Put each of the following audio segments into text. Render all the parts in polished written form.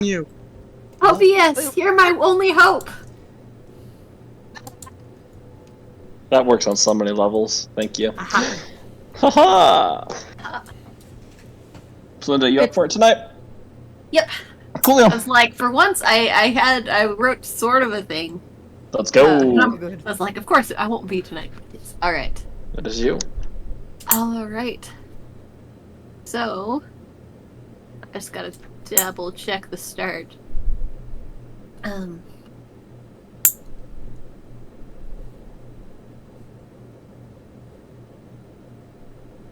you. OBS, you're my only hope. That works on so many levels. Thank you. Aha. Haha! So Linda, you up for it tonight? Yep. Coolio. I was like, for once, I wrote sort of a thing. Let's go. I was like, of course, I won't be tonight. All right. That is you. All right. So, I just gotta double check the start.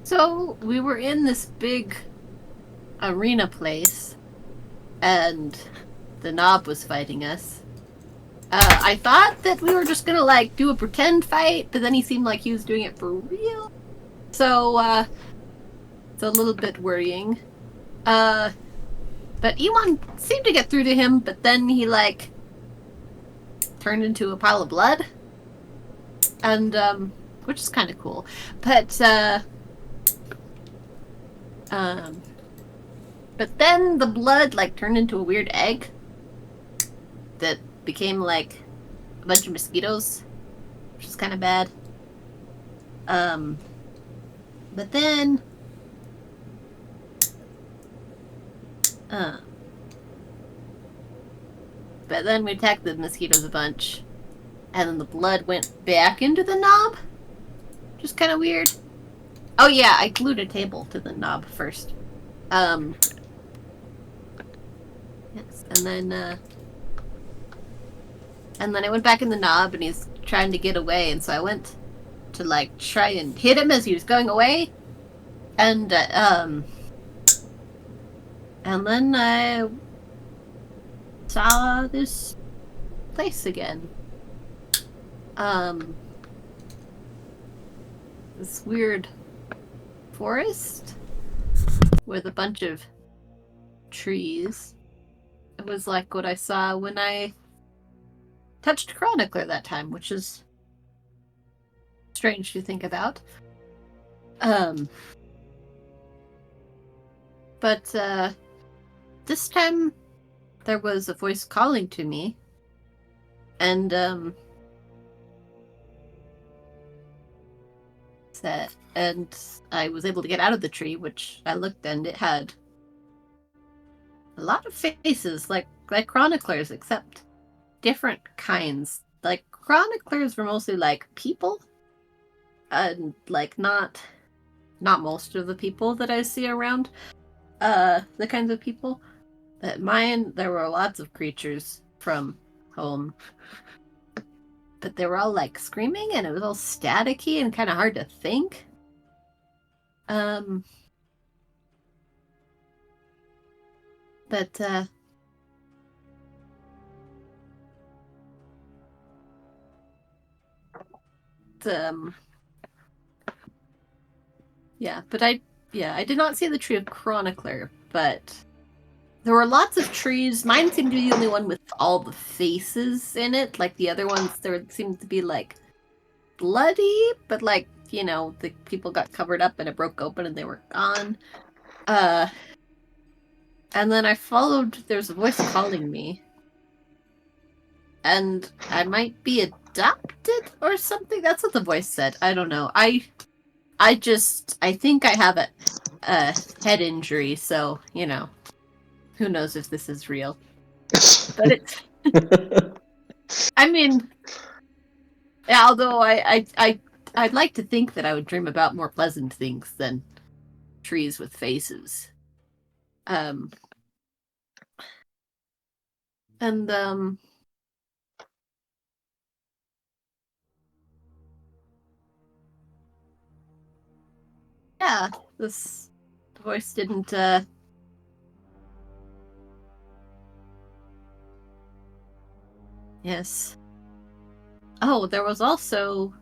So, we were in this big arena place, and the Knob was fighting us. I thought that we were just gonna, like, do a pretend fight, but then he seemed like he was doing it for real. So, it's a little bit worrying. But Iwan seemed to get through to him, but then he, like, turned into a pile of blood. And, which is kind of cool. But then the blood, like, turned into a weird egg that became, like, a bunch of mosquitoes, which is kind of bad. But then... but then we attacked the mosquitoes a bunch, and then the blood went back into the Knob, which is kind of weird. Oh yeah, I glued a table to the Knob first. Yes, and then I went back in the Knob, and he's trying to get away, and so I went to, like, try and hit him as he was going away, and then I saw this place again. This weird forest with a bunch of trees. It was like what I saw when I touched Chronicler that time, which is strange to think about. But this time there was a voice calling to me, and I was able to get out of the tree, which I looked, and it had a lot of faces, like Chroniclers, except different kinds. Like, Chroniclers were mostly like people, and like not most of the people that I see around. The kinds of people. But mine, there were lots of creatures from home. But they were all, like, screaming, and it was all staticky and kind of hard to think. I did not see the Tree of Chronicler, but there were lots of trees. Mine seemed to be the only one with all the faces in it. Like, the other ones, there seemed to be, like, bloody, but, like, you know, the people got covered up and it broke open and they were gone. And then I followed, there's a voice calling me. And I might be adopted or something? That's what the voice said. I don't know. I think I have a head injury, so, you know, who knows if this is real. But it's... I mean, yeah, although I'd like to think that I would dream about more pleasant things than trees with faces. Yeah, this voice didn't, Yes. Oh, there was also,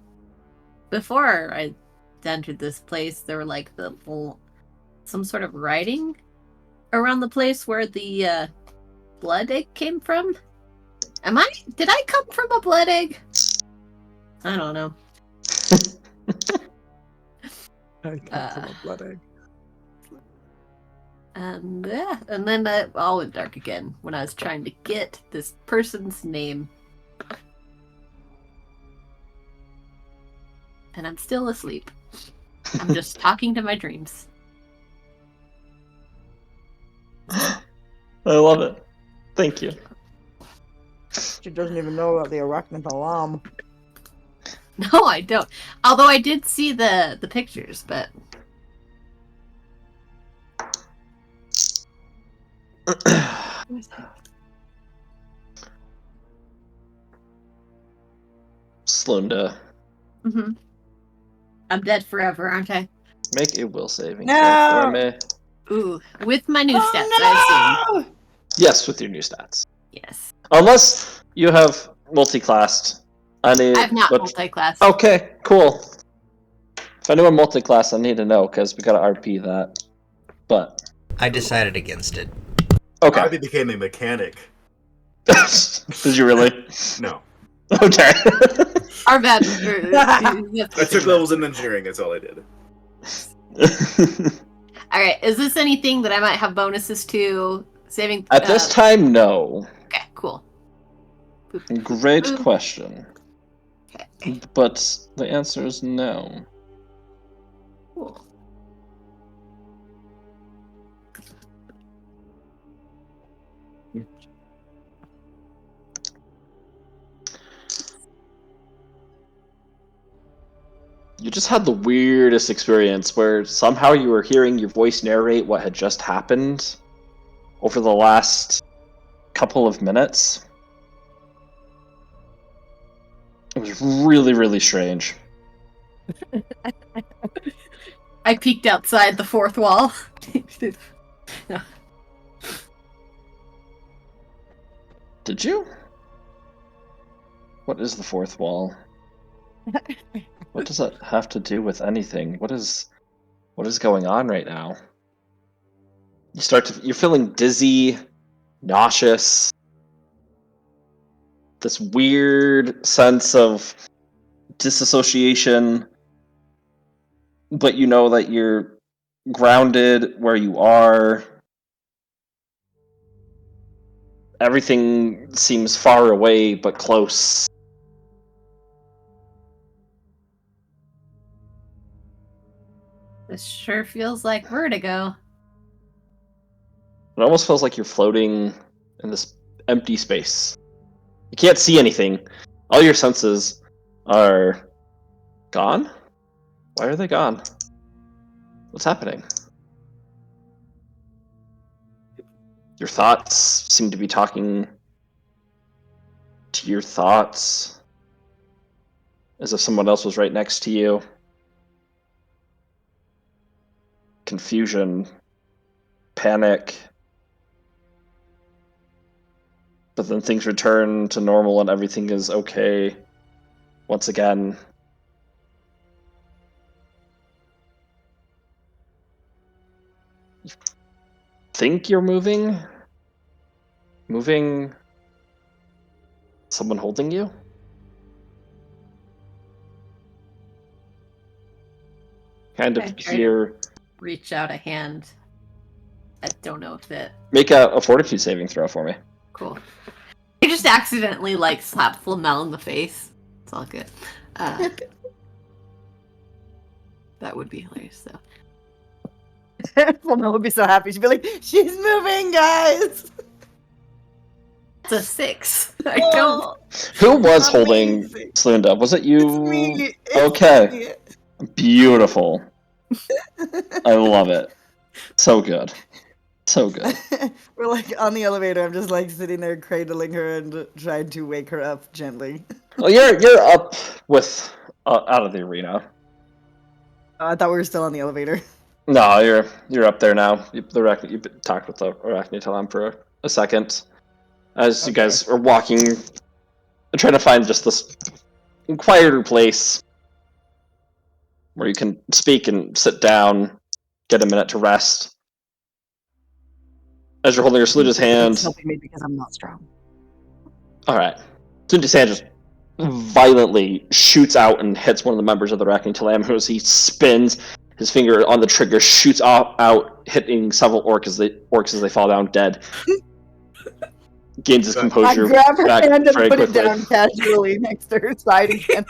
before I entered this place, there were, like, some sort of writing around the place where the, blood egg came from. Did I come from a blood egg? I don't know. I come from a blood egg. Yeah, and then all went dark again when I was trying to get this person's name. And I'm still asleep. I'm just talking to my dreams. I love it. Thank you. She doesn't even know about the arachnid alarm. No, I don't. Although I did see the pictures, but Slunda, mm-hmm. I'm dead forever, aren't I? make a will saving No! throw for me. Ooh, with my new stats, Oh, I assume. no! Yes, with your new stats. Yes. Unless you have multi-classed. I've not multi-classed. Okay, cool. If anyone multi-class, I need to know, because we gotta RP that. But I decided against it. okay. I became a mechanic. Did you really? No. Okay. Our bad. I took levels in engineering, that's all I did. Alright, is this anything that I might have bonuses to? Saving At this time, no. Okay, cool. Great question. Okay. But the answer is no. Cool. You just had the weirdest experience where somehow you were hearing your voice narrate what had just happened over the last couple of minutes. It was really, really strange. I peeked outside the fourth wall. No. Did you? What is the fourth wall? What does that have to do with anything? What is going on right now? You're feeling dizzy, nauseous, this weird sense of disassociation, but you know that you're grounded where you are. Everything seems far away but close. This sure feels like vertigo. It almost feels like you're floating in this empty space. You can't see anything. All your senses are gone? Why are they gone? What's happening? Your thoughts seem to be talking to your thoughts as if someone else was right next to you. Confusion, panic. But then things return to normal and everything is okay once again. You think you're moving? Moving? Someone holding you? Kind of Okay. hear... Reach out a hand. I don't know if that. Make a fortitude saving throw for me. Cool. I just accidentally slapped Flamel in the face. It's all good. That would be hilarious, though. Flamel would be so happy. She'd be like, "She's moving, guys." It's a 6. I don't. Who was holding Amazing. Slunda? Was it you? It's me. It's Okay. Beautiful. I love it. So good. So good. We're like on the elevator. I'm just like sitting there cradling her and trying to wake her up gently. Well, you're up with out of the arena. I thought we were still on the elevator. No, you're up there now. You've talked with the Arachne for a second. As you guys are walking, trying to find just this quieter place where you can speak and sit down, get a minute to rest. As you're holding your Slunda's hand. It's helping me because I'm not strong. Alright. Slunda's hand just violently shoots out and hits one of the members of the Arachne as he spins, His finger on the trigger shoots out, hitting several orcs as they fall down dead. Gains his I composure grab her back hand and very put quickly. it down casually next to her side again.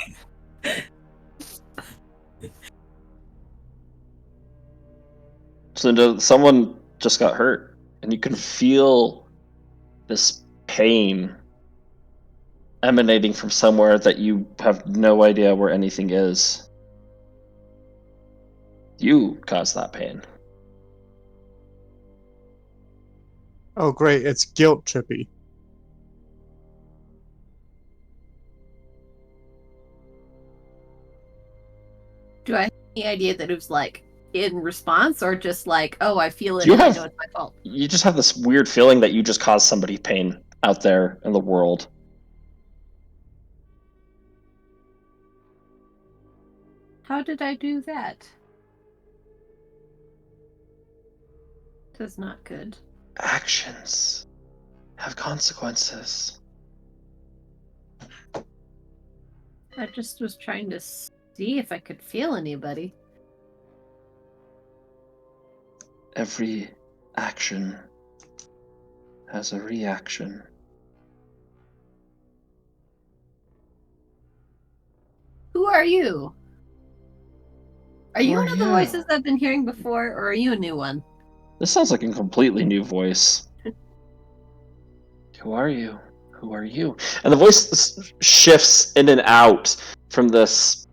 So someone just got hurt, and you can feel this pain emanating from somewhere that you have no idea where anything is. You caused that pain. Oh, great. It's guilt trippy. Do I have any idea that it was like in response or just like, oh, I feel it You and I have- know it's my fault? You just have this weird feeling that you just caused somebody pain out there in the world. How did I do that? That's not good. Actions have consequences. I just was trying to see if I could feel anybody. Every action has a reaction. Who are you? Are you Who one are of the you? voices I've been hearing before, or are you a new one? This sounds like a completely new voice. Who are you? Who are you? And the voice shifts in and out from this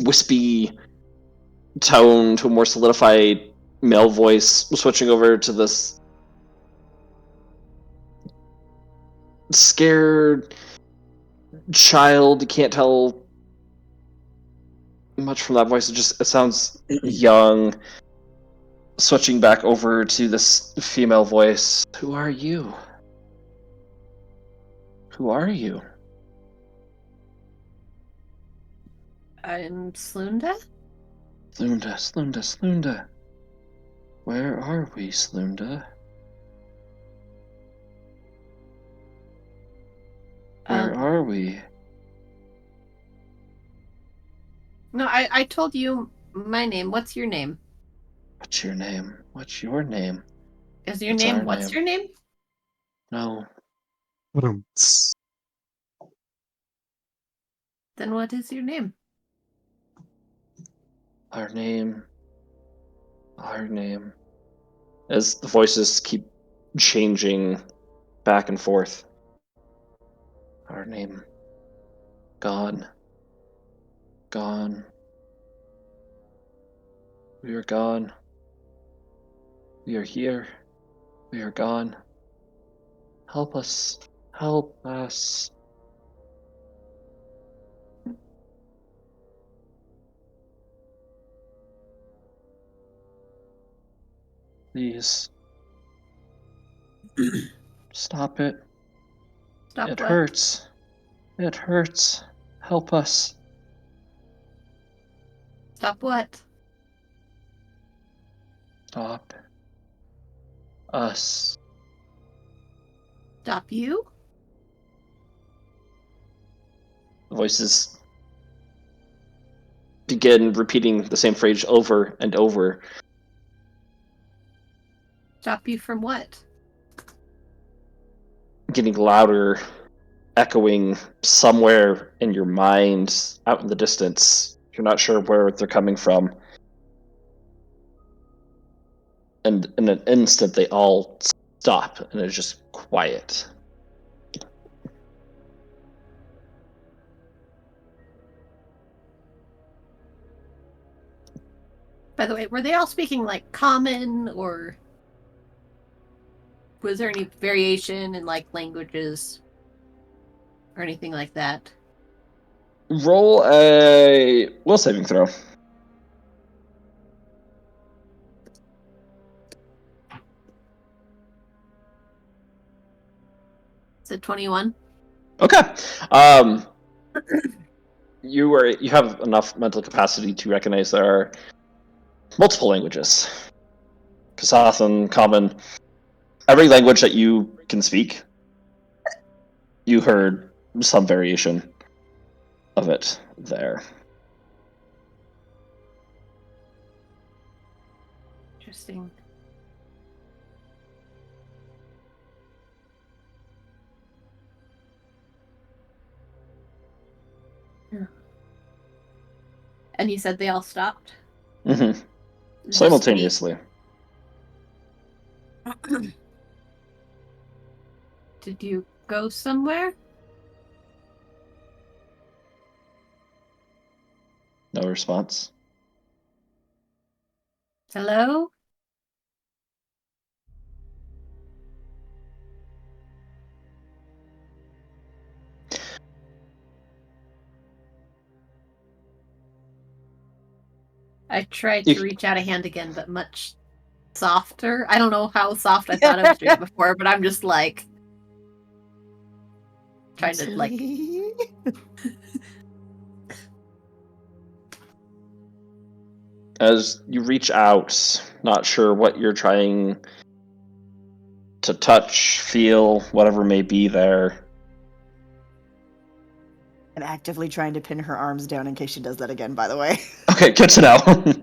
wispy tone to a more solidified male voice, switching over to this scared child. You can't tell much from that voice. It sounds young. Switching back over to this female voice. Who are you? Who are you? I'm Slunda? Slunda. Where are we, Slunda? Where are we? No, I told you my name. What's your name? What's your name? What's your name? Is your What's name our what's name? your name? No. Then what is your name? Our name. Our name. As the voices keep changing back and forth. Our name. Gone. Gone. We are gone. We are here. We are gone. Help us. Help us. Please. Stop it. Stop It what? hurts. It hurts. Help us. Stop what? Stop us. Stop you? The voices begin repeating the same phrase over and over. Stop you from what? Getting louder, echoing somewhere in your mind, out in the distance. You're not sure where they're coming from. And in an instant, they all stop, and it's just quiet. By the way, were they all speaking like common, or was there any variation in like languages or anything like that? Roll a will saving throw. Is it 21? Okay. You have enough mental capacity to recognize there are multiple languages. Kasathan, Common, every language that you can speak, you heard some variation of it there. Interesting. Yeah. And you said they all stopped? Hmm. Just me? Simultaneously. Did you go somewhere? No response. Hello? I tried to reach out a hand again, but much softer. I don't know how soft I thought I was doing before, but I'm just like trying to like As you reach out, not sure what you're trying to touch, feel, whatever may be there. And actively trying to pin her arms down in case she does that again, by the way. Okay, good to know.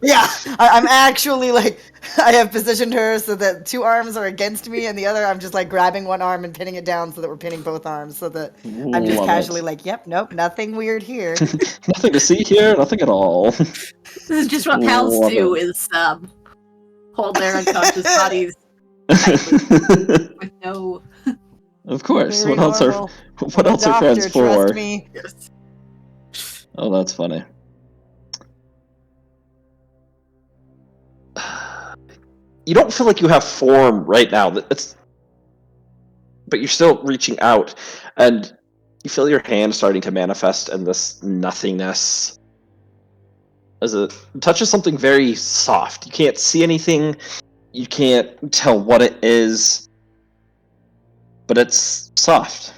Yeah, I'm actually like, I have positioned her so that two arms are against me, and the other I'm just like grabbing one arm and pinning it down so that we're pinning both arms, so that I'm just Love casually it. like, yep, nope, nothing weird here. Nothing to see here, nothing at all. this is just what pals Love do it. is hold their unconscious bodies with no Of course. Very What else are normal. what I'm a else are friends doctor, trust for? me. Oh, that's funny. You don't feel like you have form right now. But you're still reaching out, and you feel your hand starting to manifest in this nothingness. As it touches something very soft. You can't see anything. You can't tell what it is, but it's soft.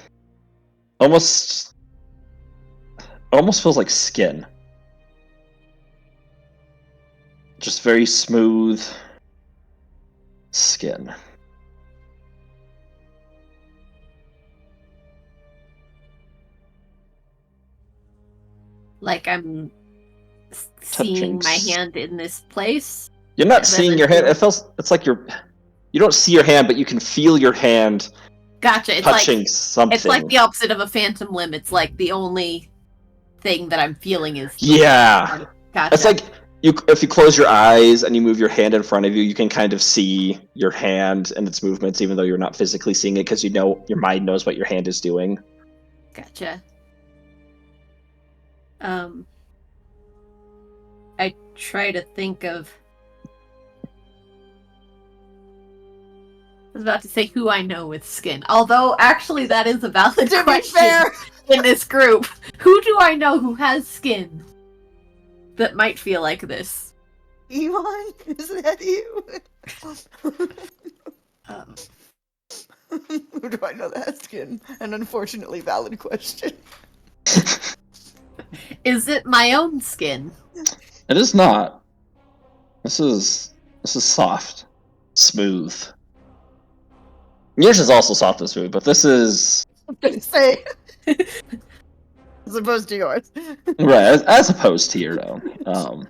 Almost feels like skin. Just very smooth skin. like I'm seeing my hand in this place. You're not And seeing then your hand. you- It's like you don't see your hand, but you can feel your hand Gotcha. It's touching like something. it's like the opposite of a phantom limb. It's like the only thing that I'm feeling is Yeah. Gotcha. It's like if you close your eyes and you move your hand in front of you, you can kind of see your hand and its movements, even though you're not physically seeing it, because you know your mind knows what your hand is doing. Gotcha. I try to think of. I was about to say who I know with skin. Although, actually, that is a valid To be question fair, in this group. Who do I know who has skin that might feel like this? Elon, is that you? Who do I know that has skin? An unfortunately valid question. Is it my own skin? It is not. This is soft, smooth. Yours is also soft and smooth, but this is I'm gonna say, as opposed to yours. right as opposed to your own.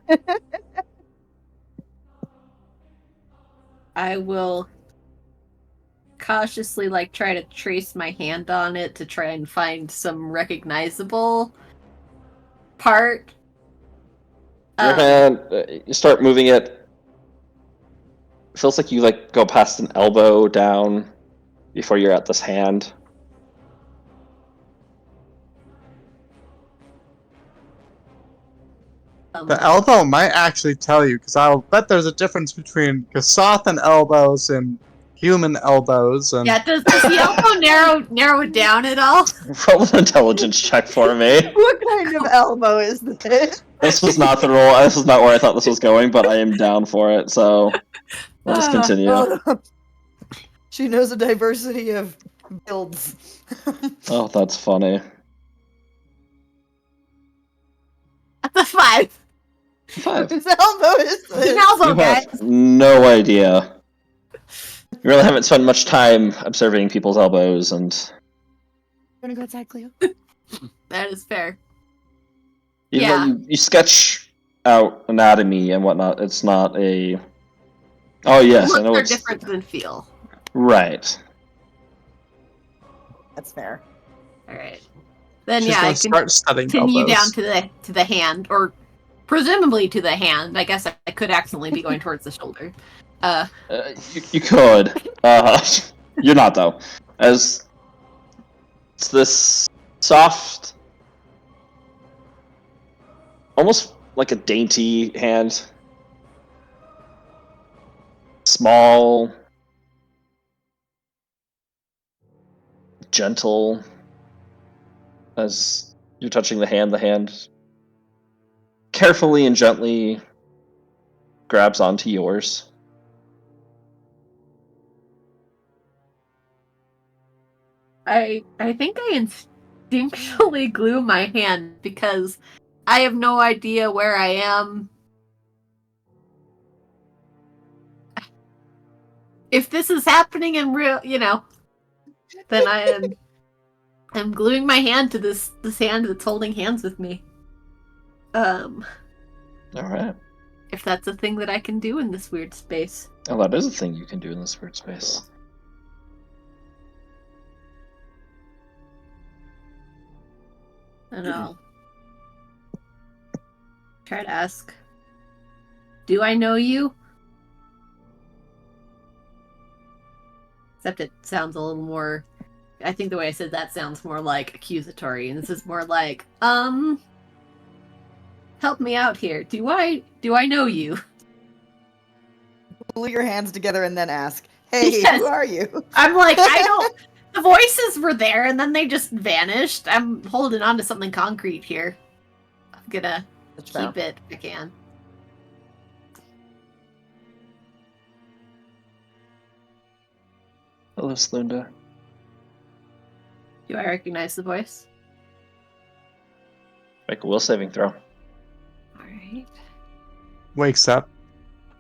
I will cautiously try to trace my hand on it to try and find some recognizable part. Your hand, you start moving it. It feels like you go past an elbow down before you're at this hand. The elbow might actually tell you, because I'll bet there's a difference between Kasathan elbows and human elbows. And Yeah, does the elbow narrow it down at all? Roll an intelligence check for me. What kind of elbow is this? This was not the roll. This is not where I thought this was going, but I am down for it. So we'll just continue. Oh, she knows a diversity of builds. Oh, that's funny. That's a 5. 5. Whose elbow is It's an this? elbow, You guys. have no idea. You really haven't spent much time observing people's elbows, and I'm gonna go outside, Cleo. That is fair. even Yeah. though you sketch out anatomy and whatnot, it's not a Oh yes, I know Looks are it's different than feel. right. That's fair. All right. Then She's yeah, I gonna can start studying continue down elbows. to the hand, or presumably to the hand. I guess I could accidentally be going towards the shoulder. You could. You're not though, as it's this soft, almost like a dainty hand, small, gentle. As you're touching the hand carefully and gently grabs onto yours. I think I instinctually glue my hand because I have no idea where I am. If this is happening in real, then I'm gluing my hand to this hand that's holding hands with me. All right. If that's a thing that I can do in this weird space. Oh, that is a thing you can do in this weird space. And I'll try to ask, do I know you? Except it sounds a little more, I think the way I said that sounds more like accusatory, and this is more like, help me out here. Do I know you? Glue your hands together and then ask, "Hey, Yes. who are you?" I'm like, I don't. The voices were there, and then they just vanished. I'm holding on to something concrete here. I'm gonna That's fair. keep it if I can. Hello, Slunda. Do I recognize the voice? Make a will saving throw. All right. Wakes up.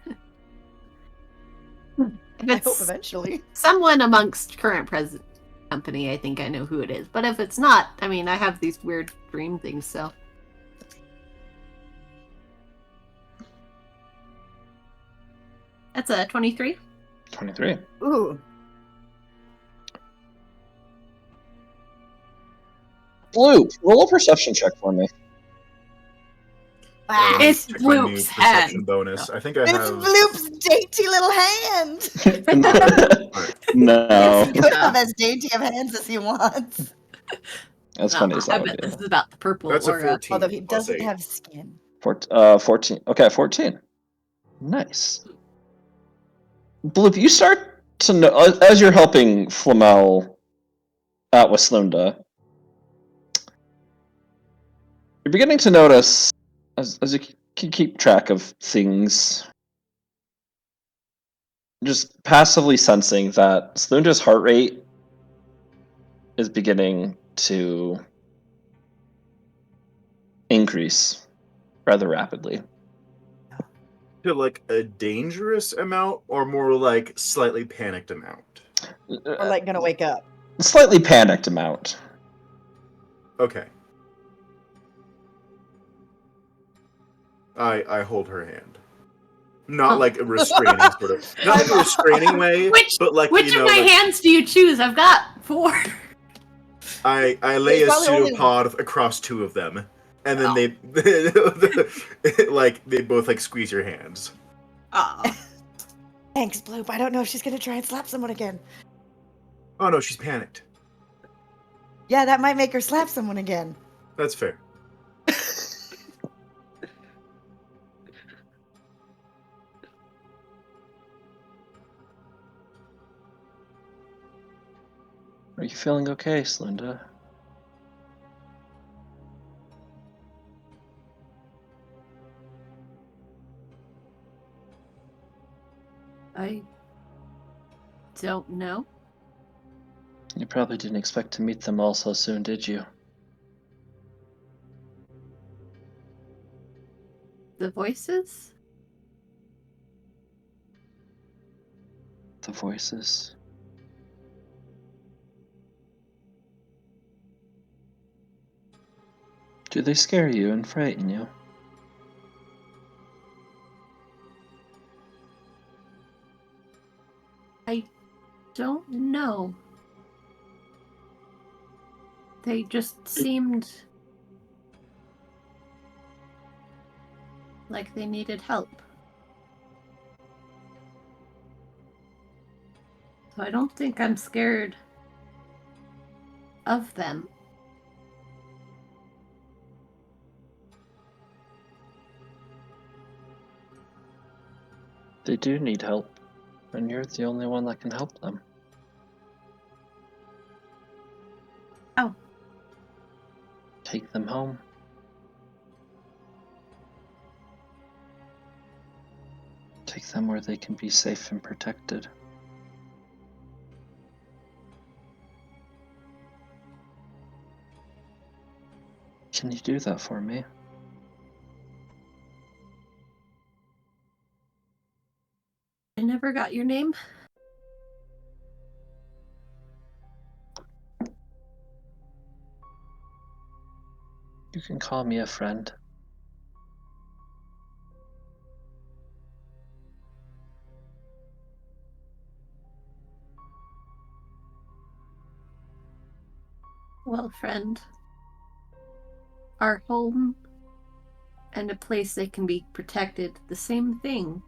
If I hope it's eventually. someone amongst current present company, I think I know who it is. But if it's not, I mean, I have these weird dream things, so. That's a 23. 23. Ooh. Blue, roll a perception check for me. Ah, It's Check my new Bloop's perception hand. bonus. I think I it's have. Bloop's dainty little hand. No. You have as dainty of hands as he wants. As No, funny as I that would bet be. this is about the purple That's a aura. 14. Although he plus doesn't 8. have skin. 14. Okay, 14. Nice. Bloop, you start to know, as you're helping Flamel out with Slunda, you're beginning to notice, as you can keep track of things, just passively sensing that Slunda's heart rate is beginning to increase rather rapidly. To like a dangerous amount, or more like slightly panicked amount? Or like gonna wake up. Slightly panicked amount. Okay. I hold her hand. Not like a restraining sort of. Not like a restraining way, but like, Which you know, of my like, hands do you choose? I've got 4. I lay a There's probably only pseudopod across 2 of them, and then Oh. they both like squeeze your hands. Aw. Thanks, Bloop. I don't know if she's gonna try and slap someone again. Oh no, she's panicked. Yeah, that might make her slap someone again. That's fair. Are you feeling okay, Slunda? I don't know. You probably didn't expect to meet them all so soon, did you? The voices? The voices. Do they scare you and frighten you? don't know. They just seemed like they needed help. So I don't think I'm scared of them. They do need help, and you're the only one that can help them. Oh. Take them home. Take them where they can be safe and protected. Can you do that for me? I never got your name. You can call me a friend. Well, friend, our home and a place that can be protected, the same thing.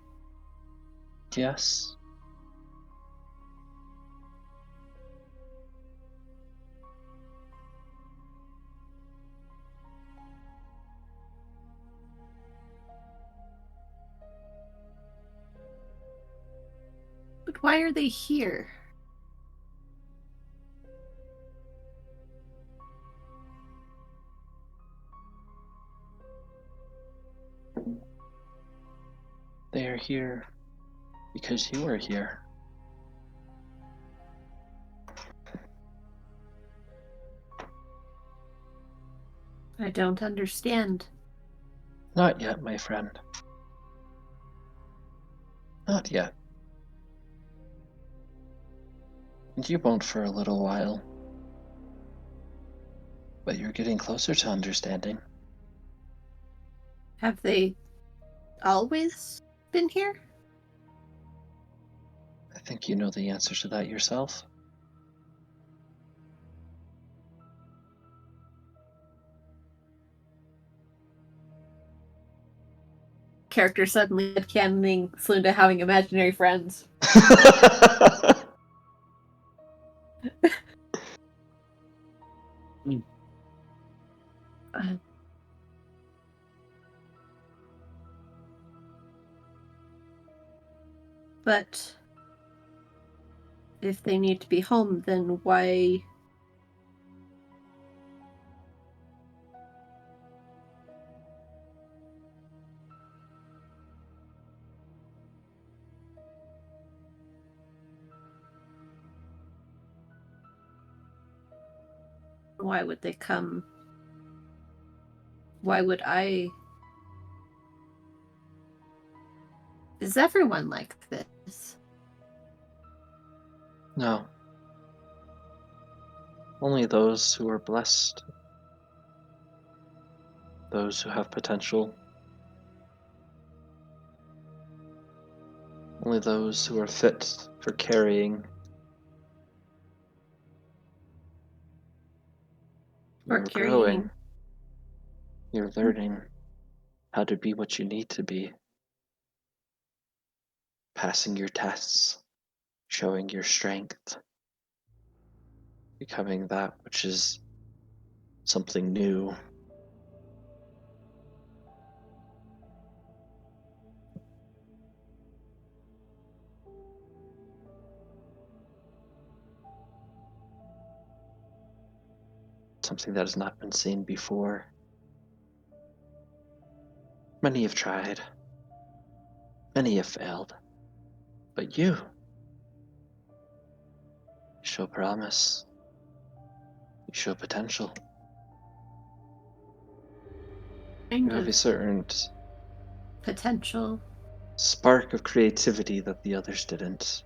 Yes. But why are they here? They are here because you are here. I don't understand. Not yet, my friend. Not yet. And you won't for a little while. But you're getting closer to understanding. Have they always been here? I think you know the answer to that yourself. Character suddenly cannoning Slunda having imaginary friends. But if they need to be home, then why? Why would they come? Why would I? Is everyone like this? No. Only those who are blessed. Those who have potential. Only those who are fit for carrying. Or You're carrying. growing. You're learning how to be what you need to be. Passing your tests. Showing your strength. Becoming that which is something new. Something that has not been seen before. Many have tried. Many have failed. But you show promise. You show potential. Kind You have of a certain potential. spark of creativity that the others didn't.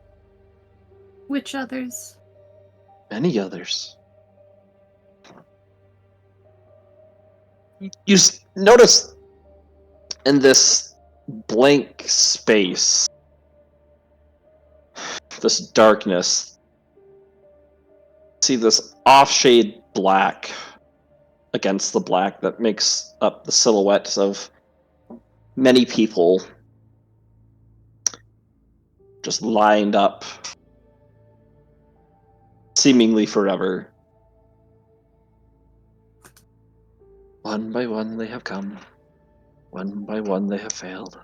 Which others? Many others. You notice in this blank space, this darkness, see this off-shade black against the black that makes up the silhouettes of many people just lined up seemingly forever. One by one they have come. One by one they have failed.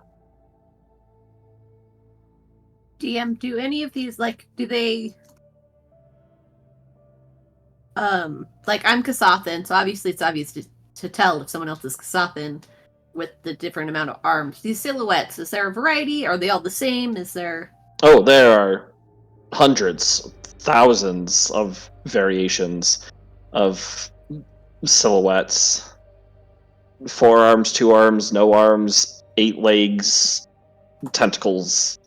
DM, do any of these, like, do they... like, I'm Kasathan, so obviously it's obvious to tell if someone else is Kasathan with the different amount of arms. These silhouettes, is there a variety? Are they all the same? Is there... Oh, there are hundreds, thousands of variations of silhouettes. 4 arms, 2 arms, no arms, 8 legs, tentacles.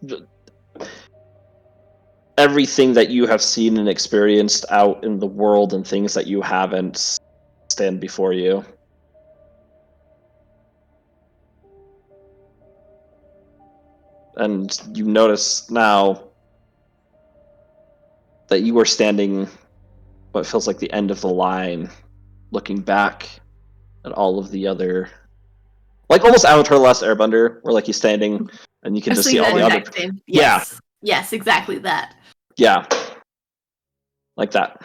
Everything that you have seen and experienced out in the world and things that you haven't stand before you. And you notice now that you are standing what feels like the end of the line, looking back at all of the other, like almost Avatar: The Last Airbender, where like he's standing and you can just see all the other. Yes. Yes, exactly that. Yeah, like that.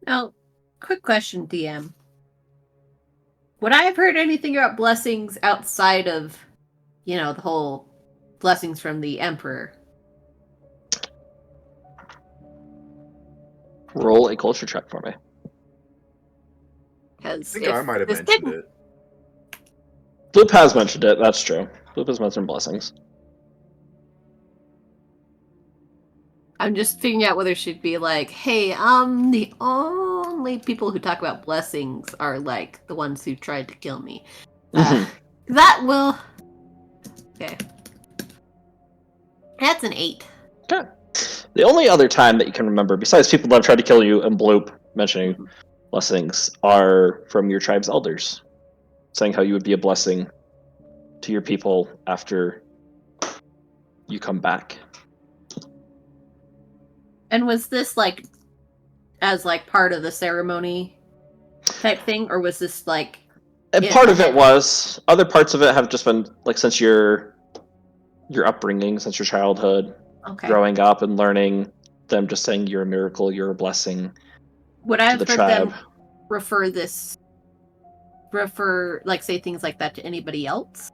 Now, quick question, DM. Would I have heard anything about blessings outside of, you know, the whole blessings from the Emperor? Roll a culture check for me. I Because think I might have mentioned it. Bloop has mentioned it, that's true. Bloop has mentioned blessings. I'm just figuring out whether she'd be like, hey, the only people who talk about blessings are, like, the ones who tried to kill me. That will... Okay. That's an 8. Okay. The only other time that you can remember, besides people that have tried to kill you and Bloop mentioning blessings, are from your tribe's elders, saying how you would be a blessing to your people after you come back. And was this, like, as, like, part of the ceremony type thing? Or was this, like... And part of it was. Other parts of it have just been, like, since your upbringing, since your childhood, growing up and learning, them just saying you're a miracle, you're a blessing. Would I have the heard tribe. them like, say things like that to anybody else?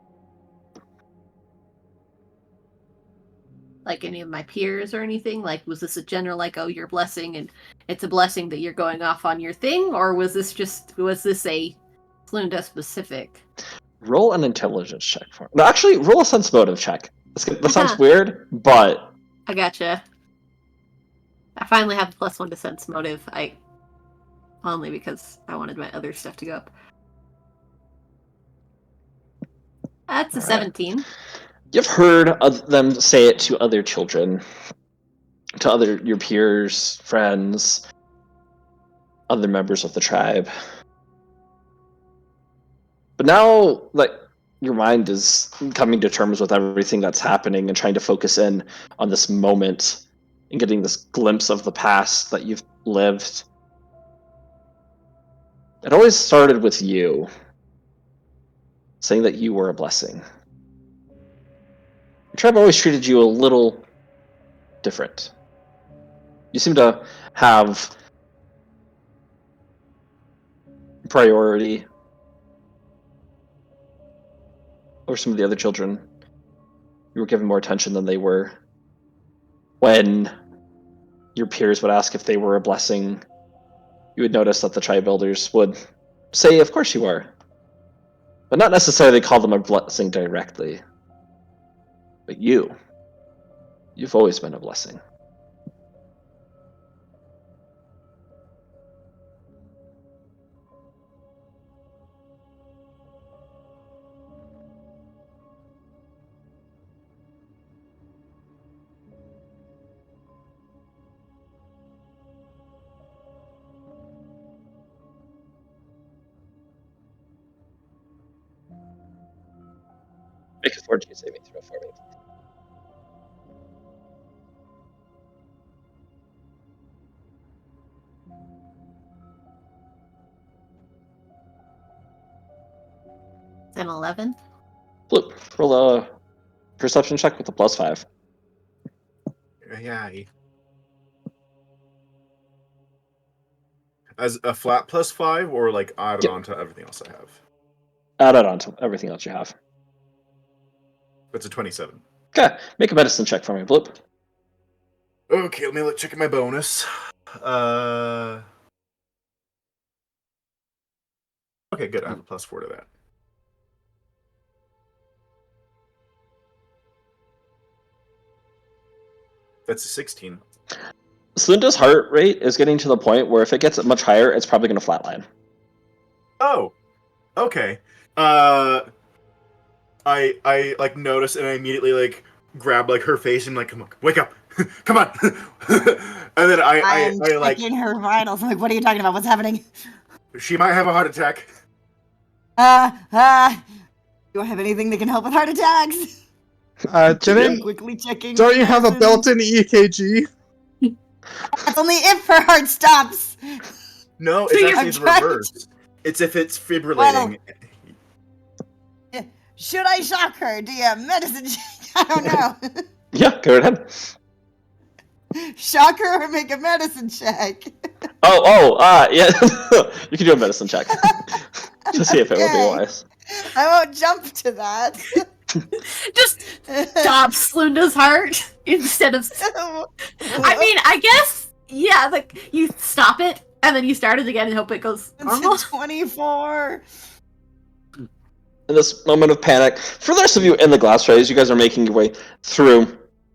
Like any of my peers or anything? Like, was this a general, like, oh, you're a blessing and it's a blessing that you're going off on your thing? Or was this a Slunda specific? Roll an intelligence check for me. No, actually, roll a sense motive check. That sounds weird, but... I gotcha. I finally have the +1 to sense motive. Only because I wanted my other stuff to go up. That's a 17. You've heard them say it to other children, to your peers, friends, other members of the tribe. But now, like, your mind is coming to terms with everything that's happening and trying to focus in on this moment and getting this glimpse of the past that you've lived. It always started with you saying that you were a blessing. Your tribe always treated you a little different. You seem to have priority over some of the other children. You were given more attention than they were. When your peers would ask if they were a blessing, you would notice that the tribe elders would say, of course you are. But not necessarily call them a blessing directly. But you've always been a blessing. Make a fortitude saving throw for me. It's an 11. Look, roll a perception check with a +5. Yeah. As a flat +5, or like added Yep. on to everything else I have. Add it on to everything else you have. It's a 27. Okay, make a medicine check for me, Bloop. Okay, let me check my bonus. Okay, good. I have a +4 to that. That's a 16. Slunda's heart rate is getting to the point where if it gets much higher, it's probably going to flatline. Oh, okay. I like notice and I immediately like grab like her face and like, come on, wake up, come on, and then I am like, checking her vitals. I'm like, what are you talking about? What's happening? she might have a heart attack. Do I have anything that can help with heart attacks? Didn't Quickly checking. don't you have a medicine. built-in EKG? That's only if her heart stops. No, So it's you're actually the trying to- reverse. It's if it's fibrillating. Should I shock her? Do you have medicine check? I don't know. Yeah, go ahead. Shock her or make a medicine check? Yeah. You can do a medicine check to see if it would be Okay. wise. I won't jump to that. Just stop Slunda's heart instead of. I mean, I guess, yeah, like you stop it and then you start it again and hope it goes normal. It's a 24. In this moment of panic, for the rest of you in the glass trays, you guys are making your way through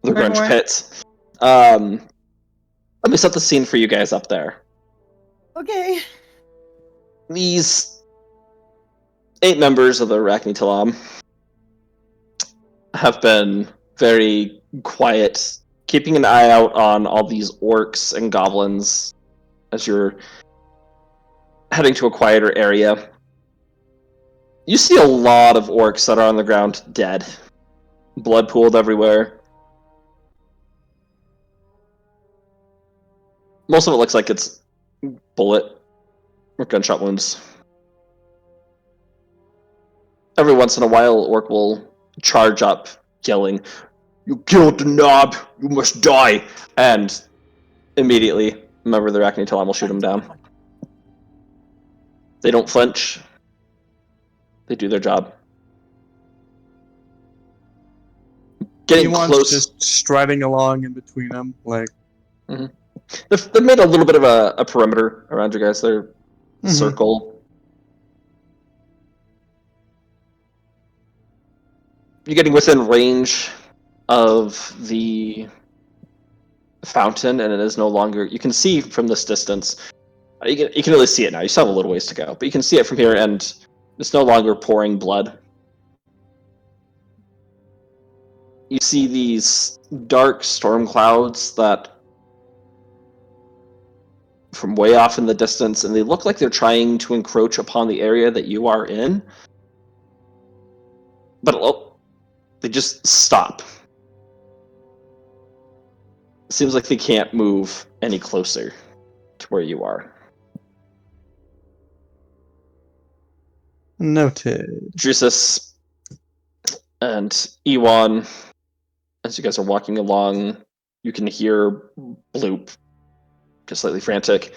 the grunge Anyway. pits. Let me set the scene for you guys up there. Okay. These 8 members of the Arachne Talam have been very quiet, keeping an eye out on all these orcs and goblins as you're heading to a quieter area. You see a lot of orcs that are on the ground dead. Blood pooled everywhere. Most of it looks like it's bullet or gunshot wounds. Every once in a while, orc will charge up, yelling, "You killed the knob! You must die!" And immediately, a member of the Arachne Talam will shoot him down. They don't flinch. They do their job. Getting Ewan's close. just striding along in between them, like. They've made a little bit of a perimeter around you guys. They're circle. You're getting within range of the fountain, and it is no longer. You can see from this distance. You can really see it now. You still have a little ways to go, but you can see it from here, and it's no longer pouring blood. You see these dark storm clouds that from way off in the distance, and they look like they're trying to encroach upon the area that you are in. But they just stop. It seems like they can't move any closer to where you are. Noted. Drusus and Ewan, as you guys are walking along, you can hear Bloop, just slightly frantic.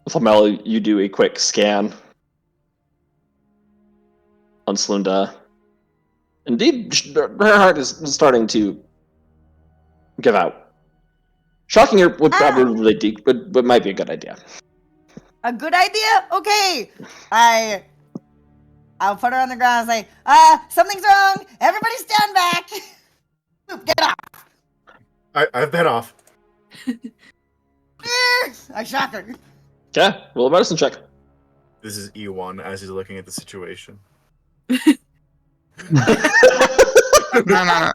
Flamel, you do a quick scan on Slunda. Indeed, her heart is starting to give out. Shocking her would probably but might be a good idea. A good idea? Okay. I'll put her on the ground and say, something's wrong. Everybody stand back. Get off. I've been off. I shock her. Okay, roll a medicine check. This is Ewan as he's looking at the situation. No.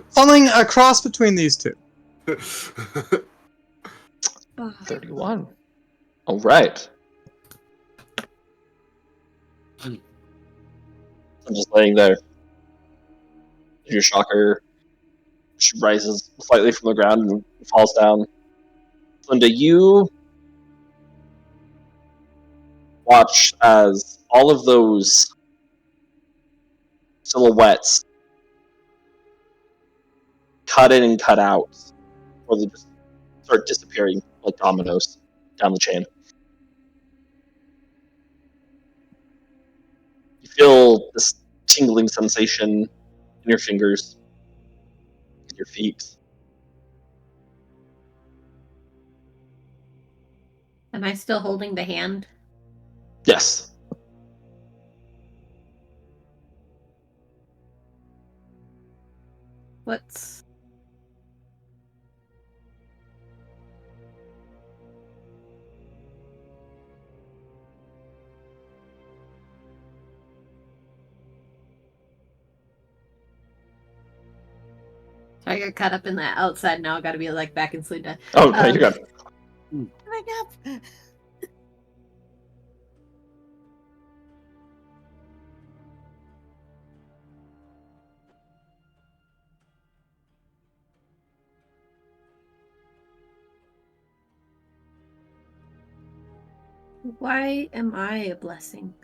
Something a cross between these two. 31. All right. I'm just laying there. Your shocker rises slightly from the ground and falls down. Linda, you watch as all of those silhouettes cut in and cut out, or they just start disappearing like dominoes down the chain. You feel this tingling sensation in your fingers, in your feet. Am I still holding the hand? Yes. What's... So I got caught up in the outside now. I gotta be like back in Slunda. Oh, no, you got it. Wake up. Why am I a blessing?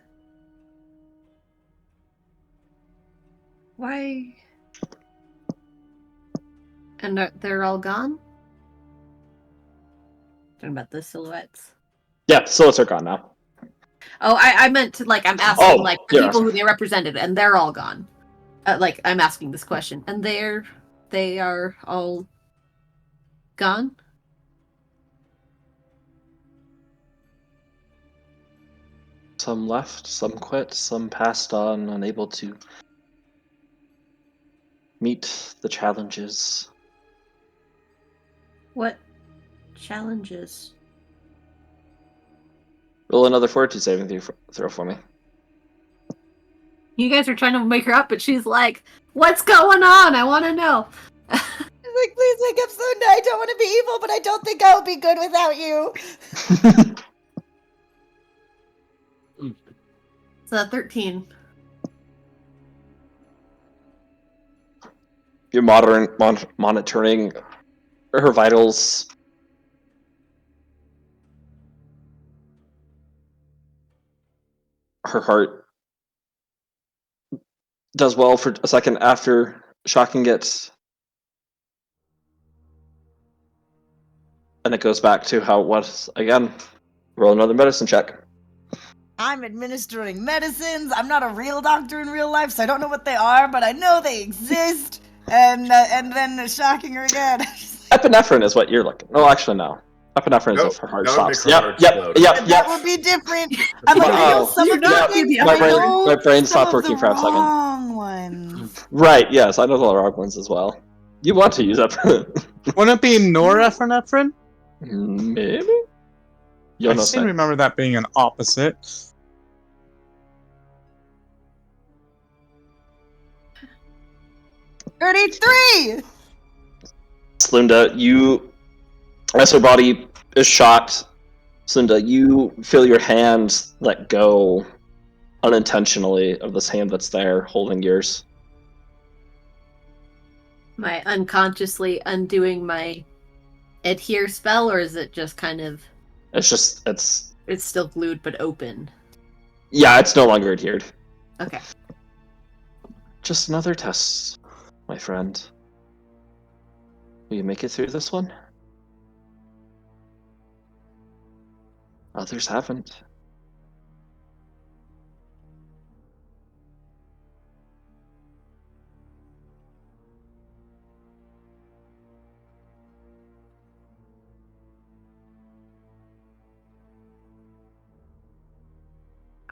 Why? And they're all gone? Talking about the silhouettes. Yeah, silhouettes are gone now. Oh, I meant to, like, I'm asking, Oh, like, the yeah. people who they represented, and they're all gone. Like, I'm asking this question. And they are all gone? Some left, some quit, some passed on, unable to meet the challenges. What challenges? Roll another fortitude saving throw for me. You guys are trying to make her up, but she's like, what's going on? I want to know. He's like, please wake up, Slunda. I don't want to be evil, but I don't think I would be good without you. So 13. You're monitoring her vitals. Her heart does well for a second after shocking it. And it goes back to how it was again. Roll another medicine check. I'm administering medicines. I'm not a real doctor in real life, so I don't know what they are, but I know they exist. And then shocking her again. Epinephrine is what you're looking. No, actually, no. Epinephrine is Nope, if her heart that would stops. make her Yep, heart yep, explode. yep, That yep. would be different. I'm like, I know Wow. some of You're not the things, gonna but be I able to- know My brain some stopped of the working for a second. wrong ones. Right, yes, I know the wrong ones as well. You want to use epinephrine? Wouldn't it be norepinephrine? Maybe? I Jonas, seem to remember that being an opposite. $33. Slinda, you, as her body is shocked, Slinda, you feel your hand let go unintentionally of this hand that's there holding yours. Am I unconsciously undoing my adhere spell, or is it just kind of... It's It's still glued but open? yeah, it's no longer adhered. Okay. Just another test, my friend. Will you make it through this one? Others haven't.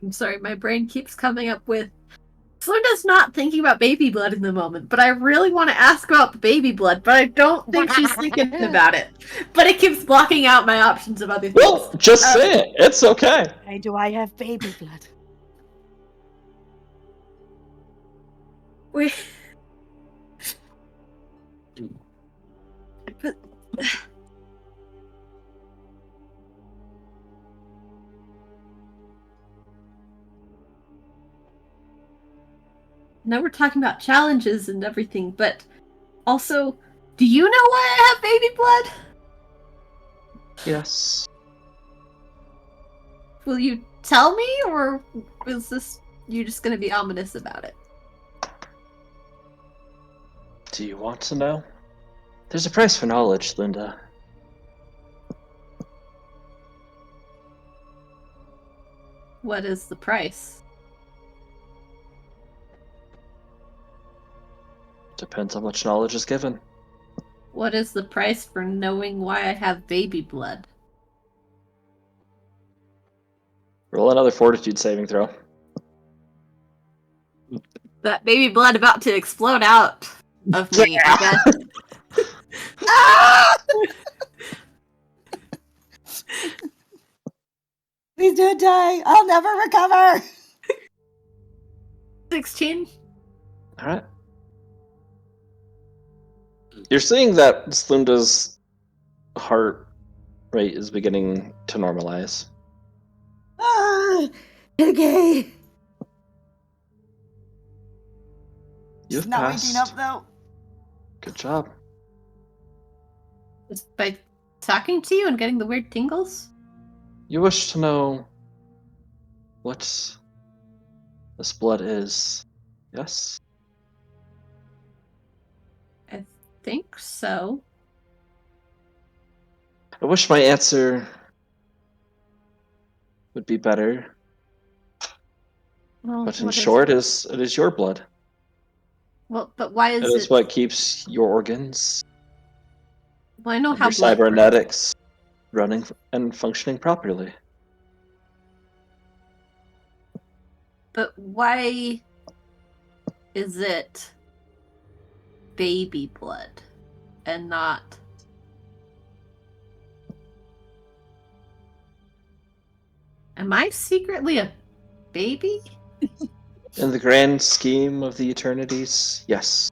I'm sorry, my brain keeps coming up with... Slunda's not thinking about baby blood in the moment, but I really want to ask about the baby blood, but I don't think she's thinking about it. But it keeps blocking out my options of other things. Well, just say it. It's okay. Why do I have baby blood? Wait. But... Now we're talking about challenges and everything, but also, do you know why I have baby blood? Yes. Will you tell me, or is this you just gonna be ominous about it? Do you want to know? There's a price for knowledge, Linda. What is the price? Depends on which knowledge is given. What is the price for knowing why I have baby blood? Roll another fortitude saving throw. That baby blood about to explode out of me, I guess. Ah! Please don't die. I'll never recover. 16? Alright. You're seeing that Slunda's heart rate is beginning to normalize. Ah, okay. You've She's not passed. waking up though. Good job. Just by talking to you and getting the weird tingles? You wish to know what this blood is, yes? I think so. I wish my answer would be better, Well, but in what is short, it is your blood. Well, but why It is is it? what keeps your organs Well, I know and how your blood works. cybernetics running and functioning properly. But why is it baby blood and not? Am I secretly a baby? In the grand scheme of the eternities, yes.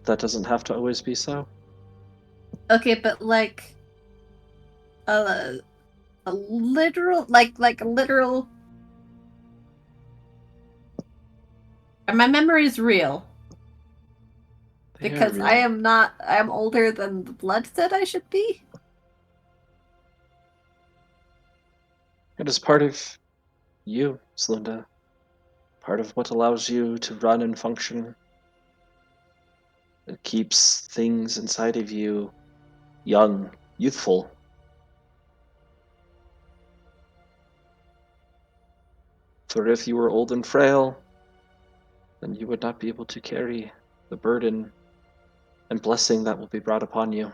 That doesn't have to always be so. Okay, but like a literal, like a literal. And my memory is real They are because real. I am older than the blood said I should be. It is part of you, Slunda. Part of what allows you to run and function. It keeps things inside of you young, youthful. For if you were old and frail, then you would not be able to carry the burden and blessing that will be brought upon you.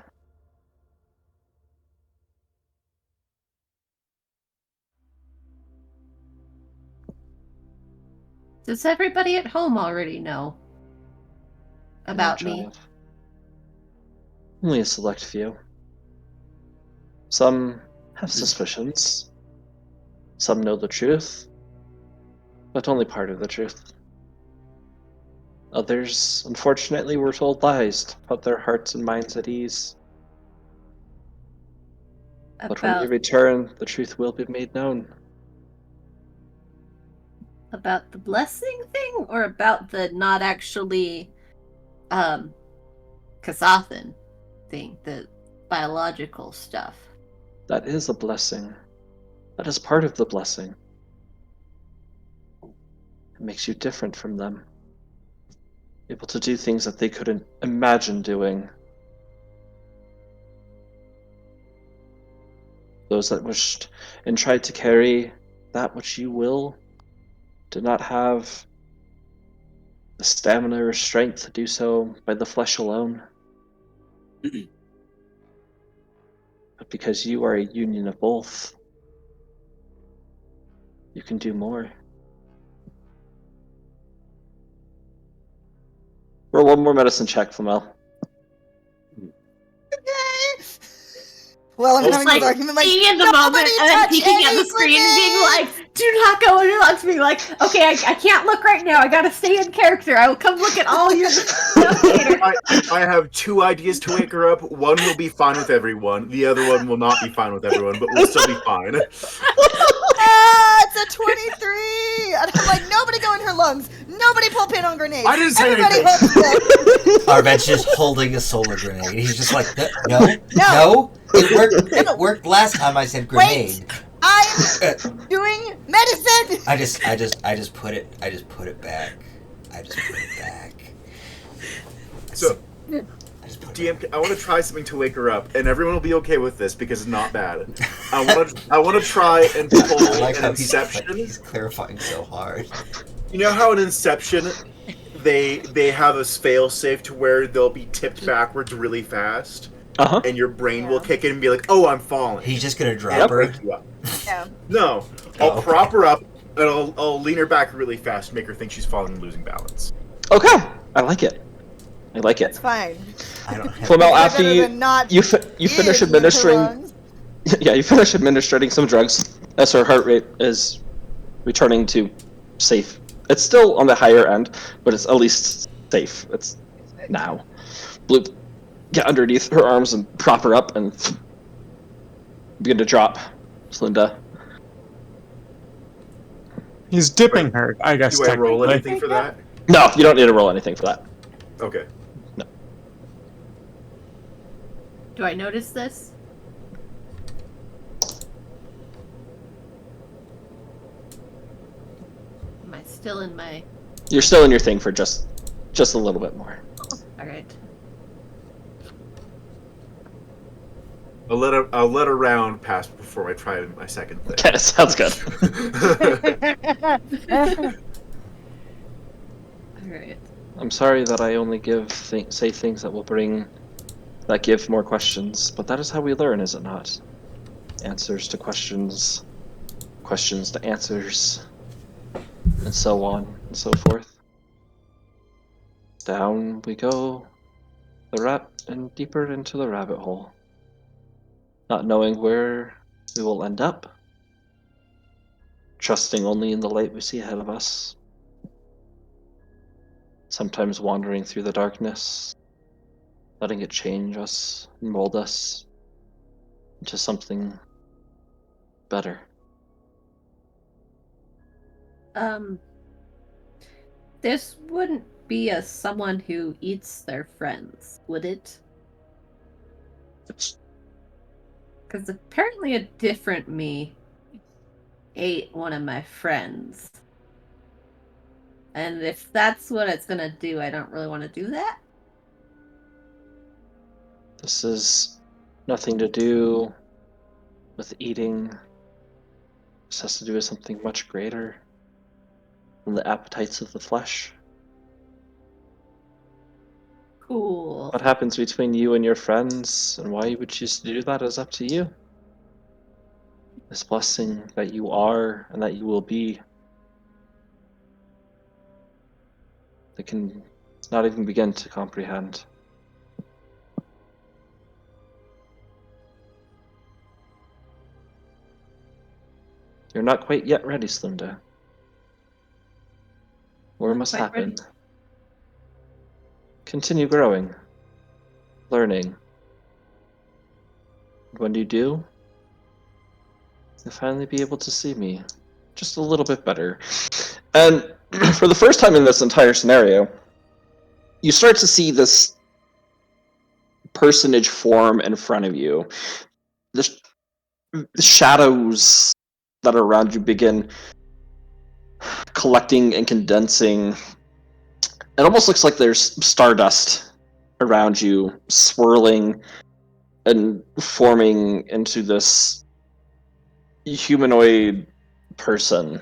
Does everybody at home already know about No, me? child. Only a select few. Some have suspicions. Some know the truth, but only part of the truth. Others, unfortunately, were told lies to put their hearts and minds at ease. But when we About return, the truth will be made known. about the blessing thing, or about the not actually Kasathan thing, the biological stuff. That is a blessing. That is part of the blessing. It makes you different from them. Able to do things that they couldn't imagine doing. Those that wished and tried to carry that which you will did not have the stamina or strength to do so by the flesh alone. But because you are a union of both, you can do more. Roll one more medicine check, Flamel. Okay. Well, I'm It's having Like this argument like being in the moment nobody and then touch peeking at the any screen and being grenades! like, "Do not go into lunch." Being like, "Okay, I can't look right now. I gotta stay in character. I will come look at all your stuff later." I have two ideas to wake her up. One will be fine with everyone. The other one will not be fine with everyone, but will still be fine. Ah, it's a 23! And I'm like, nobody go in her lungs. Nobody pull pin on grenades. I didn't say Everybody anything. hold pin. Arben's just holding a solar grenade. He's just like, no, No. no. It worked. It worked last time I said grenade. I'm doing medicine. I just put it. I just put it back. I just put it back. So, I just put it back. DM, I want to try something to wake her up, and everyone will be okay with this because it's not bad. I want to try and pull I like an how Inception. he's clarifying so hard. You know how in Inception, they have a fail safe to where they'll be tipped backwards really fast, Uh-huh. and your brain will kick in and be like, "Oh, I'm falling." He's just gonna And drop I'll her. wake you up. Yeah. No, Oh, I'll okay. prop her up, and I'll lean her back really fast, and make her think she's falling and losing balance. Okay, I like it. I like It's it. fine. I don't have. Flamel, Better after than not you finish in her administering, lungs. yeah, you finish administering some drugs as her heart rate is returning to safe. It's still on the higher end, but it's at least safe. It's now. Bloop, get underneath her arms and prop her up and begin to drop Slinda. He's dipping her, I guess. Do I roll technically. anything for that? No, you don't need to roll anything for that. Okay. Do I notice this? Am I still in my... You're still in your thing for just a little bit more. Alright. I'll let a round pass before I try my second thing. Okay, sounds good. Alright. I'm sorry that I only say things that give more questions, but that is how we learn, is it not? Answers to questions, questions to answers, and so on and so forth. Down we go, and deeper into the rabbit hole, not knowing where we will end up, trusting only in the light we see ahead of us. Sometimes wandering through the darkness, letting it change us and mold us into something better. This wouldn't be someone who eats their friends, would it? Because apparently a different me ate one of my friends. And if that's what it's gonna do, I don't really want to do that. This is nothing to do with eating. This has to do with something much greater than the appetites of the flesh. Cool. What happens between you and your friends, and why you would choose to do that is up to you. This blessing that you are and that you will be, they can not even begin to comprehend. You're not quite yet ready, Slinda. More must quite happen. ready. Continue growing, learning. When you do, you'll finally be able to see me just a little bit better. And for the first time in this entire scenario, you start to see this personage form in front of you. The shadows that are around you begin collecting and condensing. It almost looks like there's stardust around you, swirling and forming into this humanoid person.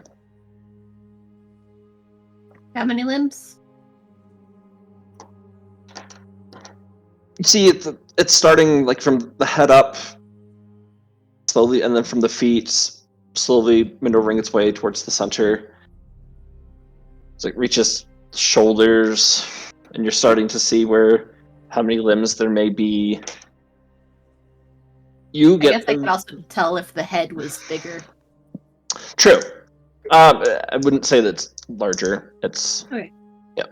How many limbs? You see it's starting like from the head up, slowly, and then from the feet, slowly maneuvering its way towards the center. It's like reaches shoulders, and you're starting to see how many limbs there may be. You I guess get I could also tell if the head was bigger. true. I wouldn't say that's larger. It's Okay. yeah.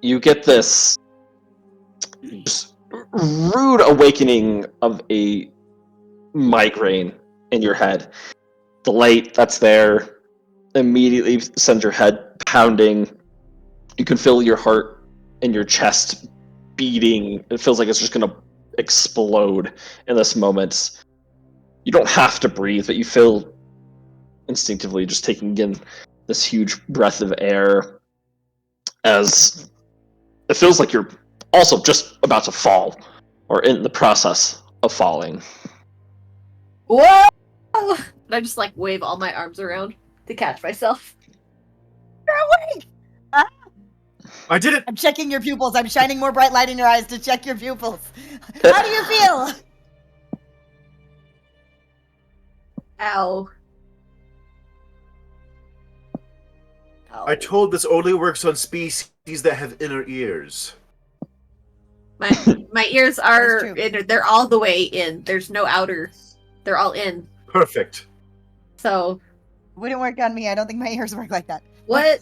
You get this just rude awakening of a migraine in your head. The light that's there immediately sends your head pounding, You can feel your heart and your chest beating. It feels like it's just going to explode in this moment. You don't have to breathe, but you feel instinctively just taking in this huge breath of air as it feels like you're also just about to fall or in the process of falling. Whoa! And I just like wave all my arms around to catch myself. You're awake! I did it! I'm checking your pupils. I'm shining more bright light in your eyes to check your pupils. How do you feel? Ow. Ow. I told this only works on species that have inner ears. My ears are That is true. they're all the way in. There's no outer. They're all in. Perfect. So Wouldn't work on me. I don't think my ears work like that. what?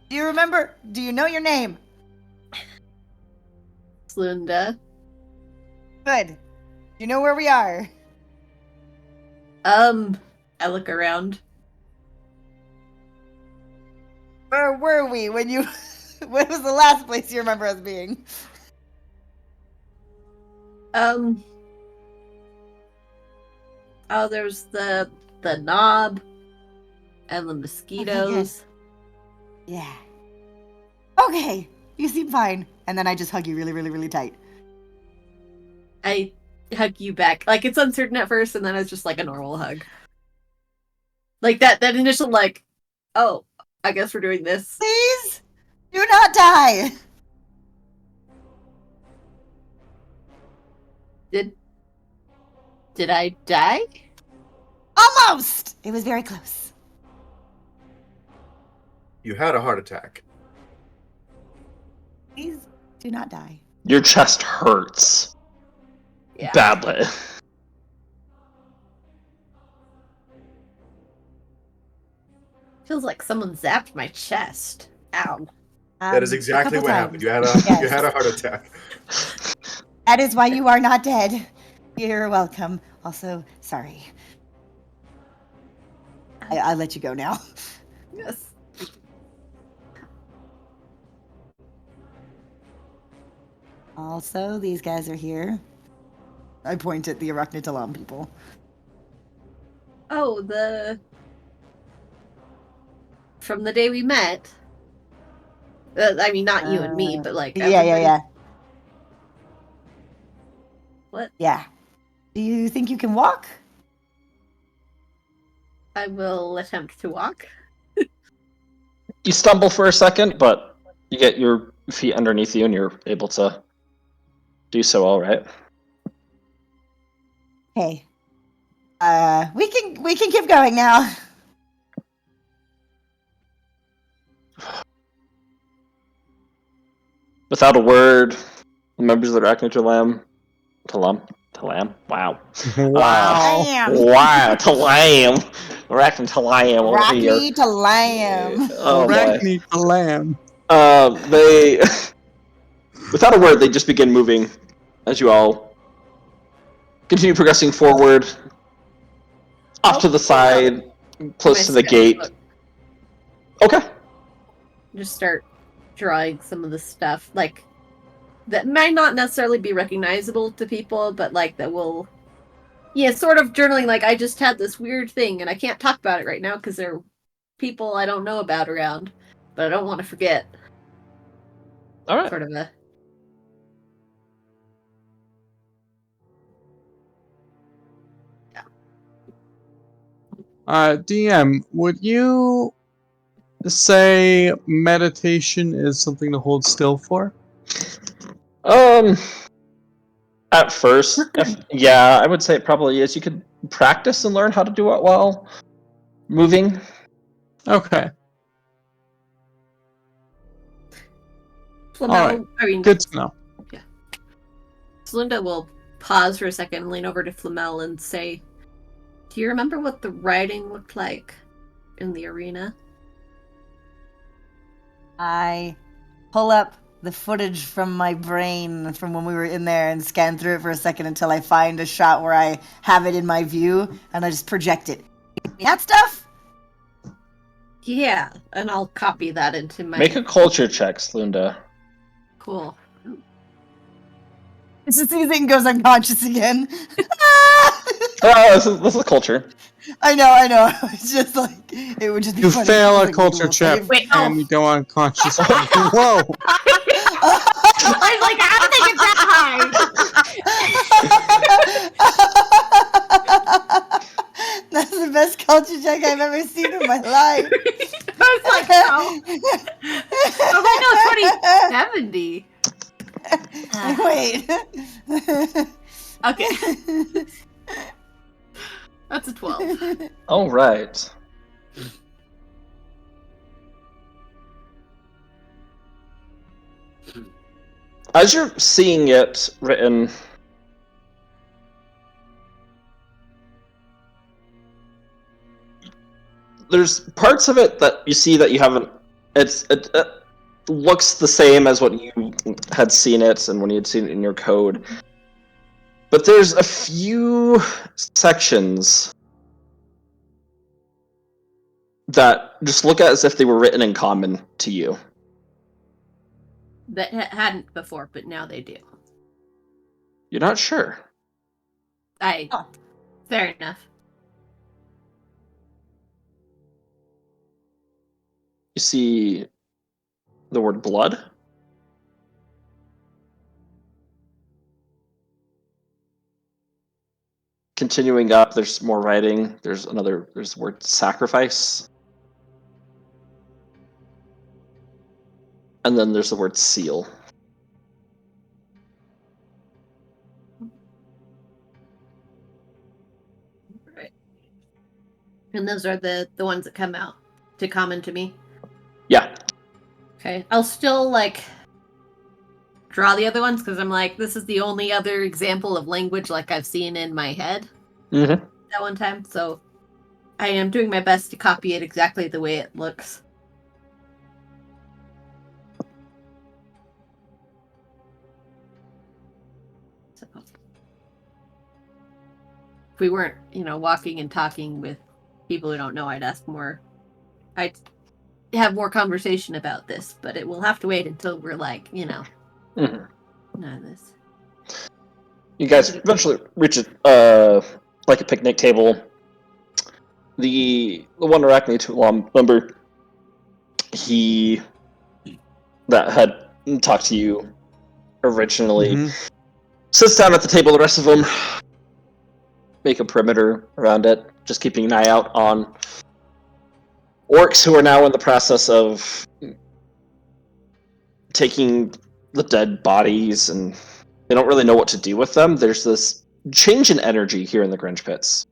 Do you remember? Do you know your name? Slunda. Good. Do you know where we are? I look around. Where were we when you... What was the last place you remember us being? Oh, there's the knob and the mosquitoes. Yeah. Okay. You seem fine. And then I just hug you really, really, really tight. I hug you back. Like it's uncertain at first, and then it's just like a normal hug. Like that initial like, oh, I guess we're doing this. Please? Do not die! Did I die? Almost! It was very close. You had a heart attack. Please do not die. Your chest hurts Yeah. badly. Feels like someone zapped my chest. Ow. That is A exactly couple what times. happened. You had a Yes. you had a heart attack. That is why you are not dead. You're welcome. Also, sorry. I'll let you go now. Yes. Also, these guys are here. I point at the Arachnitalam people. Oh, from the day we met. I mean, not you and me, but like Yeah. everybody- What? Yeah. Do you think you can walk? I will attempt to walk. You stumble for a second, but you get your feet underneath you and you're able to do so all right. Hey. We can keep going now. Without a word, the members of the Arachnitalam, wow. Wow. Damn. Wow, Talam. Arachnitalam over here. Rocky to lamb. Oh boy. Arachne the lamb. They, without a word, they just begin moving as you all continue progressing forward, off to the side, close to the gate. Okay. Just start drawing some of the stuff, like that might not necessarily be recognizable to people, but like that will, yeah, sort of journaling. Like I just had this weird thing, and I can't talk about it right now because there are people I don't know about around, but I don't want to forget. All right. Sort of a. DM, would you say meditation is something to hold still for? At first, yeah, I would say it probably is. You could practice and learn how to do it while moving. Okay. Flamel, Alright, I mean, Good to know. Celinda will pause for a second and lean over to Flamel and say, "Do you remember what the writing looked like in the arena?" I pull up the footage from my brain from when we were in there and scan through it for a second until I find a shot where I have it in my view, and I just project it. That stuff? Yeah, and I'll copy that into my. Make a culture check, Slunda. Cool. It's just thing goes unconscious again. Oh, this is culture. I know. It's just like it would just be You funny. fail a Like, culture will check save. Wait, and you go unconscious. Whoa! I was like, how did they get that high? That's the best culture check I've ever seen in my life. I was like, oh. Oh my god, 2070. Wait. Okay. That's a 12. All right. As you're seeing it written, there's parts of it that you see that you haven't. It looks the same as what you had seen it and when you had seen it in your code, but there's a few sections that just look as if they were written in common to you. That hadn't before, but now they do. You're not sure. Oh. Fair enough. You see the word blood. Continuing up, there's more writing. There's the word sacrifice. And then there's the word seal. Right. And those are the ones that come out to common to me. Yeah. Okay. I'll still draw the other ones because I'm like, this is the only other example of language I've seen in my head Mm-hmm. that one time. So I am doing my best to copy it exactly the way it looks. So if we weren't, walking and talking with people who don't know, I'd ask more. I'd have more conversation about this, but it will have to wait until we're Mm-hmm. none of this. You guys eventually reach a picnic table. The one Arachne member, he that had talked to you originally, sits down at the table. The rest of them make a perimeter around it, just keeping an eye out on orcs who are now in the process of taking the dead bodies, and they don't really know what to do with them. There's this change in energy here in the Grinch Pits.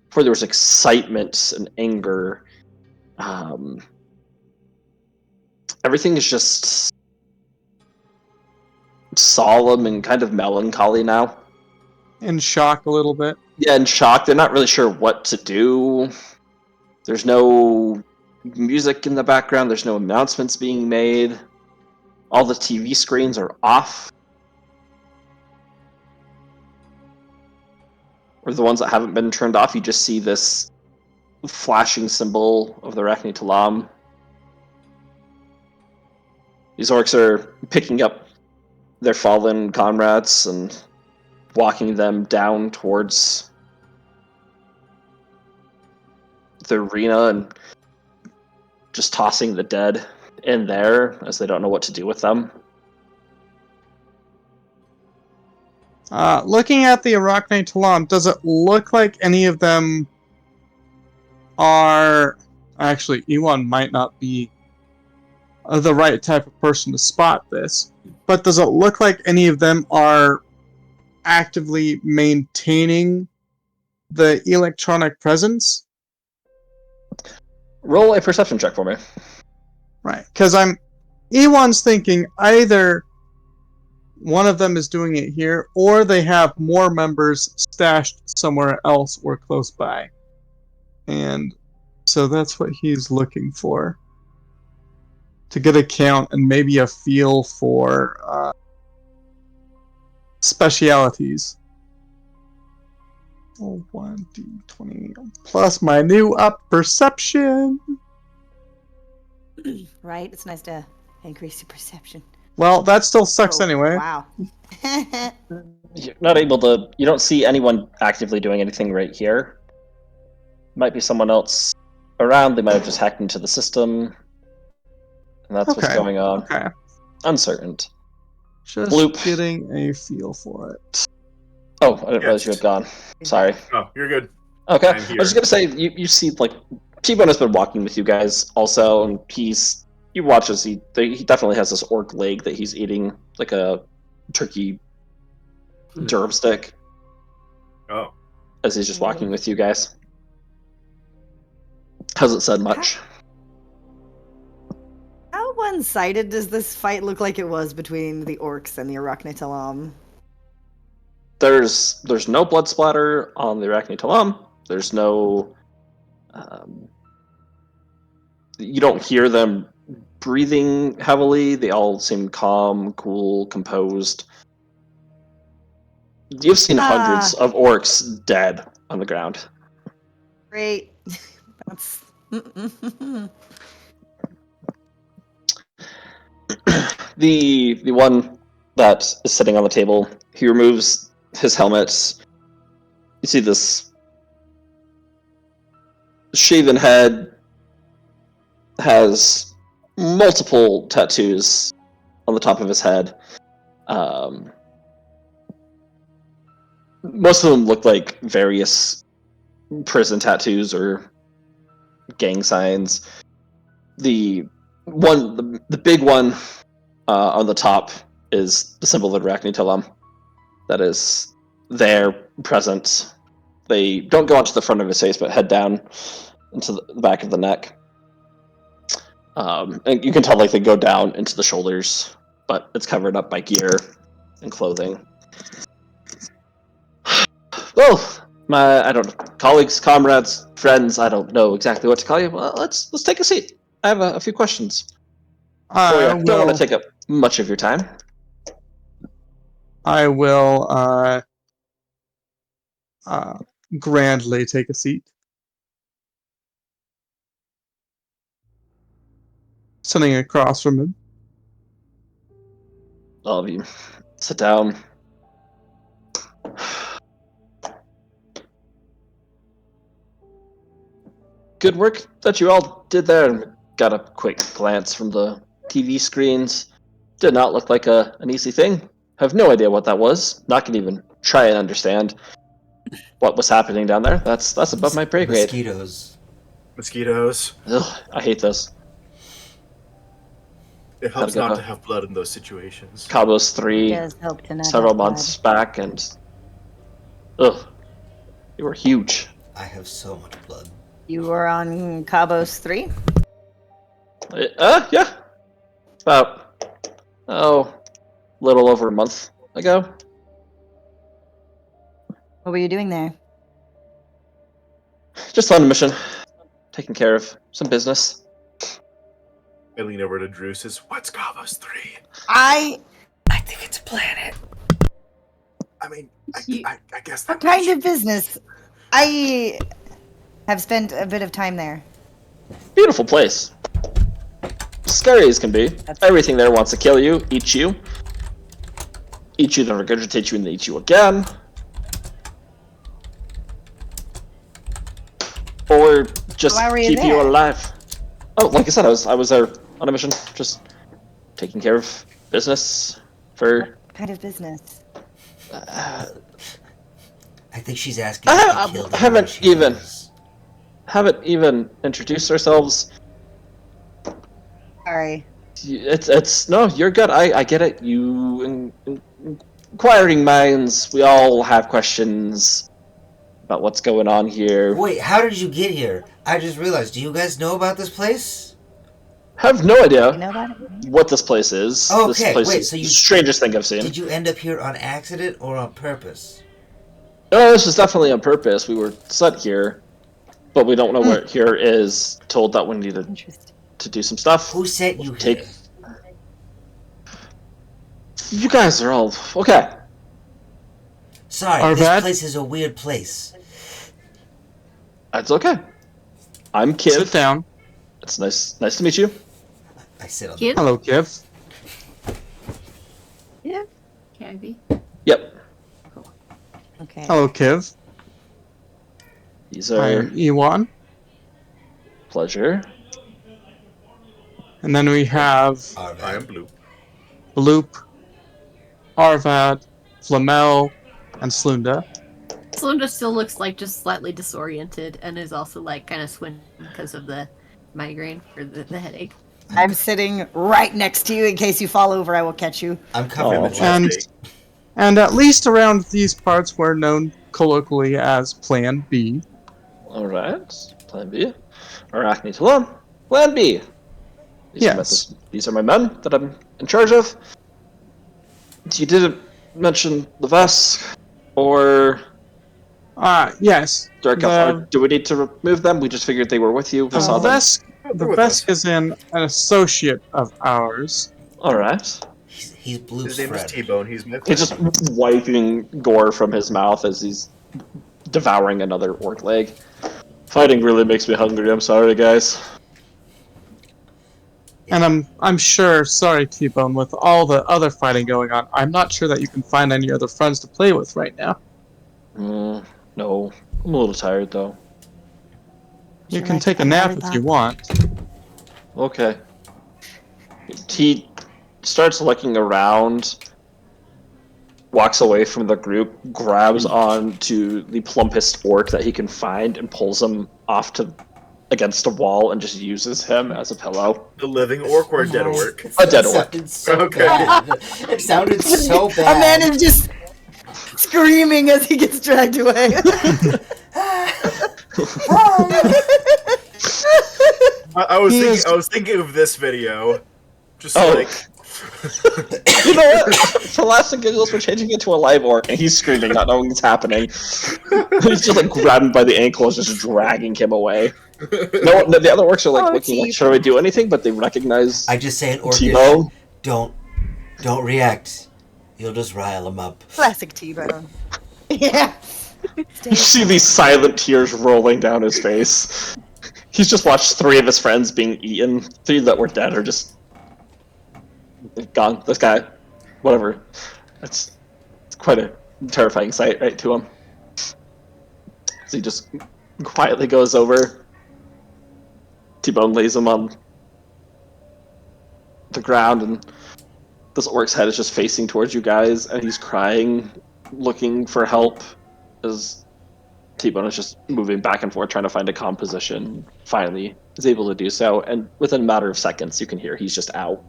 Before there was excitement and anger. Everything is just solemn and kind of melancholy now. In shock a little bit. Yeah, in shock. They're not really sure what to do. There's no music in the background. There's no announcements being made. All the TV screens are off. Or the ones that haven't been turned off, you just see this flashing symbol of the Arachne Talam. These orcs are picking up their fallen comrades and walking them down towards the arena and just tossing the dead in there as they don't know what to do with them. Looking at the Arachne Talam, does it look like any of them are... Actually, Ewan might not be the right type of person to spot this, but does it look like any of them are actively maintaining the electronic presence? Roll a perception check for me. Right, because Ewan's thinking either one of them is doing it here, or they have more members stashed somewhere else or close by. And so that's what he's looking for. To get a count and maybe a feel for specialities. Oh, 1d20 plus my new up perception. Right? It's nice to increase your perception. Well, that still sucks Oh, anyway. Wow. You're not able to. You don't see anyone actively doing anything right here. Might be someone else around. They might have just hacked into the system, and that's what's Okay. going on. Okay. Uncertain. Just Bloop. getting a feel for it. Oh, I didn't realize you had gone. Sorry. Oh, you're good. Okay. I'm I here. was just gonna say you see like T-Bone has been walking with you guys also, and you watch as he definitely has this orc leg that he's eating like a turkey drumstick Oh. as he's just walking with you guys. Hasn't said much. How one-sided does this fight look like it was between the orcs and the Arachne Talam? There's no blood splatter on the Arachne Talam. There's no you don't hear them breathing heavily. They all seem calm, cool, composed. You've seen hundreds of orcs dead on the ground. Great. That's. The one that is sitting on the table, he removes his helmet. You see this shaven head, has multiple tattoos on the top of his head. Most of them look like various prison tattoos or gang signs. The big one on the top is the symbol of Arachne Talam. That is there, present. They don't go onto the front of his face, but head down into the back of the neck. And you can tell like they go down into the shoulders, but it's covered up by gear and clothing. Well, I don't know, colleagues, comrades, friends, I don't know exactly what to call you. Well, let's take a seat. I have a few questions. I Don't want will. to take up much of your time. I will grandly take a seat. Sitting across from him. All of you, sit down. Good work that you all did there. Got a quick glance from the TV screens. Did not look like an easy thing. Have no idea what that was. Not gonna even try and understand what was happening down there. That's above my pay grade. Mosquitoes. Mosquitoes. Ugh, I hate those. It helps Gotta go. not to have blood in those situations. Cabos 3 Does help to not several have blood. months back, and ugh, they were huge. I have so much blood. You were on Cabos 3? Yeah. About, little over a month ago. What were you doing there? Just on a mission. Taking care of some business. I lean over to Drew, says, "What's Kavos 3?" I think it's a planet. I mean, I guess that What kind of business? I have spent a bit of time there. Beautiful place. Scary as can be. Everything there wants to kill you, eat you, then regurgitate you, and then eat you again. Or just Why were you keep you there? alive. Oh, like I said, I was there on a mission, just taking care of business for. What kind of business? I think she's asking. if I you killed haven't anyone she haven't knows. even introduced ourselves. Sorry. It's no, you're good. I get it. You inquiring minds. We all have questions about what's going on here. Wait, how did you get here? I just realized. Do you guys know about this place? Have no You idea know about it? what this place is. Okay, This place wait, is so the you- strangest thing I've seen. Did you end up here on accident or on purpose? No, this was definitely on purpose. We were set here, but we don't know where here is. Told that we needed Interesting. to do some stuff. Who sent you Take- here? You guys are all okay. Sorry, this Arvad? place is a weird place. It's okay. I'm Kid. Sit down. It's nice to meet you. I sit on Kid? Hello, Kiv. Yeah. Can I be? Yep. Okay. Hello, Kiv. These I are am Ewan. pleasure. And then we have Arvad. I am blue. Bloop, Arvad, Flamel, and Slunda. Slunda still looks like just slightly disoriented and is also like kind of swimming because of the migraine or the headache. I'm sitting right next to you. In case you fall over, I will catch you. I'm covering Oh. the chest. And, and at least around these parts, we're known colloquially as Plan B. Alright. Plan B. Arachne Talam. Plan B. Yes. These are my men that I'm in charge of. You didn't mention the Vesk or Yes. Dark do we need to remove them? We just figured they were with you. We saw The them. The with Vesk us. is an associate of ours. Alright. He's Bloop's His name is friend. T-Bone. He's my He's just wiping gore from his mouth as he's devouring another orc leg. Fighting really makes me hungry. I'm sorry, guys. And I'm sure, sorry T-Bone, with all the other fighting going on, I'm not sure that you can find any other friends to play with right now. No. I'm a little tired, though. You Sure, can I take a can nap have if that. you want. Okay. He starts looking around, walks away from the group, grabs onto the plumpest orc that he can find, and pulls him off to against a wall and just uses him as a pillow. The living orc or a dead orc? A dead It orc. sounded so Okay. bad. It sounded so A bad. man is just screaming as he gets dragged away. I was He thinking. is- I was thinking of this video. Just Oh. like. You know what? For laughs and giggles, we're changing it to a live orc, and he's screaming, not knowing what's happening. He's just like grabbing him by the ankles, just dragging him away. No, the other orcs are like Oh, looking like, T. should we do anything? But they recognize I just say an orcish. T-Bone. Don't react. You'll just rile him up. Classic T-Bone. Yeah. You see these silent tears rolling down his face. He's just watched 3 of his friends being eaten. 3 that were dead are just gone. This guy, whatever. It's quite a terrifying sight, right, to him. So he just quietly goes over. T-Bone lays him on the ground, and this orc's head is just facing towards you guys, and he's crying, looking for help, as T-Bone is just moving back and forth, trying to find a calm position. Finally, is able to do so, and within a matter of seconds, you can hear he's just out.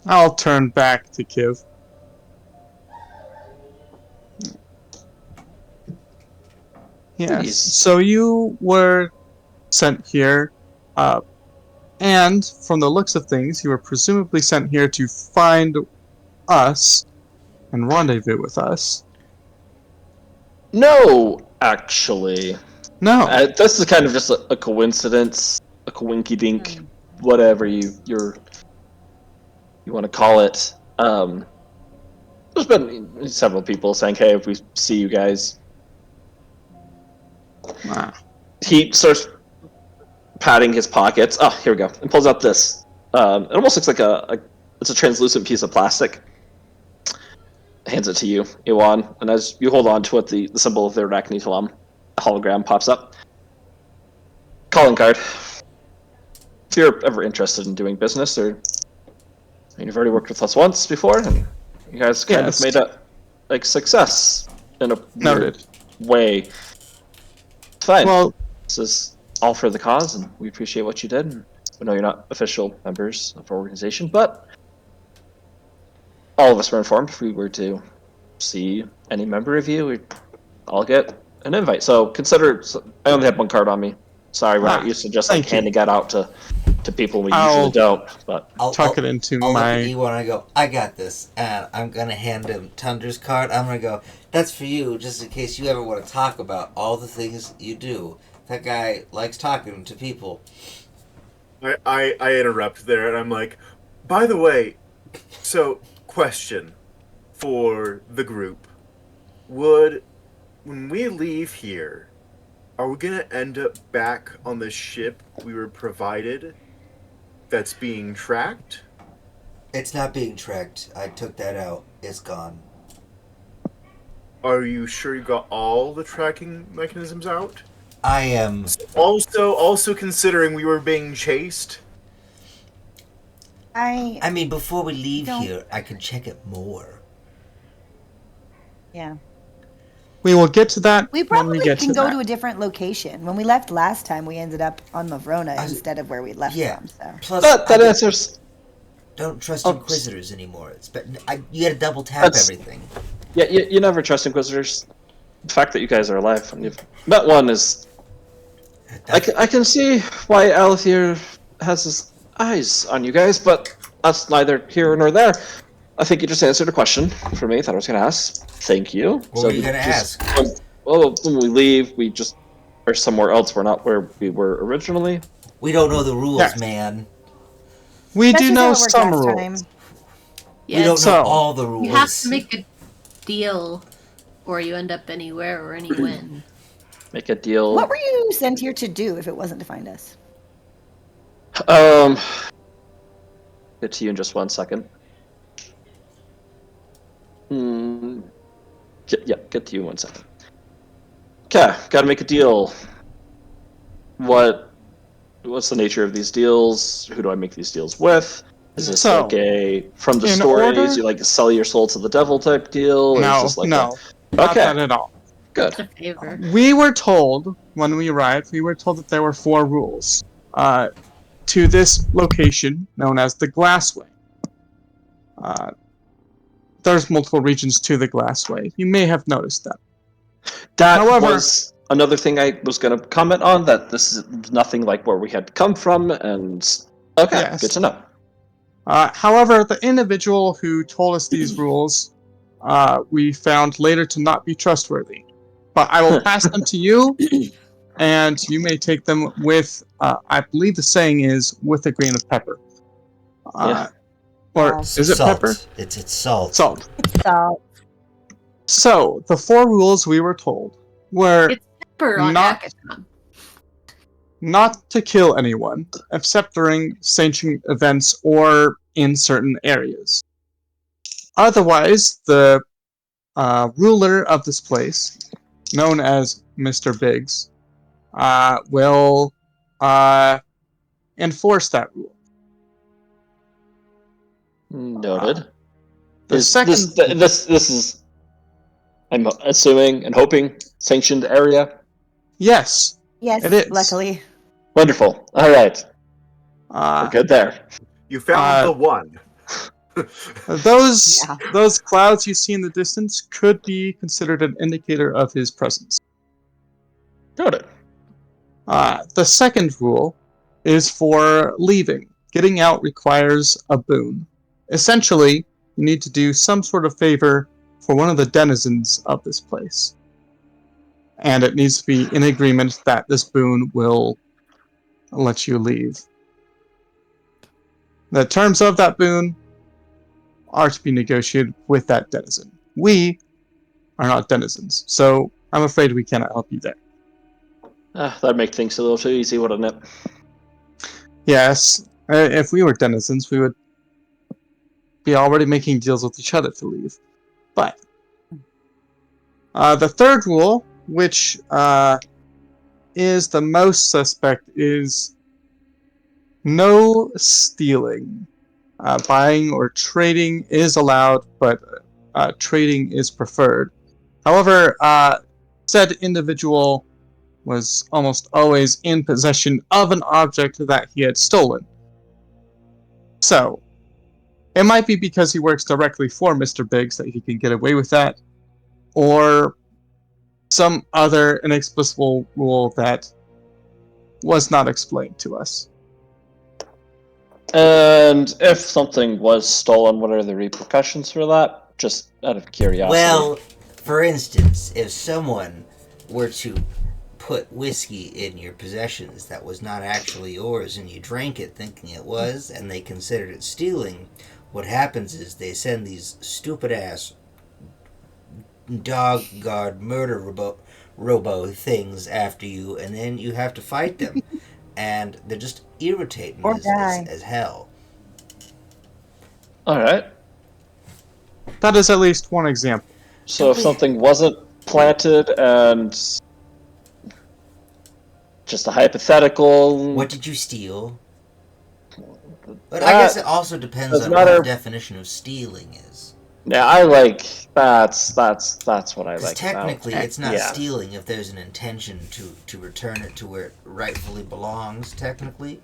I'll turn back to Kiv. Yes. Please. So you were sent here, and from the looks of things, you were presumably sent here to find us and rendezvous with us. No, actually. No. This is kind of just a coincidence, a coinky-dink, whatever you want to call it. There's been several people saying, hey, if we see you guys. Ah. He starts patting his pockets. Oh, here we go. And pulls out this. It almost looks like it's a translucent piece of plastic. Hands it to you, Iwan. And as you hold on to it, the symbol of the Arachne Talam hologram pops up. Calling card. If you're ever interested in doing business, or you've already worked with us once before, and you guys kind Yes. of made a success in a Noted. weird way. It's fine. Well, This is all for the cause, and we appreciate what you did. And we know you're not official members of our organization, but all of us were informed if we were to see any member of you, we'd all get an invite. So consider, I only have 1 card on me. Sorry, we're not used to just like thank you. handing that out to people we I'll- usually don't. But tuck it into I'll look at my. Ewan and I go, I got this. And I'm going to hand him Tundra's card. I'm going to go, that's for you, just in case you ever want to talk about all the things you do. That guy likes talking to people. I interrupt there, and I'm like, by the way, so question for the group: when we leave here, are we gonna end up back on the ship we were provided, that's being tracked? It's not being tracked. I took that out. It's gone. Are you sure you got all the tracking mechanisms out? I am. Also considering we were being chased. I mean, before we leave Don't- here, I can check it more. Yeah. We will get to that We when probably we get can to go that. to a different location. When we left last time, we ended up on Mavrona I was- instead of where we left Yeah. from. So. Plus, That I answers. don't trust Oh, Inquisitors anymore. You gotta double tap That's- everything. Yeah, you never trust Inquisitors. The fact that you guys are alive and you've met one is. I can see why Alethir has his eyes on you guys, but that's neither here nor there. I think you just answered a question for me that I was going to ask. Thank you. What were you we gonna just- ask? Well, when we leave, we just are somewhere else. We're not where we were originally. We don't know the rules, Yes. man. We That's do just know how it worked some last rules. time. Yeah, We don't So- know all the rules. you have to make a deal, or you end up anywhere or anywhen. Make a deal. What were you sent here to do if it wasn't to find us? Get to you in just 1 second. Get to you in 1 second. Okay, gotta make a deal. What's the nature of these deals? Who do I make these deals with? Is this So, like a from the in stories order- you like sell your soul to the devil type deal? Or is No, this like no, a, not okay, that at all. good. It's a favor. We were told when we arrived, we were told that there were 4 rules to this location known as the Glassway. There's multiple regions to the Glassway. You may have noticed that. That However- was another thing I was going to comment on. That this is nothing like where we had come from, and okay, Yes. good to know. However, the individual who told us these rules, we found later to not be trustworthy. But I will pass them to you, and you may take them with, I believe the saying is, with a grain of pepper. Yeah. Or Wow. is it salt. pepper? It's salt. Salt. So, So, the 4 rules we were told were It's pepper on Not- Akaton. not to kill anyone, except during sanctioned events or in certain areas. Otherwise, the ruler of this place, known as Mr. Biggs, will enforce that rule. Noted. The Is second, this is, I'm assuming and hoping, sanctioned area. yes, yes, It is. luckily. Wonderful. All right, we're good there. You found the one. those Yeah. those clouds you see in the distance could be considered an indicator of his presence. Noted. The second rule is for leaving. Getting out requires a boon. Essentially, you need to do some sort of favor for one of the denizens of this place. And it needs to be in agreement that this boon will let you leave. The terms of that boon are to be negotiated with that denizen. We are not denizens, so I'm afraid we cannot help you there. That'd make things a little too easy, wouldn't it? Yes, if we were denizens, we would be already making deals with each other to leave. But the third rule, which is the most suspect, is no stealing. Buying or trading is allowed, but trading is preferred. However, said individual was almost always in possession of an object that he had stolen. So, it might be because he works directly for Mr. Biggs that he can get away with that, or some other inexplicable rule that was not explained to us. And if something was stolen, what are the repercussions for that? Just out of curiosity. Well, for instance, if someone were to put whiskey in your possessions that was not actually yours and you drank it thinking it was and they considered it stealing, what happens is they send these stupid ass dog guard murder robo things after you and then you have to fight them. and they're just irritating Or as, die. as hell. All right. That is at least one example. So if something wasn't planted and just a hypothetical, What did you steal? But I guess it also depends doesn't on what matter. the definition of stealing is. yeah, I like that's what I Because like. technically, about. it's not Yeah. stealing if there's an intention to return it to where it rightfully belongs, technically.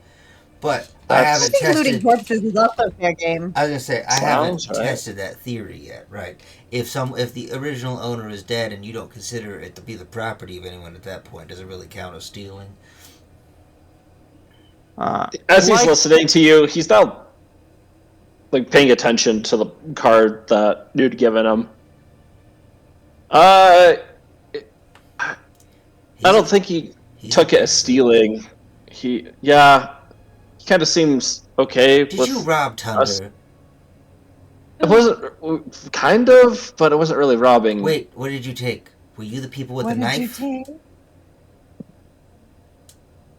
But I That's- I haven't think looting tested. corpses is also fair game. I was gonna say I haven't Sounds right. tested that theory yet, right? If the original owner is dead and you don't consider it to be the property of anyone at that point, does it really count as stealing? As he's Like- listening to you, he's now like paying attention to the card that you'd given him. I don't think he He's took it as stealing. He kind of seems okay Did with. you rob Thunder? It wasn't kind of, but it wasn't really robbing. Wait, what did you take? Were you the people with What the did you knife? take?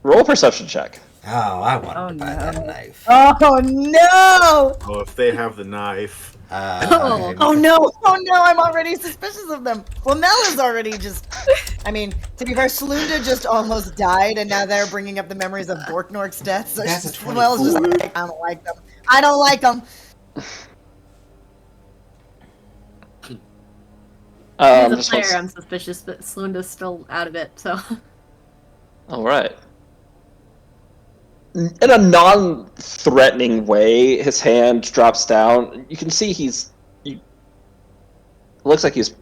Roll a perception check. Oh, I wanted Oh, to buy no. that knife. Oh no! Oh, if they have the knife. Oh. Oh no! Oh no! I'm already suspicious of them. Well, Mel is already just. I mean, to be fair, Slunda just almost died, and now they're bringing up the memories of Borknork's death. So That's a Mel's just 24. like, I don't like them. I don't like them. As a Just player, wants- I'm suspicious, but Slunda's still out of it, so. All right. In a non-threatening way, his hand drops down. You can see it looks like he's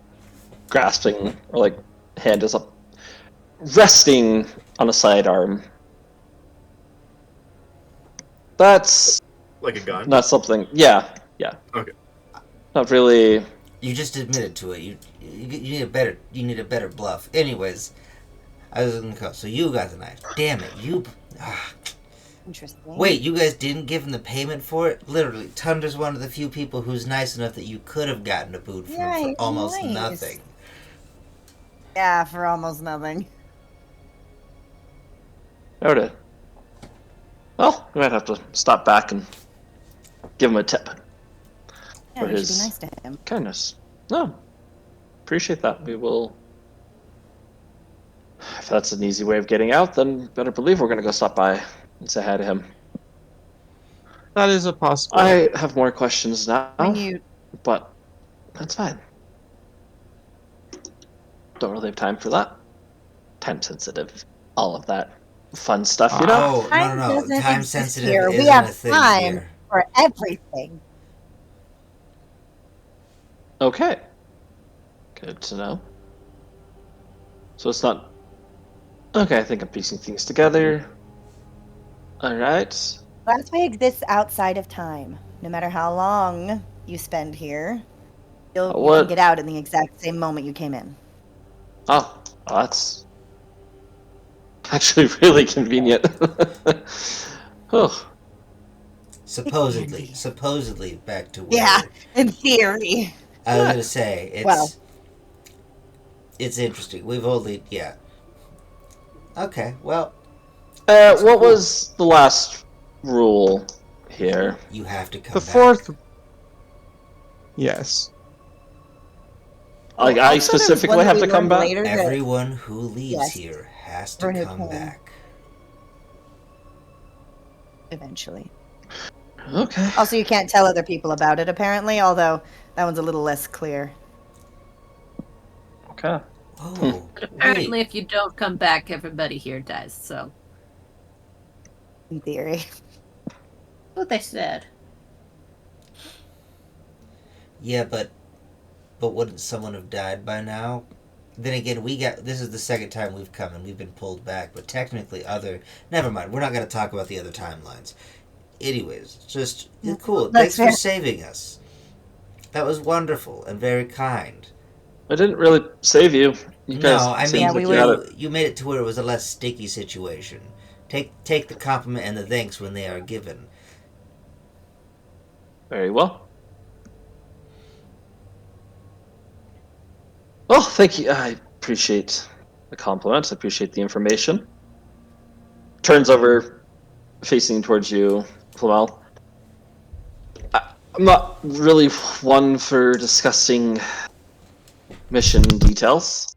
grasping, or like hand is up, resting on a sidearm. That's Like a gun? not something. Yeah. Okay. Not really. You just admitted to it. You need a better bluff. Anyways, I was gonna go. So you got the knife. Damn it, you. Interesting. Wait, you guys didn't give him the payment for it? Literally, Tunder's one of the few people who's nice enough that you could have gotten a boot from him Right, for almost nice. nothing. Yeah, for almost nothing. Noted. Well, we might have to stop back and give him a tip. Yeah, For we should his- be nice to him. Kindness. No. Appreciate that. We will. If that's an easy way of getting out, then better believe we're going to go stop by and say hi to him. That is a possibility. I have more questions now, I mean, you. but that's fine. Don't really have time for that. Time sensitive. All of that fun stuff, you know? Oh, Time no. doesn't Time exist sensitive here. We isn't have a thing time. here. For everything. Okay. Good to know. So it's not. Okay, I think I'm piecing things together. Alright. That's why it exists outside of time. No matter how long you spend here, you What- can get out in the exact same moment you came in. Oh, that's actually really convenient. Oh, Supposedly, back to where Yeah, in theory. I was gonna say it's Well. it's interesting. We've only Okay, well, what was the last rule here? you have to come The back. fourth. Yes. Like, Also, I there's one specifically that have we to come learned back? later that- Everyone who leaves Yes. here has For to his come home. back. Eventually. Okay. Also, you can't tell other people about it, apparently, although that one's a little less clear. Okay. Oh, Apparently, wait. if you don't come back, everybody here dies, so. In theory. What they said. Yeah, but wouldn't someone have died by now? Then again, this is the second time we've come and we've been pulled back, but technically never mind, we're not going to talk about the other timelines. Anyways, just, cool, thanks That's for fair. saving us. That was wonderful and very kind. I didn't really save you. You guys No, I seemed mean, Yeah, we like you had it. you made it to where it was a less sticky situation. Take the compliment and the thanks when they are given. Very well. Well, thank you. I appreciate the compliments. I appreciate the information. turns over, facing towards you, Flamel. I'm not really one for discussing mission details.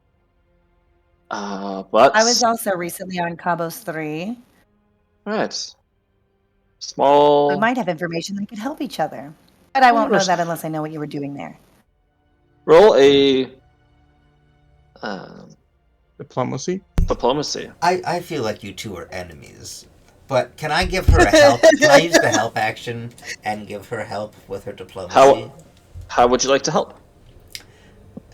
But I was also recently on Cabos 3. right. Small. We might have information that could help each other. But I won't know that unless I know what you were doing there. Roll a Diplomacy. diplomacy. I feel like you two are enemies. But can I give her a help? Can I use the help action and give her help with her diplomacy? How would you like to help?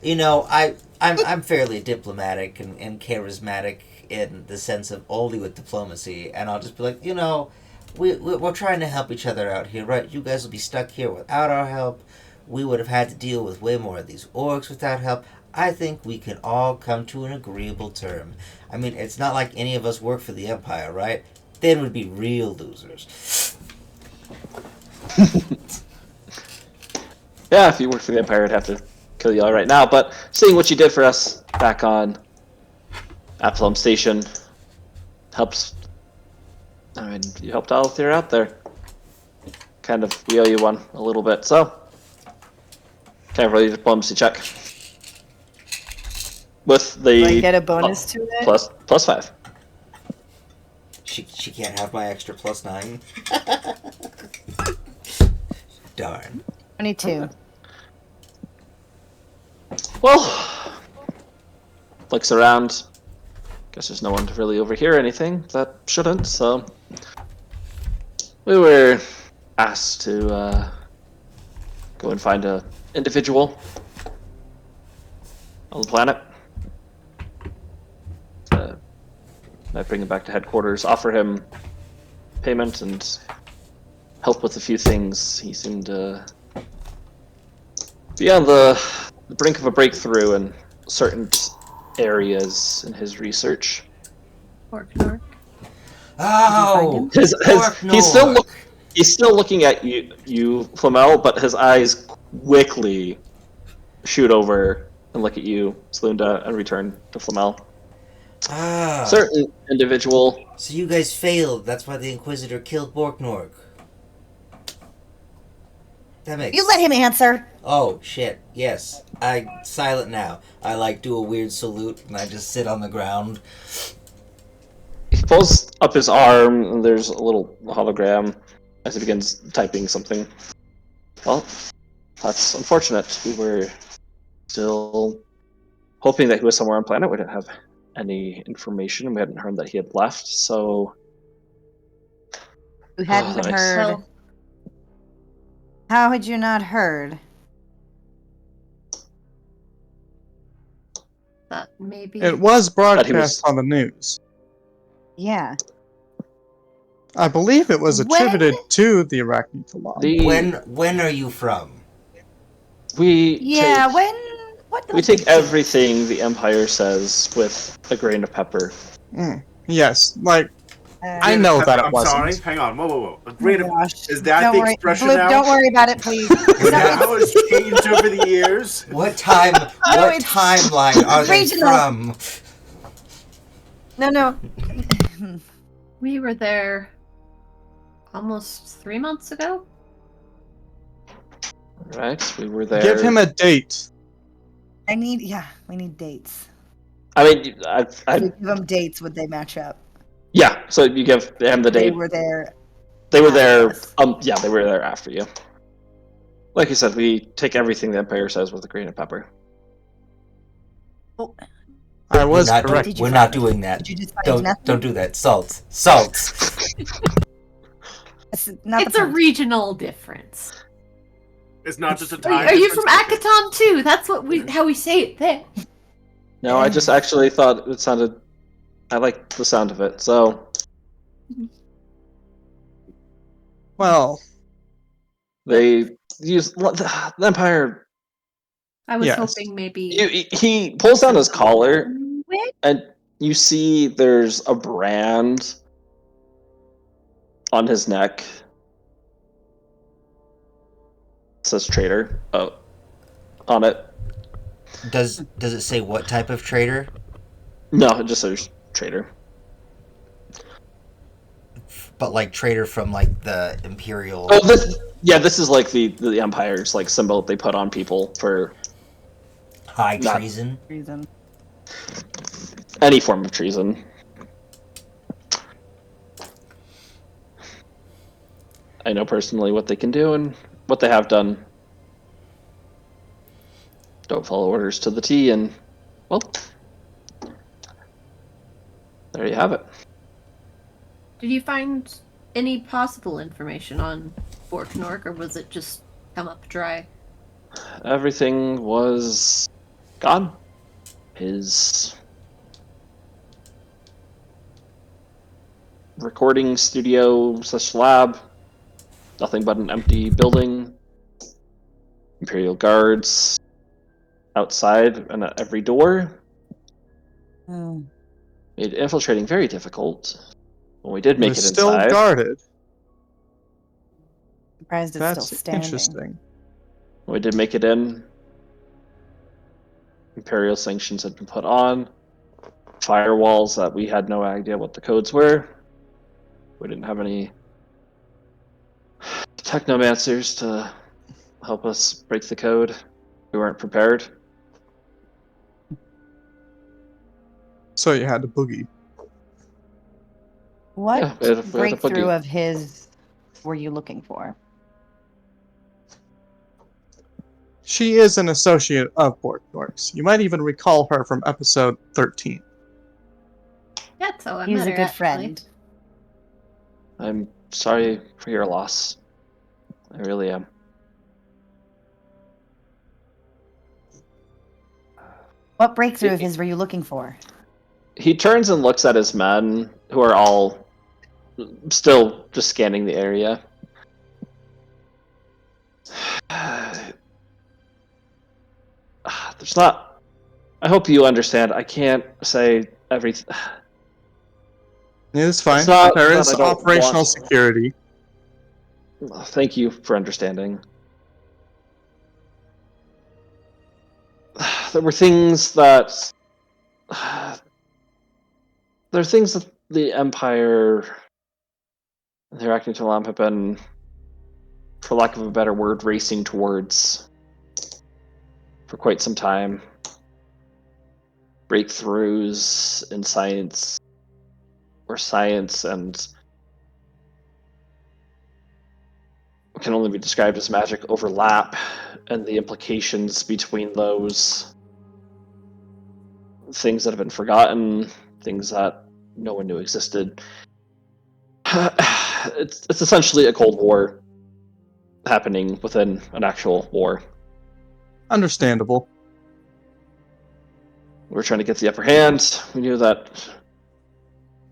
You know, I'm fairly diplomatic and charismatic in the sense of only with diplomacy, and I'll just be like, you know, we're trying to help each other out here, right? You guys will be stuck here without our help. We would have had to deal with way more of these orcs without help. I think we can all come to an agreeable term. I mean, it's not like any of us work for the Empire, right? Then we'd be real losers. Yeah, if you worked for the Empire, I'd have to kill you all right now. But seeing what you did for us back on Absalom Station helps. I mean, you helped Alethea out there. Kind of, we owe you one a little bit. So, can I roll your diplomacy check? With Do I the get a bonus to it? plus 5. She can't have my extra +9. Darn. 22. Well, looks around. Guess there's no one to really overhear anything that shouldn't, so we were asked to go and find a individual on the planet. I bring him back to headquarters, offer him payment and help with a few things. He seemed to be on the brink of a breakthrough in certain areas in his research. Orc. Oh! He's still looking at you, Flamel, but his eyes quickly shoot over and look at you, Slunda, and return to Flamel. Ah. Certain individual. So you guys failed. That's why the Inquisitor killed Borknorg. That makes. You let him answer. Oh shit! Yes, I silent now. I like do a weird salute and I just sit on the ground. He pulls up his arm, and there's a little hologram as he begins typing something. Well, that's unfortunate. We were still hoping that he was somewhere on planet. We didn't have any information. We hadn't heard that he had left, so... You hadn't nice. heard. Well, How had you not heard? that maybe. It was broadcast was- on the news. Yeah. I believe it was attributed to the Arachne Talon. When are you from? We Yeah, take, when... What the... we take everything the Empire says with a grain of pepper. Yes, like, I know that it I'm wasn't. sorry. Hang on. Whoa. A grain of... Gosh. Is that Don't the worry. expression Blue, now? don't worry about it, please. Is that how it's changed over the years? What time? No, What it's timeline are they regional. from? No. We were there almost 3 months ago. Right? We were there. Give him a date. we need dates. I mean, If we give them dates, would they match up? yeah. So you give him the They date. were there. They were there. Yes. Yeah, they were there after you. Like you said, we take everything the Empire says with a grain of pepper. I was We're not correct. Did you We're find not it? doing that. Did you just find nothing? Don't do that. Salt. Salt. It's not It's the a point. regional difference. It's not just a Are time. you from difference. Akaton too? That's what how we say it there. No, I just actually thought it sounded. I liked the sound of it, so Well, they use the Empire. I was Yes. hoping maybe. He pulls down his collar, Wait, and you see there's a brand on his neck. It says traitor on it. Does it say what type of trader? No, it just says traitor. but like traitor from like the Imperial. Oh, this is like the Empire's like symbol they put on people for High not- treason. Reason. any form of treason. I know personally what they can do and what they have done. Don't follow orders to the T, and well, there you have it. Did you find any possible information on Borknork, or was it just come up dry? Everything was gone. His recording studio / lab, nothing but an empty building. Imperial guards outside and at every door. Oh. Made infiltrating very difficult. When we did make They're it still inside, guarded. Surprised it's That's still standing. interesting. when we did make it in, Imperial sanctions had been put on. Firewalls that we had no idea what the codes were. We didn't have any technomancers to help us break the code. We weren't prepared. So you had to boogie. What Yeah, we had a breakthrough boogie. of his were you looking for? She is an associate of Borknork's. You might even recall her from episode 13. Yeah, so I He was met a her, good actually. friend. I'm sorry for your loss. I really am. What breakthrough of his were you looking for? He turns and looks at his men, who are all still just scanning the area. There's not. I hope you understand. I can't say everything. It's fine. It's not There that is I don't operational want- security. Thank you for understanding. There were things that. There are things that the Empire and the Arachne Talam have been, for lack of a better word, racing towards for quite some time. Breakthroughs in science, where science and what can only be described as magic overlap, and the implications between those. Things that have been forgotten, things that no one knew existed. It's essentially a Cold War happening within an actual war. Understandable. We were trying to get the upper hand. We knew that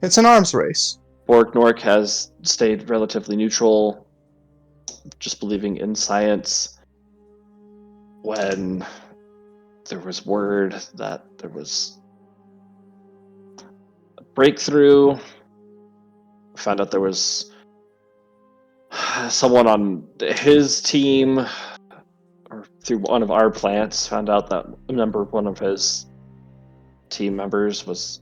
It's an arms race. Borknork has stayed relatively neutral, just believing in science. When there was word that there was a breakthrough, we found out there was someone on his team, or through one of our plants, found out that a member of one of his team members was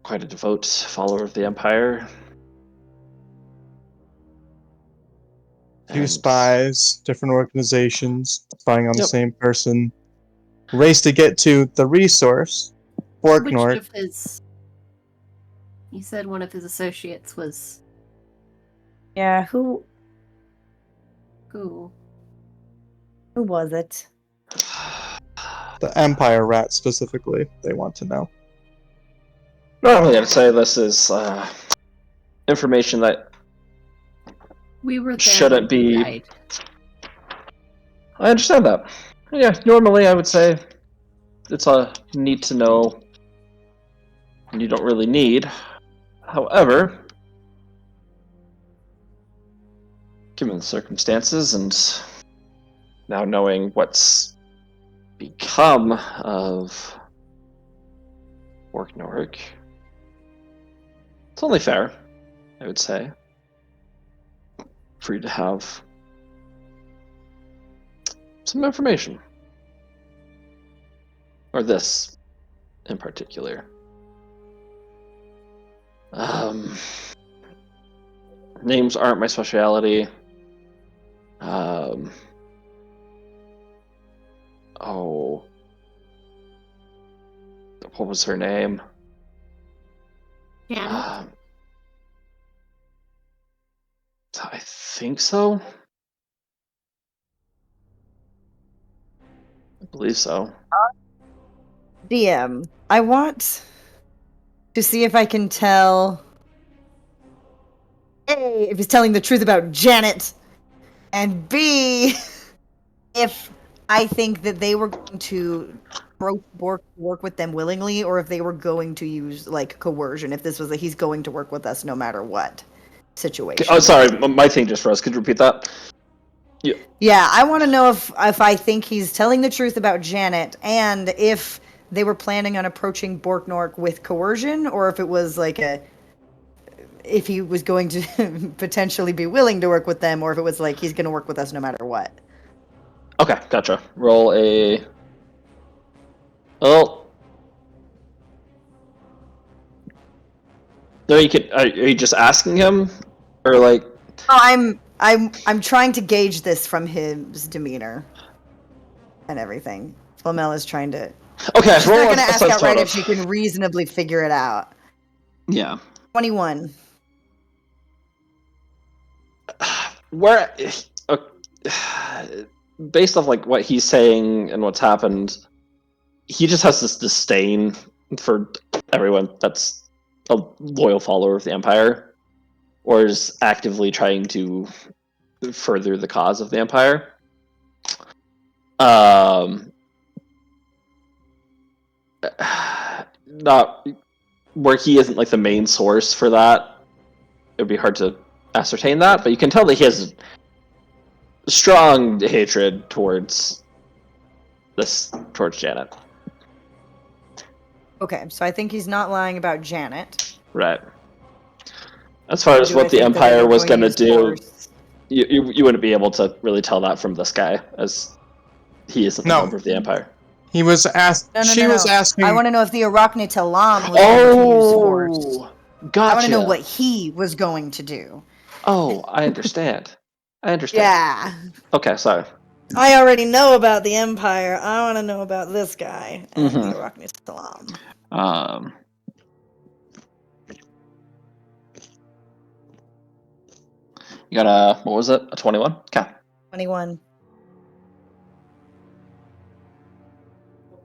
quite a devout follower of the Empire. Few And- spies, different organizations, spying on the Yep. same person. Race to get to the resource. Which Borknork. of his... You said one of his associates was... Yeah, who Who? was it? The Empire rat specifically, they want to know. Normally, I'd say this is information that We were there Shouldn't when he be- died. I understand that. Yeah, normally I would say it's a need to know, and you don't really need. However, given the circumstances and now knowing what's become of Borknork, it's only fair, I would say, for you to have some information. Or this in particular. names aren't my specialty. Oh, what was her name? Janet. I think so. I believe so. DM, I want to see if I can tell A, if he's telling the truth about Janet, and B, if I think that they were going to work with them willingly, or if they were going to use like coercion. If this was a he's going to work with us no matter what situation. Oh, sorry, my thing just froze. Could you repeat that? Yeah, I want to know if I think he's telling the truth about Janet, and if they were planning on approaching Borknork with coercion, or if it was like if he was going to potentially be willing to work with them, or if it was like he's going to work with us no matter what. Okay, gotcha. Roll a. Oh. No, you could. Are you just asking him, or like? Oh, I'm trying to gauge this from his demeanor and everything. Flamel is trying to. Okay, She's roll not a going to ask sense outright motive. if she can reasonably figure it out. Yeah. 21. Where, based off like what he's saying and what's happened, he just has this disdain for everyone that's a loyal follower of the Empire, or is actively trying to further the cause of the Empire. Not where he isn't like the main source for that. It would be hard to ascertain that, but you can tell that he has strong hatred towards Janet. Okay, so I think he's not lying about Janet. Right. As far as Do I what the think that they Empire were was going going to to use do, force? you wouldn't be able to really tell that from this guy, as he isn't a No. member of the Empire. He was asked. No, She was asking. I want to know if the Arachne Talam was going to use force. Oh, gotcha. I want to know what he was going to do. Oh, I understand. Yeah. Okay, sorry. I already know about the Empire. I want to know about this guy and Mhm. the Arachne Talam. You got a, what was it? A 21? Okay. 21.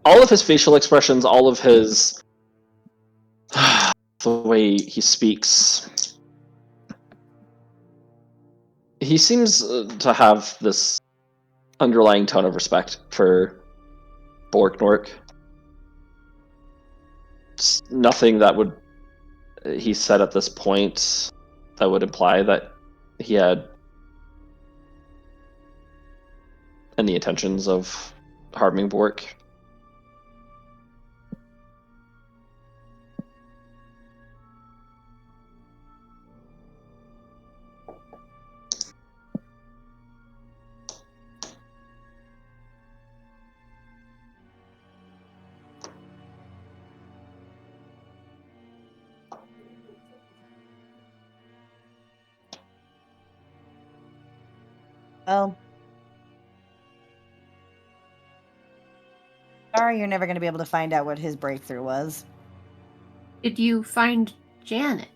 All of his facial expressions, all of his the way he speaks, he seems to have this underlying tone of respect for Borknork. It's nothing that would he said at this point that would imply that he had any intentions of harming Bork. Well, sorry, you're never going to be able to find out what his breakthrough was. Did you find Janet?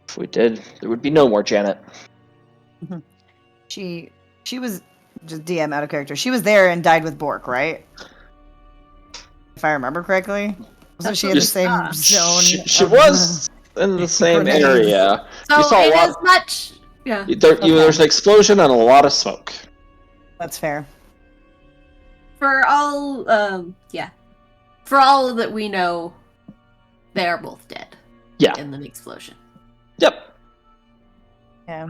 If we did, there would be no more Janet. She was just DM out of character. She was there and died with Bork, right? If I remember correctly. Wasn't she in the same zone? She of- was in the same grenades? area. So You saw a it lot. is much. Yeah. There's an explosion and a lot of smoke. That's fair. For all, For all that we know, they are both dead. Yeah. In the explosion. Yep. Yeah.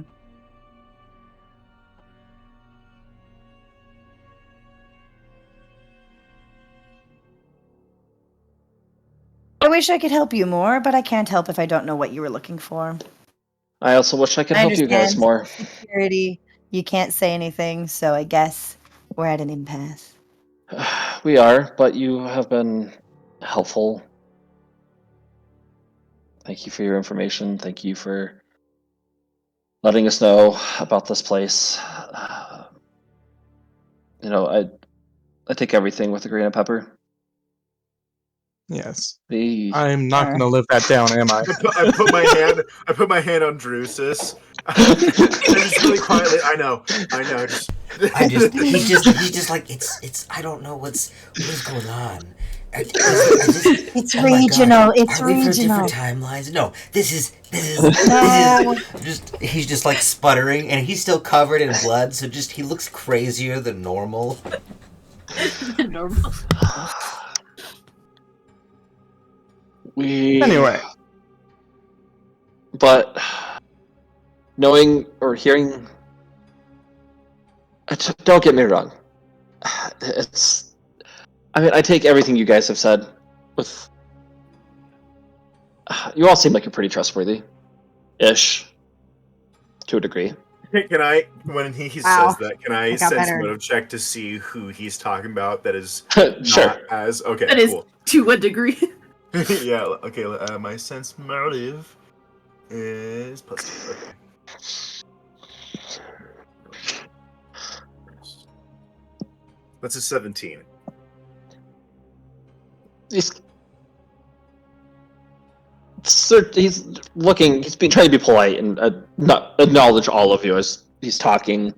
I wish I could help you more, but I can't help if I don't know what you were looking for. I also wish I could I help you guys understand. more. Security, you can't say anything, so I guess we're at an impasse. We are, but you have been helpful. Thank you for your information. Thank you for letting us know about this place. You know, I take everything with a grain of pepper. Yes. The I'm not Sure. going to live that down, am I? I put my hand on Drusus. And just really quietly. I know. Just. He's just like it's. I don't know what is going on. It's Oh my God, regional. It's are we for regional. different timelines? No, this is No. just. He's just like sputtering, and he's still covered in blood. So he looks crazier than normal. Normal. Anyway. But knowing or hearing, don't get me wrong. I mean, I take everything you guys have said with. You all seem like you're pretty trustworthy-ish, to a degree. Can I, when he Wow. says that, can I I got sense better. motive check to see who he's talking about that is Sure. not as okay? That is Cool. to a degree. Yeah. Okay. My sense motive is +2. Okay. That's a 17. He's looking. He's been trying to be polite and not acknowledge all of you as he's talking.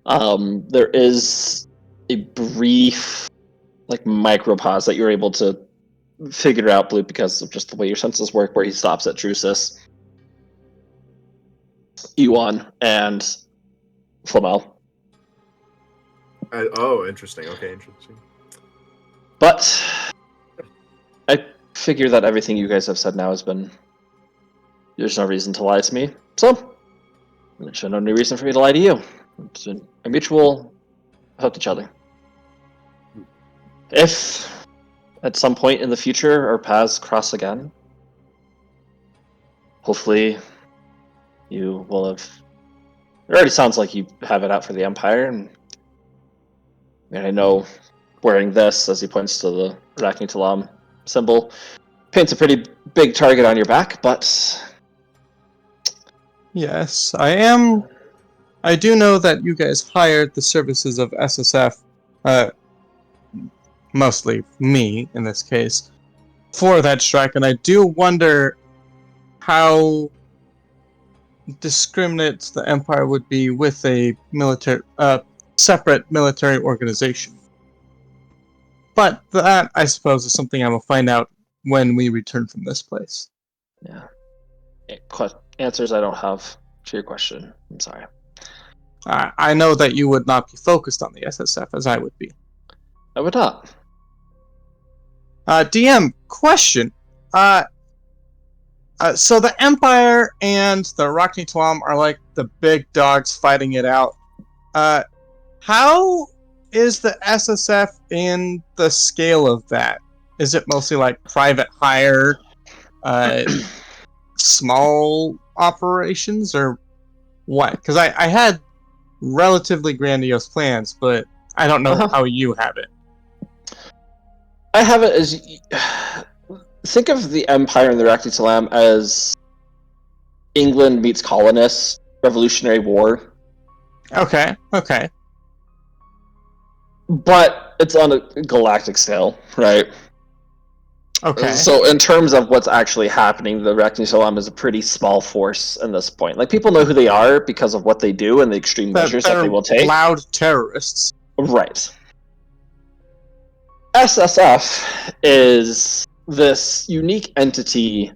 There is a brief, like, micro pause that you're able to figure out, Blue, because of just the way your senses work, where he stops at Drusus, Ewan, and Flamel. Oh, interesting. Okay, interesting. But I figure that everything you guys have said now has been. There's no reason to lie to me, so there's no new reason for me to lie to you. It's a mutual help each other. If at some point in the future our paths cross again, hopefully you will have. It already sounds like you have it out for the Empire, and I know wearing this, as he points to the Arachne Talam symbol, paints a pretty big target on your back, but Yes, I am. I do know that you guys hired the services of SSF, mostly me in this case, for that strike, and I do wonder how discriminate the Empire would be with a separate military organization. But that, I suppose, is something I will find out when we return from this place. yeah. Answers I don't have to your question. I'm sorry. I know that you would not be focused on the SSF as I would be. I would not. DM, question. So the Empire and the Arachne Talam are like the big dogs fighting it out. How is the SSF in the scale of that? Is it mostly like private hire, small operations, or what? Because I had relatively grandiose plans, but I don't know how you have it. I have it as. Think of the Empire and the Arachne Talam as England meets colonists, Revolutionary War. Okay. But it's on a galactic scale, right? Okay. So in terms of what's actually happening, the Arachne Talam is a pretty small force in this point. Like, people know who they are because of what they do and the extreme measures that they will take. Loud terrorists. Right. SSF is this unique entity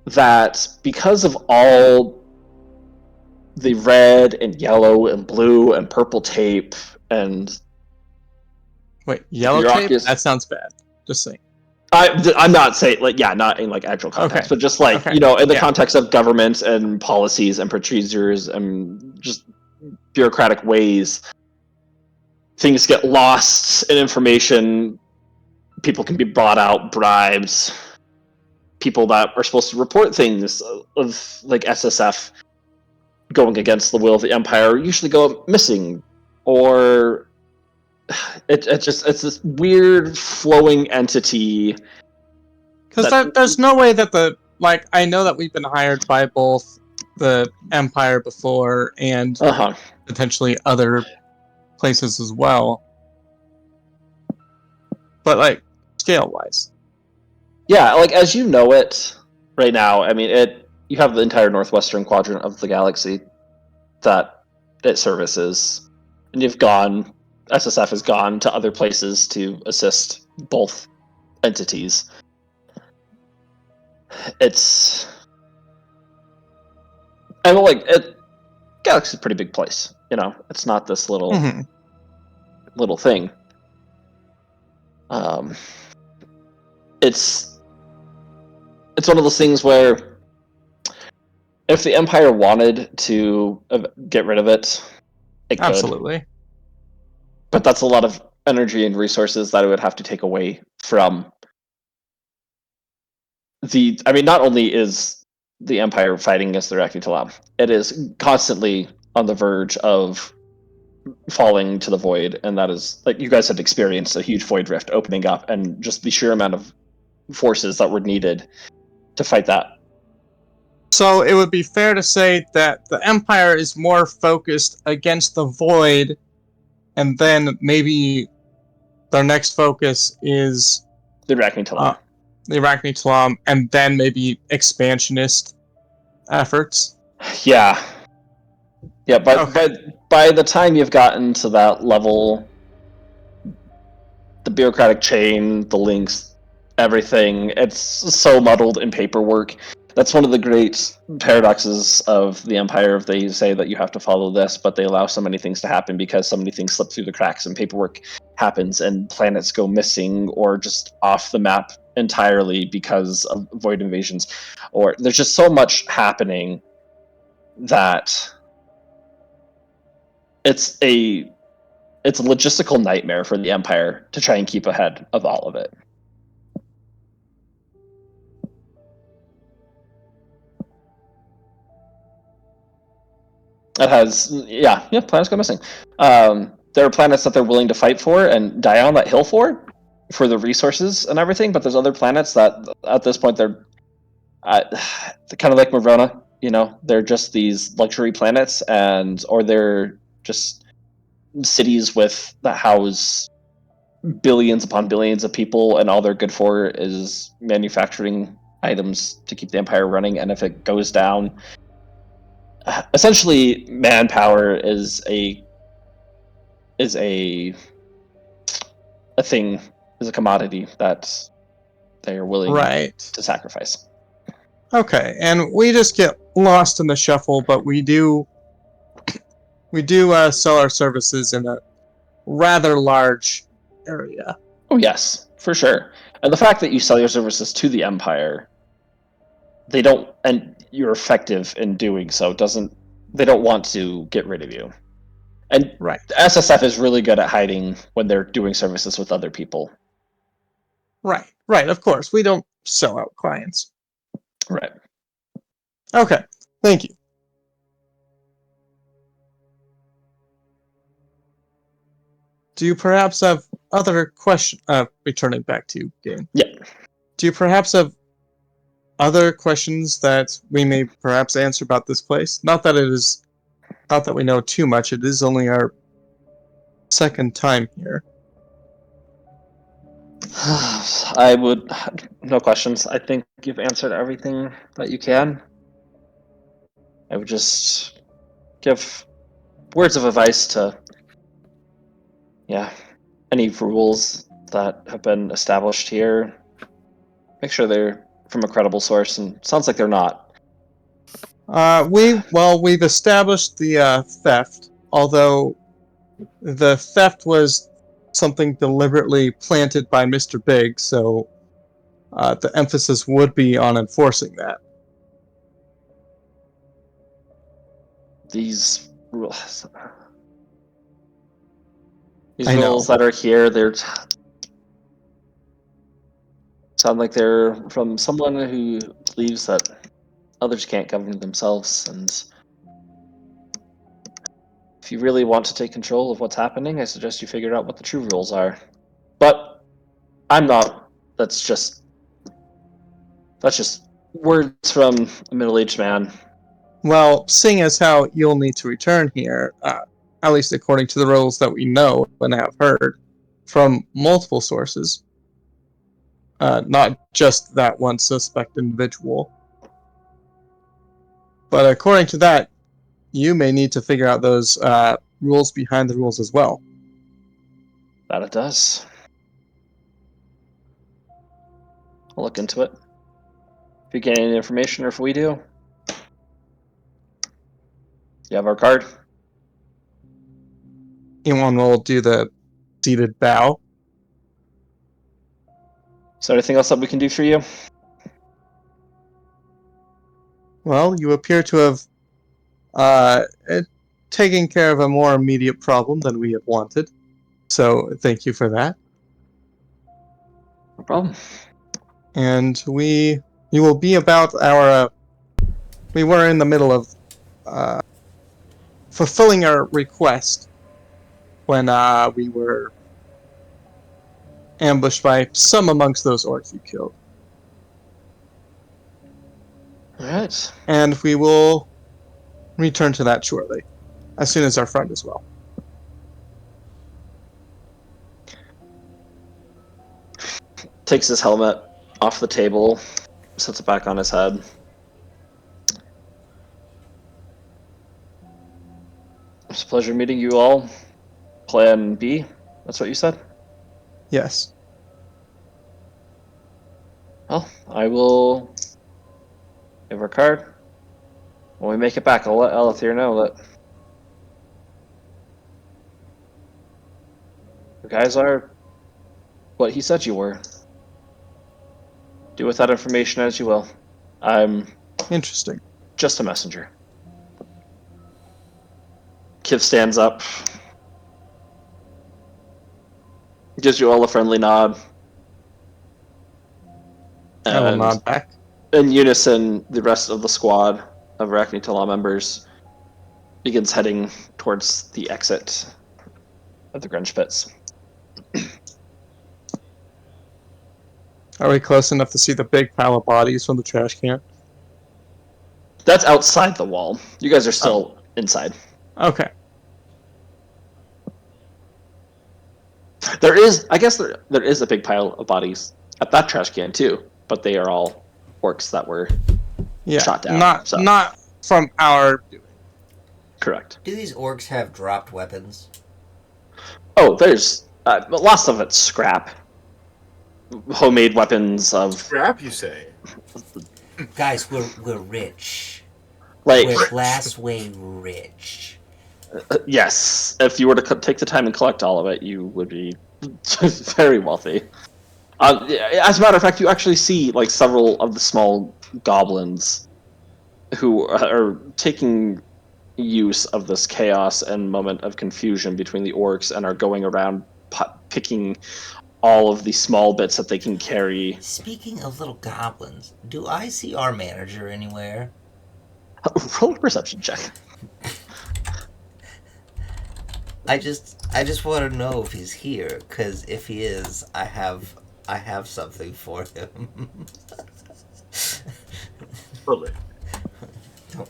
that, because of all the red and yellow and blue and purple tape and Wait, yellow tape? bureaucracy- That sounds bad. Just saying. I'm not saying, like, yeah, not in like actual context, Okay. but just like, Okay. you know, in the Yeah. context of government and policies and procedures and just bureaucratic ways, things get lost in information. People can be bought out, bribed. People that are supposed to report things of like SSF going against the will of the Empire usually go missing, or it's this weird flowing entity. Because there's no way that the like, I know that we've been hired by both the Empire before and Uh-huh. potentially other places as well. But, like, scale-wise. Yeah, like, as you know it right now, I mean, you have the entire northwestern quadrant of the galaxy that it services. And SSF has gone to other places to assist both entities. It's... And, like, Galaxy's a pretty big place, you know? It's not this little thing. It's one of those things where if the Empire wanted to get rid of it, it could. Absolutely. But that's a lot of energy and resources that it would have to take away from I mean, not only is the Empire fighting against the Arachne Talam, it is constantly on the verge of falling to the void, and that is, like, you guys had experienced a huge void rift opening up, and just the sheer amount of forces that were needed to fight that. So it would be fair to say that the Empire is more focused against the void, and then maybe their next focus is The Arachne Talam. the Arachne Talam, and then maybe expansionist efforts. Yeah. Yeah, but Okay. by the time you've gotten to that level, the bureaucratic chain, the links, everything, it's so muddled in paperwork. That's one of the great paradoxes of the Empire. They say that you have to follow this, but they allow so many things to happen because so many things slip through the cracks and paperwork happens and planets go missing or just off the map entirely because of void invasions. Or there's just so much happening that it's a logistical nightmare for the Empire to try and keep ahead of all of it. It has, planets go missing. There are planets that they're willing to fight for and die on that hill for the resources and everything, but there's other planets that at this point they're kind of like Morona, you know, they're just these luxury planets, or they're just cities that house billions upon billions of people, and all they're good for is manufacturing items to keep the Empire running. And if it goes down, essentially manpower is a thing, is a commodity that they are willing to sacrifice. Okay, and we just get lost in the shuffle, but we do sell our services in a rather large area. Oh yes, for sure. And the fact that you sell your services to the Empire, and you're effective in doing so, they don't want to get rid of you. And SSF is really good at hiding when they're doing services with other people. Right, of course. We don't sell out clients. Right. Okay, thank you. Do you perhaps have other questions? Returning back to you, Game. Yeah. Do you perhaps have other questions that we may perhaps answer about this place? Not that we know too much. It is only our second time here. No questions. I think you've answered everything that you can. I would just give words of advice to, any rules that have been established here. Make sure they're from a credible source, and it sounds like they're not. We've established the theft, although the theft was something deliberately planted by Mr. Big, so the emphasis would be on enforcing that. These rules that are here, they're sound like they're from someone who believes that others can't govern themselves, and if you really want to take control of what's happening, I suggest you figure out what the true rules are. But I'm not. That's just Words from a middle-aged man. Well, seeing as how you'll need to return here, at least according to the rules that we know and have heard from multiple sources, not just that one suspect individual, but according to that, you may need to figure out those rules behind the rules as well. That it does. I'll look into it. If you get any information, or if we do, you have our card. Anyone will do the seated bow. Is there anything else that we can do for you? Well, you appear to have taken care of a more immediate problem than we had wanted. So thank you for that. No problem. And you will be about our. We were in the middle of fulfilling our request when we were ambushed by some amongst those orcs you killed. Alright. And we will return to that shortly, as soon as our friend as well. Takes his helmet off the table, sets it back on his head. It's a pleasure meeting you all. Plan B, that's what you said? Yes. Well, I will give her a card. When we make it back, I'll let Elithir know that you guys are what he said you were. Do with that information as you will. I'm Interesting. just a messenger. Kiv stands up, gives you all a friendly nod. I will And nod back. in unison, the rest of the squad of Arachne Tala members begins heading towards the exit of the Grunge Pits. Are we close enough to see the big pile of bodies from the trash can? That's outside the wall. You guys are still inside. Okay. There is a big pile of bodies at that trash can too, but they are all orcs that were Yeah. shot down. Not from our doing. Correct. Do these orcs have dropped weapons? Oh, there's lots of it's scrap. Homemade weapons of Scrap, you say? Guys, we're rich. like We're class way rich. yes. If you were to take the time and collect all of it, you would be very wealthy. As a matter of fact, you actually see like several of the small goblins who are taking use of this chaos and moment of confusion between the orcs and are going around picking all of the small bits that they can carry. Speaking of little goblins, do I see our manager anywhere? Roll a perception check. I just want to know if he's here, because if he is, I have something for him. Bullet.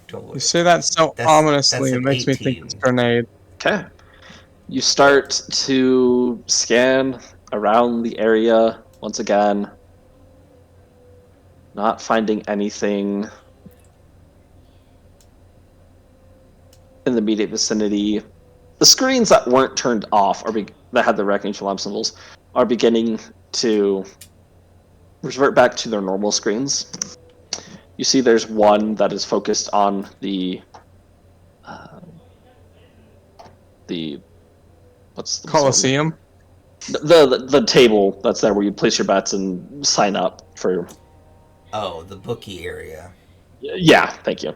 Don't worry. You say that so That's ominously, it an makes me think 18. it's a grenade. Okay. You start to scan around the area once again, not finding anything in the immediate vicinity. The screens that weren't turned off that had the reckoning alarm symbols are beginning to revert back to their normal screens. You see there's one that is focused on the what's the Coliseum. the table that's there where you place your bets and sign up for. Oh, the bookie area. Yeah, thank you.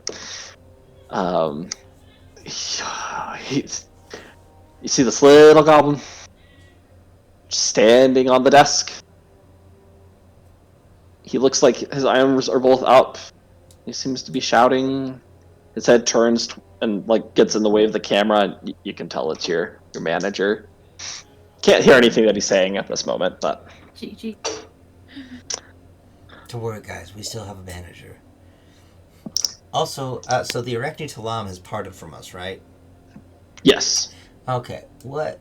You see this little goblin standing on the desk. He looks like his arms are both up. He seems to be shouting. His head turns and like gets in the way of the camera. And you can tell it's your manager. Can't hear anything that he's saying at this moment, but GG. to worry, guys. We still have a manager. Also, so the Arachne Talam has parted from us, right? Yes. Okay. What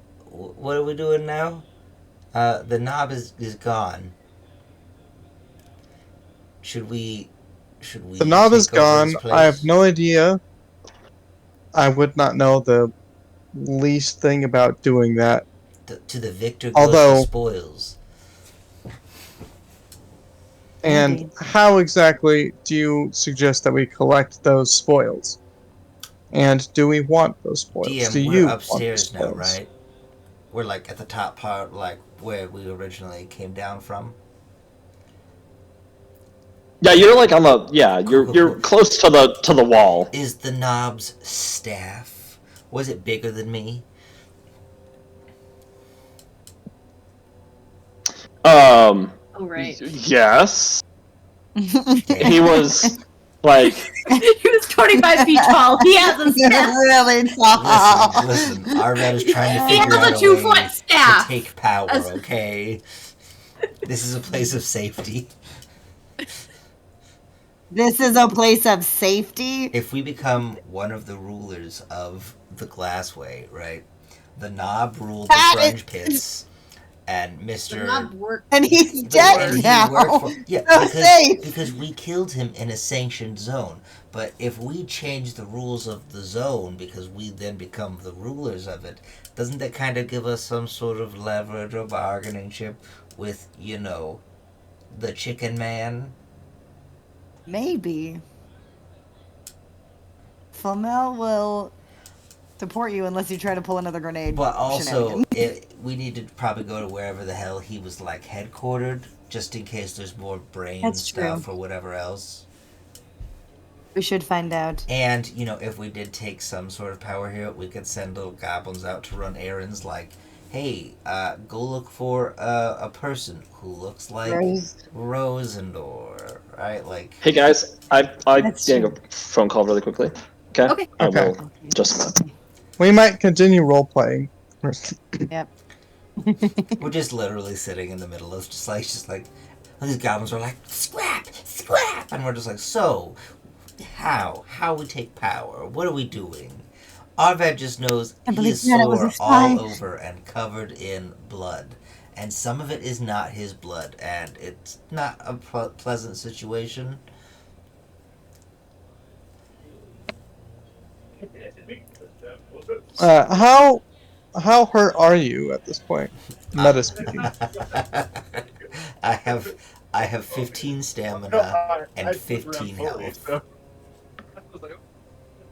are we doing now? The knob is gone. Should we? The knob is take over gone. his place? I have no idea. I would not know the least thing about doing that. To the victor goes Although- the spoils. And Indeed. how exactly do you suggest that we collect those spoils? And do we want those spoils? DM, do we're you want upstairs the now, spoils? right? We're like at the top part, like where we originally came down from. Yeah, you're like on the you're Cool. close to the wall. Is the knob's staff? Was it bigger than me? Um Oh, right. yes. Damn. He was like He was 25 feet tall. He has a staff. really tall. Listen, Arvet is trying to He figure has out a a way 2-foot to staff. take power, As- okay? This is a place of safety. This is a place of safety. If we become one of the rulers of the Glassway, right? The knob ruled the That grunge pits, and The Mr. knob worked. And he's And dead he now. worked for, yeah, So safe. because we killed him in a sanctioned zone. But if we change the rules of the zone because we then become the rulers of it, doesn't that kind of give us some sort of leverage or bargaining chip with, the chicken man? Maybe. Flamel will support you unless you try to pull another grenade. But also, shenanigan. we need to probably go to wherever the hell he was like headquartered, just in case there's more brain That's stuff true. or whatever else. We should find out. And, if we did take some sort of power here, we could send little goblins out to run errands like, hey, go look for a person who looks like Rosendor, right? Like, hey guys, I That's getting a true. phone call really quickly. Okay? Okay. I Okay. will just We might continue role playing. Yep. we're just literally sitting in the middle of just like, these goblins are like, scrap, scrap! And we're just like, so, how we take power? What are we doing? Arvad just knows I he believe is Janet was a sore all spy. over and covered in blood. And some of it is not his blood, and it's not a pleasant situation. How hurt are you at this point? Meta speaking. I have 15 stamina and 15 health.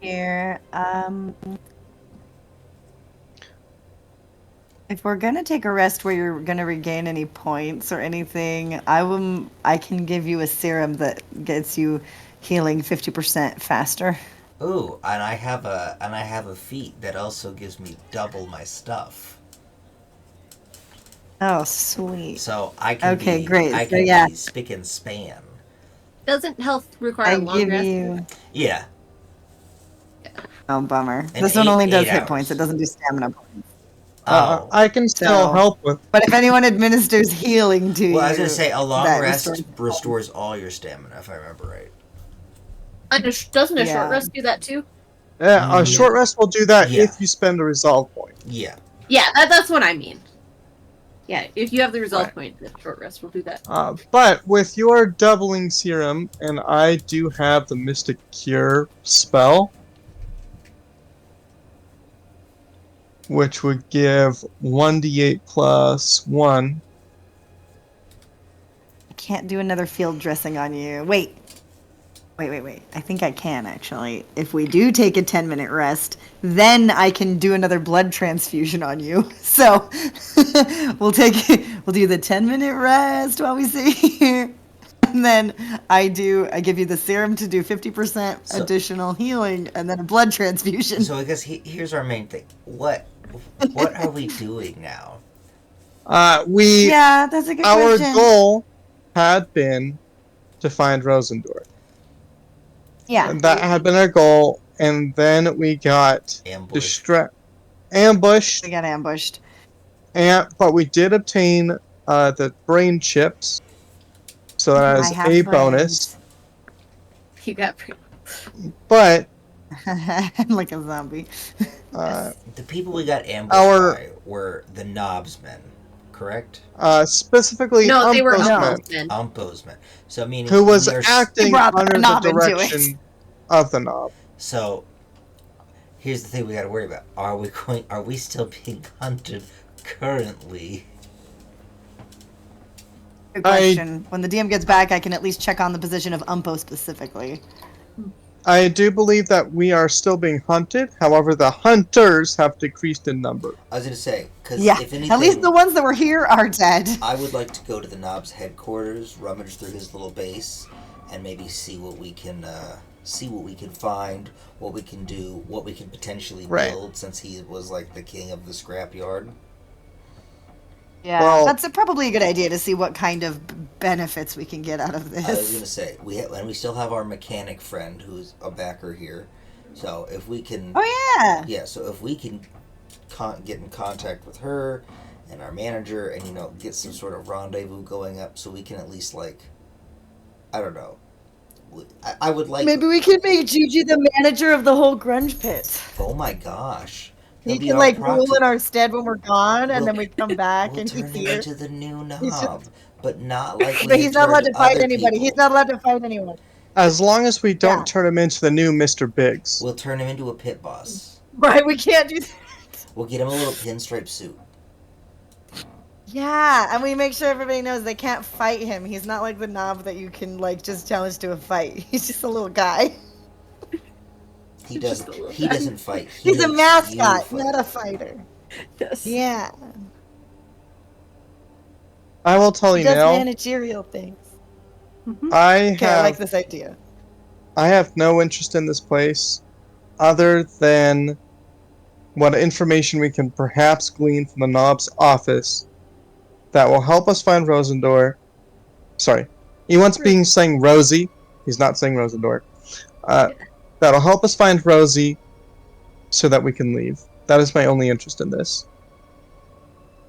Here, if we're gonna take a rest where you're gonna regain any points or anything, I can give you a serum that gets you healing 50% faster. Ooh, and I have a feat that also gives me double my stuff. Oh, sweet. So I can Okay, be, great. I So, can yeah. be spick and span. Doesn't health require I a long give rest? you. Yeah. Oh, bummer. And This one only does 8 hit hours. points. It doesn't do stamina points. Oh. I can still So- help with. But if anyone administers healing to you, Well, I was gonna say a long that rest restores- restores all your stamina, if I remember right. And doesn't a Yeah. short rest do that too? Yeah, a short rest will do that Yeah. if you spend a resolve point. Yeah. Yeah, that's what I mean. Yeah, if you have the resolve Right. point, the short rest will do that. But with your doubling serum, and I do have the Mystic Cure spell, which would give 1d8 plus 1. I can't do another field dressing on you. Wait. I think I can actually. If we do take a 10-minute rest, then I can do another blood transfusion on you. So we'll do the 10-minute rest while we sit here. And then I give you the serum to do 50% So- additional healing and then a blood transfusion. So I guess here's our main thing. What are we doing now? Yeah, that's a good Our question. goal had been to find Rosendor. Yeah. And that had been our goal, and then we got Ambush. ambushed, We got ambushed. but we did obtain the brain chips. so that I is have a friends. bonus. You got But I'm like a zombie. The people we got ambushed Our- by were the Knobsmen, correct? specifically no, they were Umpos almost men. Umpos so meaning who was we are acting brought the under the knob into it. direction of the knob. So here's the thing we got to worry about: are we still being hunted currently? Good question. When the DM gets back, I can at least check on the position of Umpo specifically. I do believe that we are still being hunted. However, the hunters have decreased in number. I was gonna say, because Yeah, if anything, at least the ones that were here are dead. I would like to go to the Knob's headquarters, rummage through his little base, and maybe see what we can find, what we can do, what we can potentially Right. build, since he was like the king of the scrapyard. Yeah, Well- that's probably a good idea to see what kind of benefits we can get out of I was this. gonna say we still have our mechanic friend who's a backer here, so if we can, Oh yeah. so if we can get in contact with her and our manager, and get some sort of rendezvous going up, so we can at least I don't know. I would like. Maybe we can make Juju the manager of the whole grunge pit. Oh my gosh. He He'll be can our rule proxy. in our stead when we're gone, and We'll- then we come back We'll and turn he's him here. into the new He's knob, but not like we But he's not allowed to turned fight other anybody. He's people. not allowed to fight anyone. As long as we don't Yeah. turn him into the new Mr. Biggs. We'll turn him into a pit boss. Right, we can't do that. We'll get him a little pinstripe suit. Yeah, and we make sure everybody knows they can't fight him. He's not like the knob that you can just challenge to a fight. He's just a little guy. He Just doesn't. a little He guy. doesn't fight. He He's a makes mascot, you fight. not a fighter. Yes. Yeah, I will tell he you does now. managerial things. I Okay, I like have this idea. I have no interest in this place, other than what information we can perhaps glean from the knob's office that will help us find Rosendor. Sorry, he wants being saying Rosie. He's not saying Rosendor. That'll help us find Rosie, so that we can leave. That is my only interest in this.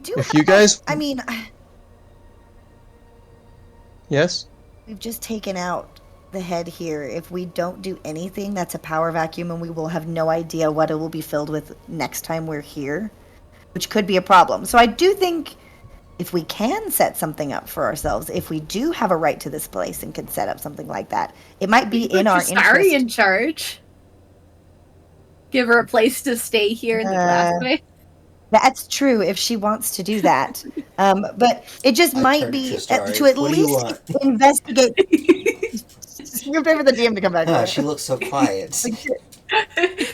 If you guys, I mean, yes, we've just taken out the head here. If we don't do anything, that's a power vacuum, and we will have no idea what it will be filled with next time we're here, which could be a problem. So I do think if we can set something up for ourselves, if we do have a right to this place and can set up something like that, it might be in our Starry interest. in charge. Give her a place to stay here in the glass way. That's true if she wants to do that. But it just I might turned be to Starry. to at What do you least want? investigate. You're paying for the DM to come back. Ah, she looks so quiet.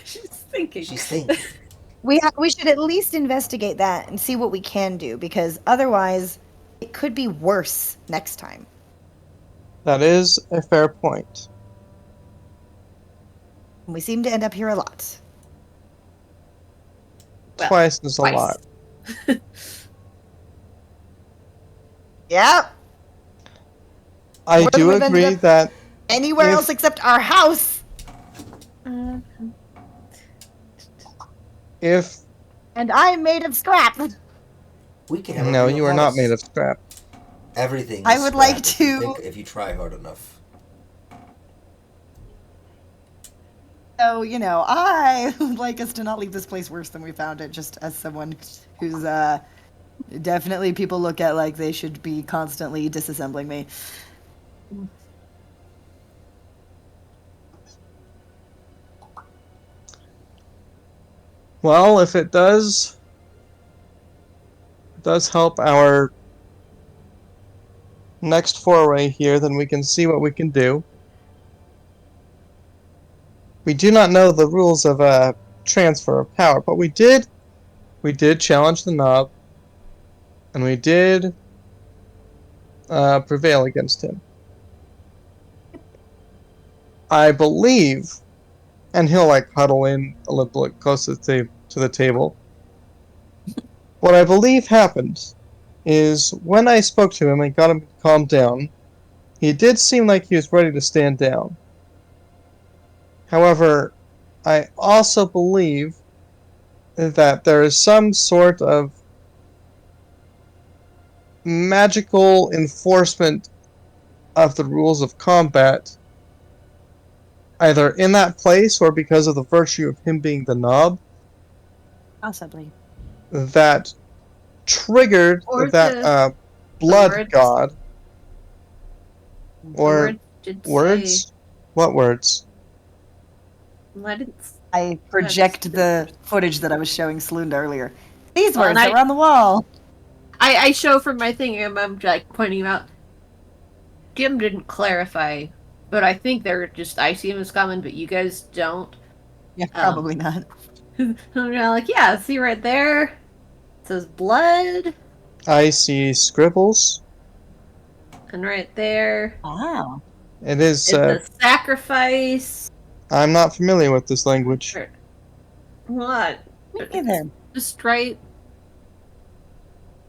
She's thinking. She's thinking. We should at least investigate that and see what we can do, because otherwise it could be worse next time. that is a fair point. And we seem to end up here a lot. Well, Twice is a twice. lot. Yep. I More than do we've ended agree up- that Anywhere If- else except our house. if And I'm made of scrap. We can have a no, real you are not house. made of scrap. Everything. I is would scrap like if you to- if you try hard enough. So, I would like us to not leave this place worse than we found it, just as someone who's definitely people look at like they should be constantly disassembling me. Well, if it does help our next foray here, then we can see what we can do. We do not know the rules of transfer of power, but we did challenge the knob, and we did prevail against him. I believe, and he'll huddle in a little bit closer to the table. What I believe happened is when I spoke to him and got him to calm down, he did seem like he was ready to stand down. However, I also believe that there is some sort of magical enforcement of the rules of combat, either in that place or because of the virtue of him being the knob, Possibly. that triggered Or that blood words. god. The Or word did words? say- What words? Well, I didn't. I project the footage that I was showing Slunda earlier. These Well, words and that were on the wall. I show from my thing, and I'm like pointing out. Jim didn't clarify, but I think they're just. I see them as common, but you guys don't. Yeah, probably not. I'm like, yeah, see right there? It says blood, I see scribbles. and right there Wow. It is. it's a sacrifice. I'm not familiar with this language. What? Me neither. Just right.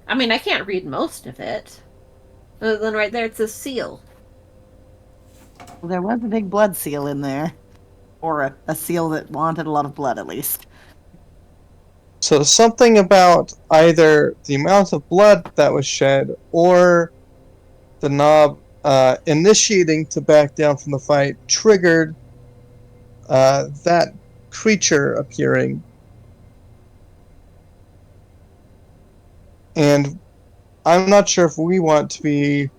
I mean, I can't read most of it. But then right there, it's a seal. Well, there was a big blood seal in there. Or a seal that wanted a lot of blood, at least. So something about either the amount of blood that was shed or the knob initiating to back down from the fight triggered that creature appearing. And I'm not sure if we want to be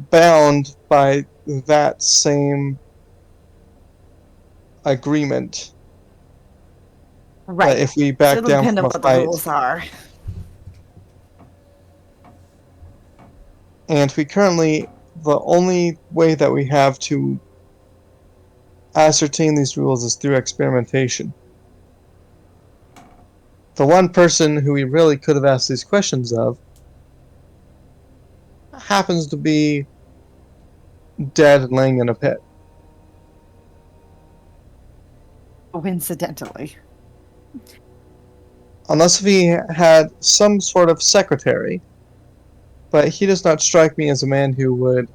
bound by that same agreement. Right. If we So back it'll down depend from on a what the fight. rules are. And we currently, the only way that we have to ascertain these rules is through experimentation. The one person who we really could have asked these questions of happens to be dead and laying in a pit. Coincidentally. Unless if he had some sort of secretary, but he does not strike me as a man who would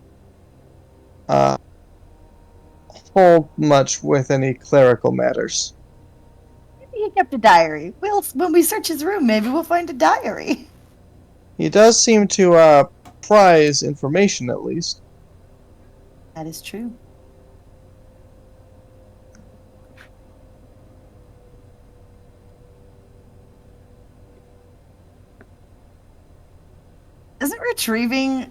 hold much with any clerical matters. Maybe he kept a diary. Well, when we search his room, maybe we'll find a diary. He does seem to prize information, at least. That is true. Doesn't retrieving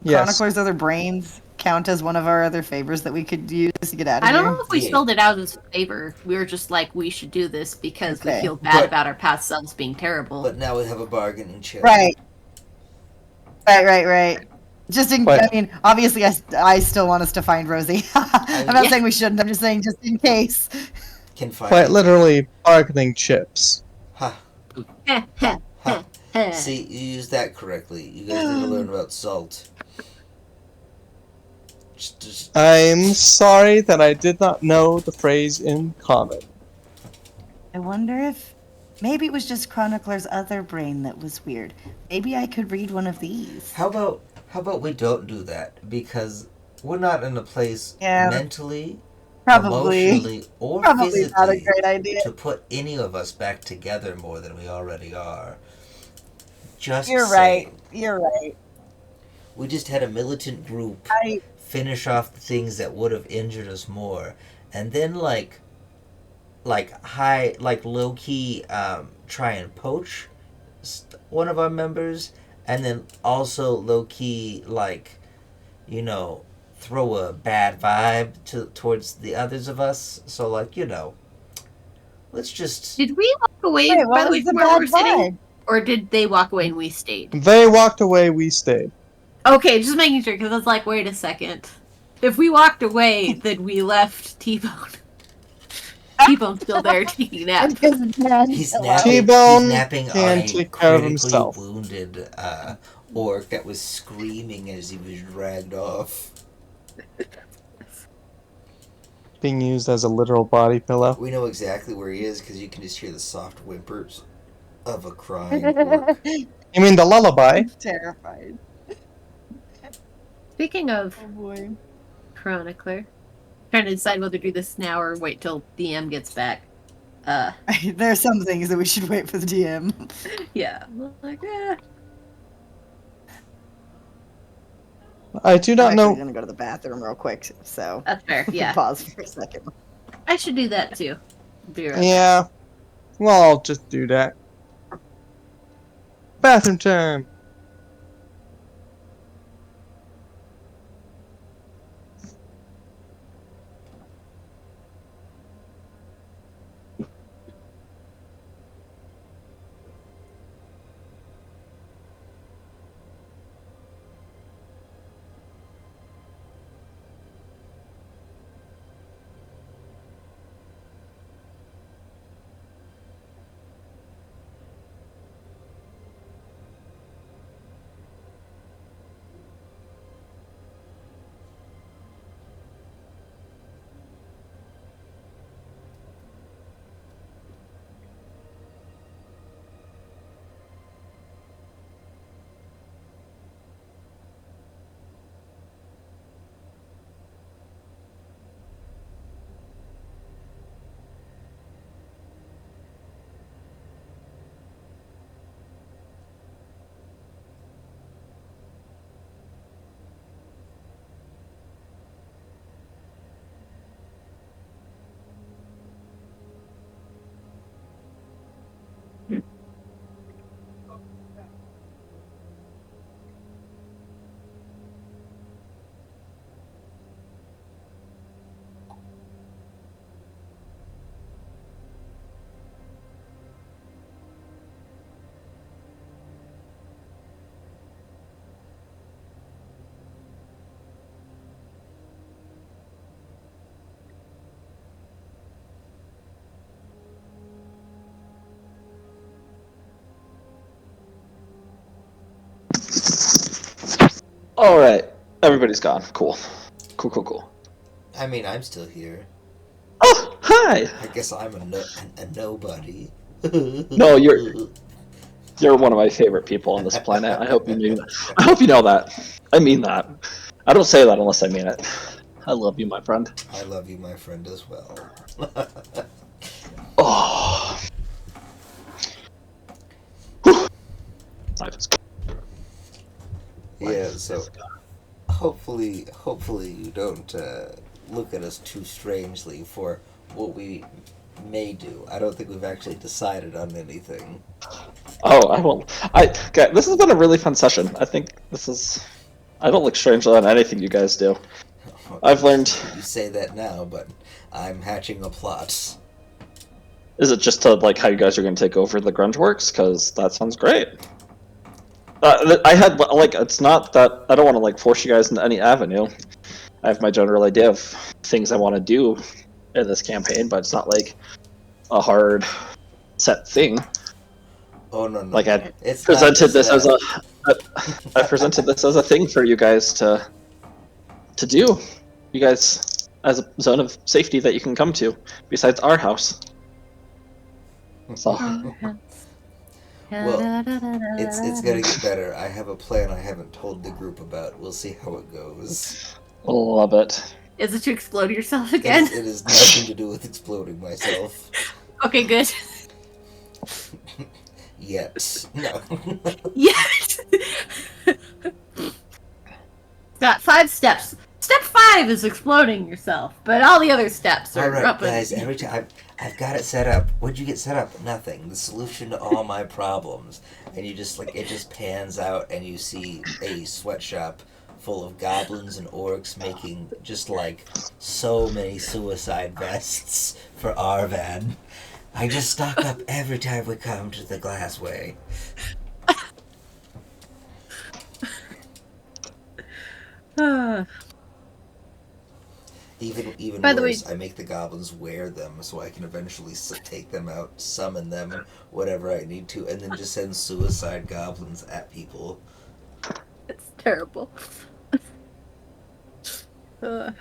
Yes. Chronicler's other brains count as one of our other favors that we could use to get out of I here? don't know if we Yeah. spelled it out as a favor. We were just like, we should do this because we Okay. feel bad But- about our past selves being terrible. But now we have a bargaining chip. Right. Right. Just in, But- I mean, obviously, I still want us to find Rosie. I'm not Yeah. saying we shouldn't. I'm just saying, just in case. Can find Quite it. literally bargaining chips. Ha. Heh, heh, Ha. heh. See, you used that correctly. You guys need to learn about salt. Just I'm sorry that I did not know the phrase in common. I wonder if maybe it was just Chronicler's other brain that was weird. Maybe I could read one of these. how about we don't do that, because we're not in a place Yeah. mentally, Probably, emotionally, or probably not a physically great idea. to put any of us back together more than we already are. Just You're saying. right. You're right. We just had a militant group I finish off the things that would have injured us more, and then like low key try and poach one of our members, and then also low key throw a bad vibe towards the others of us. So let's just Did we walk away, Wait, by what the way, was the from where we bad were sitting? vibe? Or did they walk away and we stayed? They walked away, we stayed. Okay, just making sure, because I was like, wait a second. If we walked away, then we left T-Bone. T-Bone's still there taking a nap. He's T-Bone napping can on a take care of critically himself. wounded orc that was screaming as he was dragged off. Being used as a literal body pillow. We know exactly where he is because you can just hear the soft whimpers of a crying orc. You mean the lullaby? Terrified. Speaking of Oh boy. Chronicler, trying to decide whether to do this now or wait till DM gets back. There are some things that we should wait for the DM. Yeah. Like, I do I'm not actually know. gonna go to the bathroom real quick, so That's fair. Yeah, pause for a second. I should do that too. Be right back. Yeah. Well, I'll just do that. Bathroom time. All right, everybody's gone. Cool. Cool. I mean, I'm still here. Oh, hi. I guess I'm a nobody. No, you're one of my favorite people on this planet. I hope you knew that. I hope you know that. I mean that. I don't say that unless I mean it. I love you, my friend. I love you, my friend, as well. Oh. Whew. Life is good. Yeah, so hopefully you don't look at us too strangely for what we may do. I don't think we've actually decided on anything. Oh, I won't. Okay, this has been a really fun session. I think this is. I don't look strangely on anything you guys do. I've learned. You say that now, but I'm hatching a plot. Is it just to like how you guys are going to take over the Grunge Works? Because that sounds great. I had like it's not that I don't want to like force you guys into any avenue. I have my general idea of things I want to do in this campaign, but it's not like a hard set thing. Oh no! Like I It's presented this as that. I presented this as a thing for you guys to do. You guys as a zone of safety that you can come to besides our house. So Well, it's gonna get better. I have a plan I haven't told the group about. We'll see how it goes. love it. Is it to explode yourself again? It has nothing to do with exploding myself. Okay, good. Yet. No. Yes. Got 5 steps. Step 5 is exploding yourself, but all the other steps are Alright, up. guys, every time I've got it set up. What'd you get set up? Nothing. The solution to all my problems. And you just like it just pans out and you see a sweatshop full of goblins and orcs making just like so many suicide vests for Arvan. I just stock up every time we come to the Glassway. Even By the way- worse, I make the goblins wear them so I can eventually take them out, summon them, whatever I need to, and then just send suicide goblins at people. It's terrible. By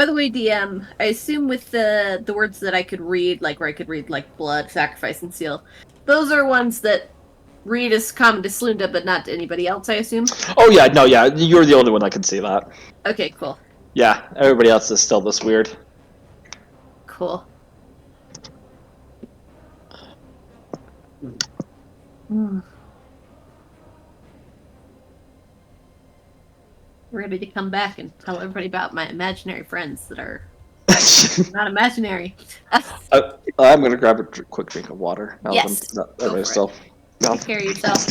the way, DM, I assume with the words that I could read, like where I could read like blood, sacrifice, and seal, those are ones that read as common to Slunda, but not to anybody else, I assume? Oh yeah, no, yeah, you're the only one that can see that. Okay, cool. Yeah, everybody else is still this weird. Cool. ready to come back and tell everybody about my imaginary friends that are not imaginary. I'm gonna grab a quick drink of water. Now Yes, that go everybody's for still. No. Take care of yourself.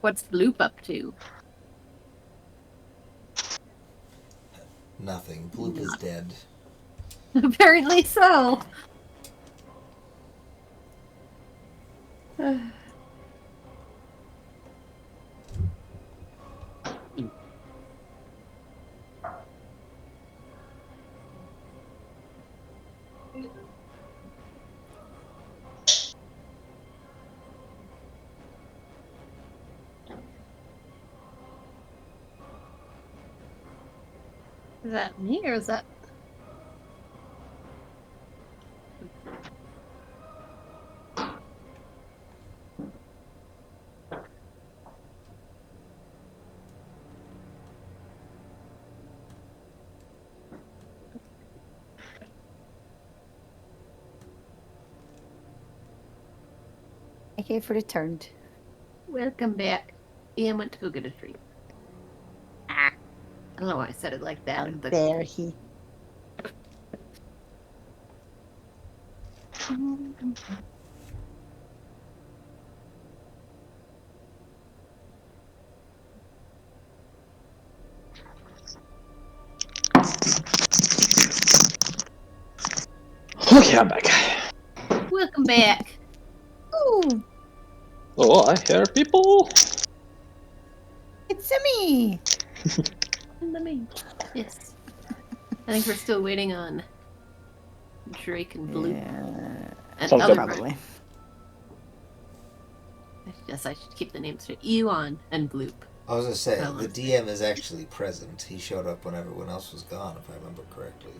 What's Bloop up to? Nothing. Bloop is dead. Apparently so. Is that me or is that? Okay, for returned. Welcome back. Ian went to go get a treat. I don't know why I said it like that. But There he. Okay, I'm back. welcome back. Ooh, Oh, I hear people. it's me. Let me. Yes. I think we're still waiting on Drake and Blue. Yeah, And Sounds other good. probably. Yes, I should keep the names straight. Ewan and Bloop. I was gonna say, Oh, the DM is actually present. He showed up when everyone else was gone, if I remember correctly.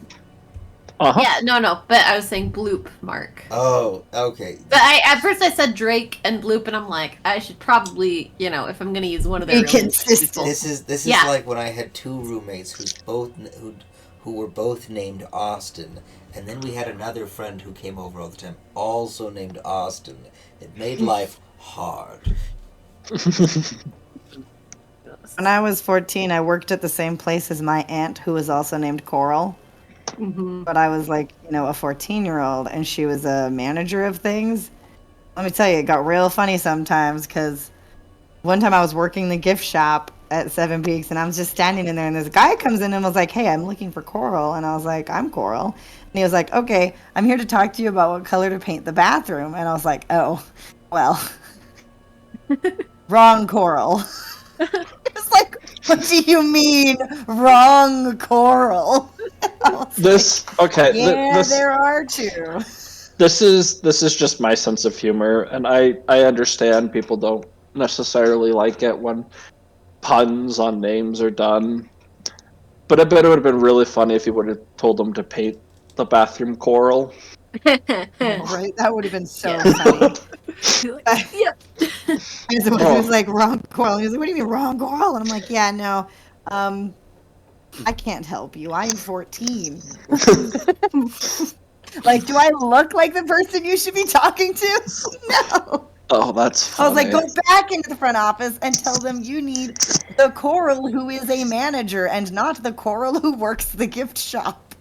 Uh-huh. Yeah, no, but I was saying Bloop, Mark. Oh, okay. But at first I said Drake and Bloop, and I'm like, I should probably, if I'm gonna use one of their Be real names, consistent. people- This is Yeah. like when I had two roommates who were both named Austin, and then we had another friend who came over all the time, also named Austin. It made life hard. When I was 14, I worked at the same place as my aunt, who was also named Coral. Mhm. But I was like, a 14-year-old, and she was a manager of things. Let me tell you, it got real funny sometimes, because one time I was working the gift shop at Seven Peaks, and I was just standing in there, and this guy comes in and was like, hey, I'm looking for Coral. And I was like, I'm Coral. And he was like, okay, I'm here to talk to you about what color to paint the bathroom. And I was like, oh, well, wrong Coral. It's like, what do you mean, wrong Coral? I was This okay. like, yeah, This there are two. this is just my sense of humor, and I understand people don't necessarily like it when puns on names are done. But I bet it would have been really funny if you would have told them to paint the bathroom coral. Right? That would have been so Yeah. funny. Yep. He was like, wrong Coral. He was like, what do you mean, wrong Coral? And I'm like, yeah, no. I can't help you. I'm 14. Like, do I look like the person you should be talking to? No. Oh, that's I funny. was like, go back into the front office and tell them you need the Coral who is a manager and not the Coral who works the gift shop.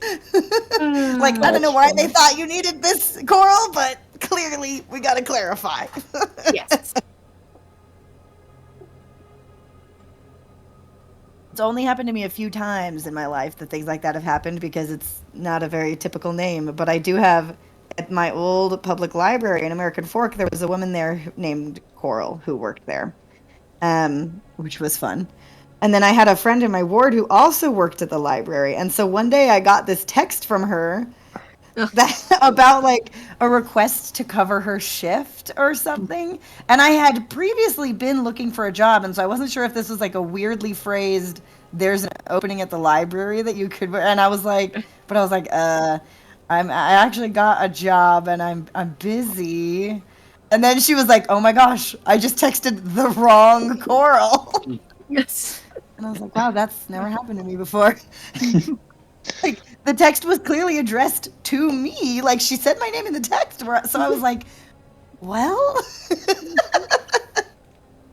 Like, I don't know why they thought you needed this Coral, but clearly we got to clarify. Yes. It's only happened to me a few times in my life that things like that have happened because it's not a very typical name. But I do have, at my old public library in American Fork, there was a woman there named Coral who worked there, which was fun. And then I had a friend in my ward who also worked at the library. And so one day I got this text from her about like a request to cover her shift or something. And I had previously been looking for a job, and so I wasn't sure if this was like a weirdly phrased there's an opening at the library that you could, and I was like I actually got a job and I'm busy. And then she was like, oh my gosh, I just texted the wrong Coral. Yes. And I was like, wow, that's never happened to me before. Like, The text was clearly addressed to me. Like, she said my name in the text. So I was like, well?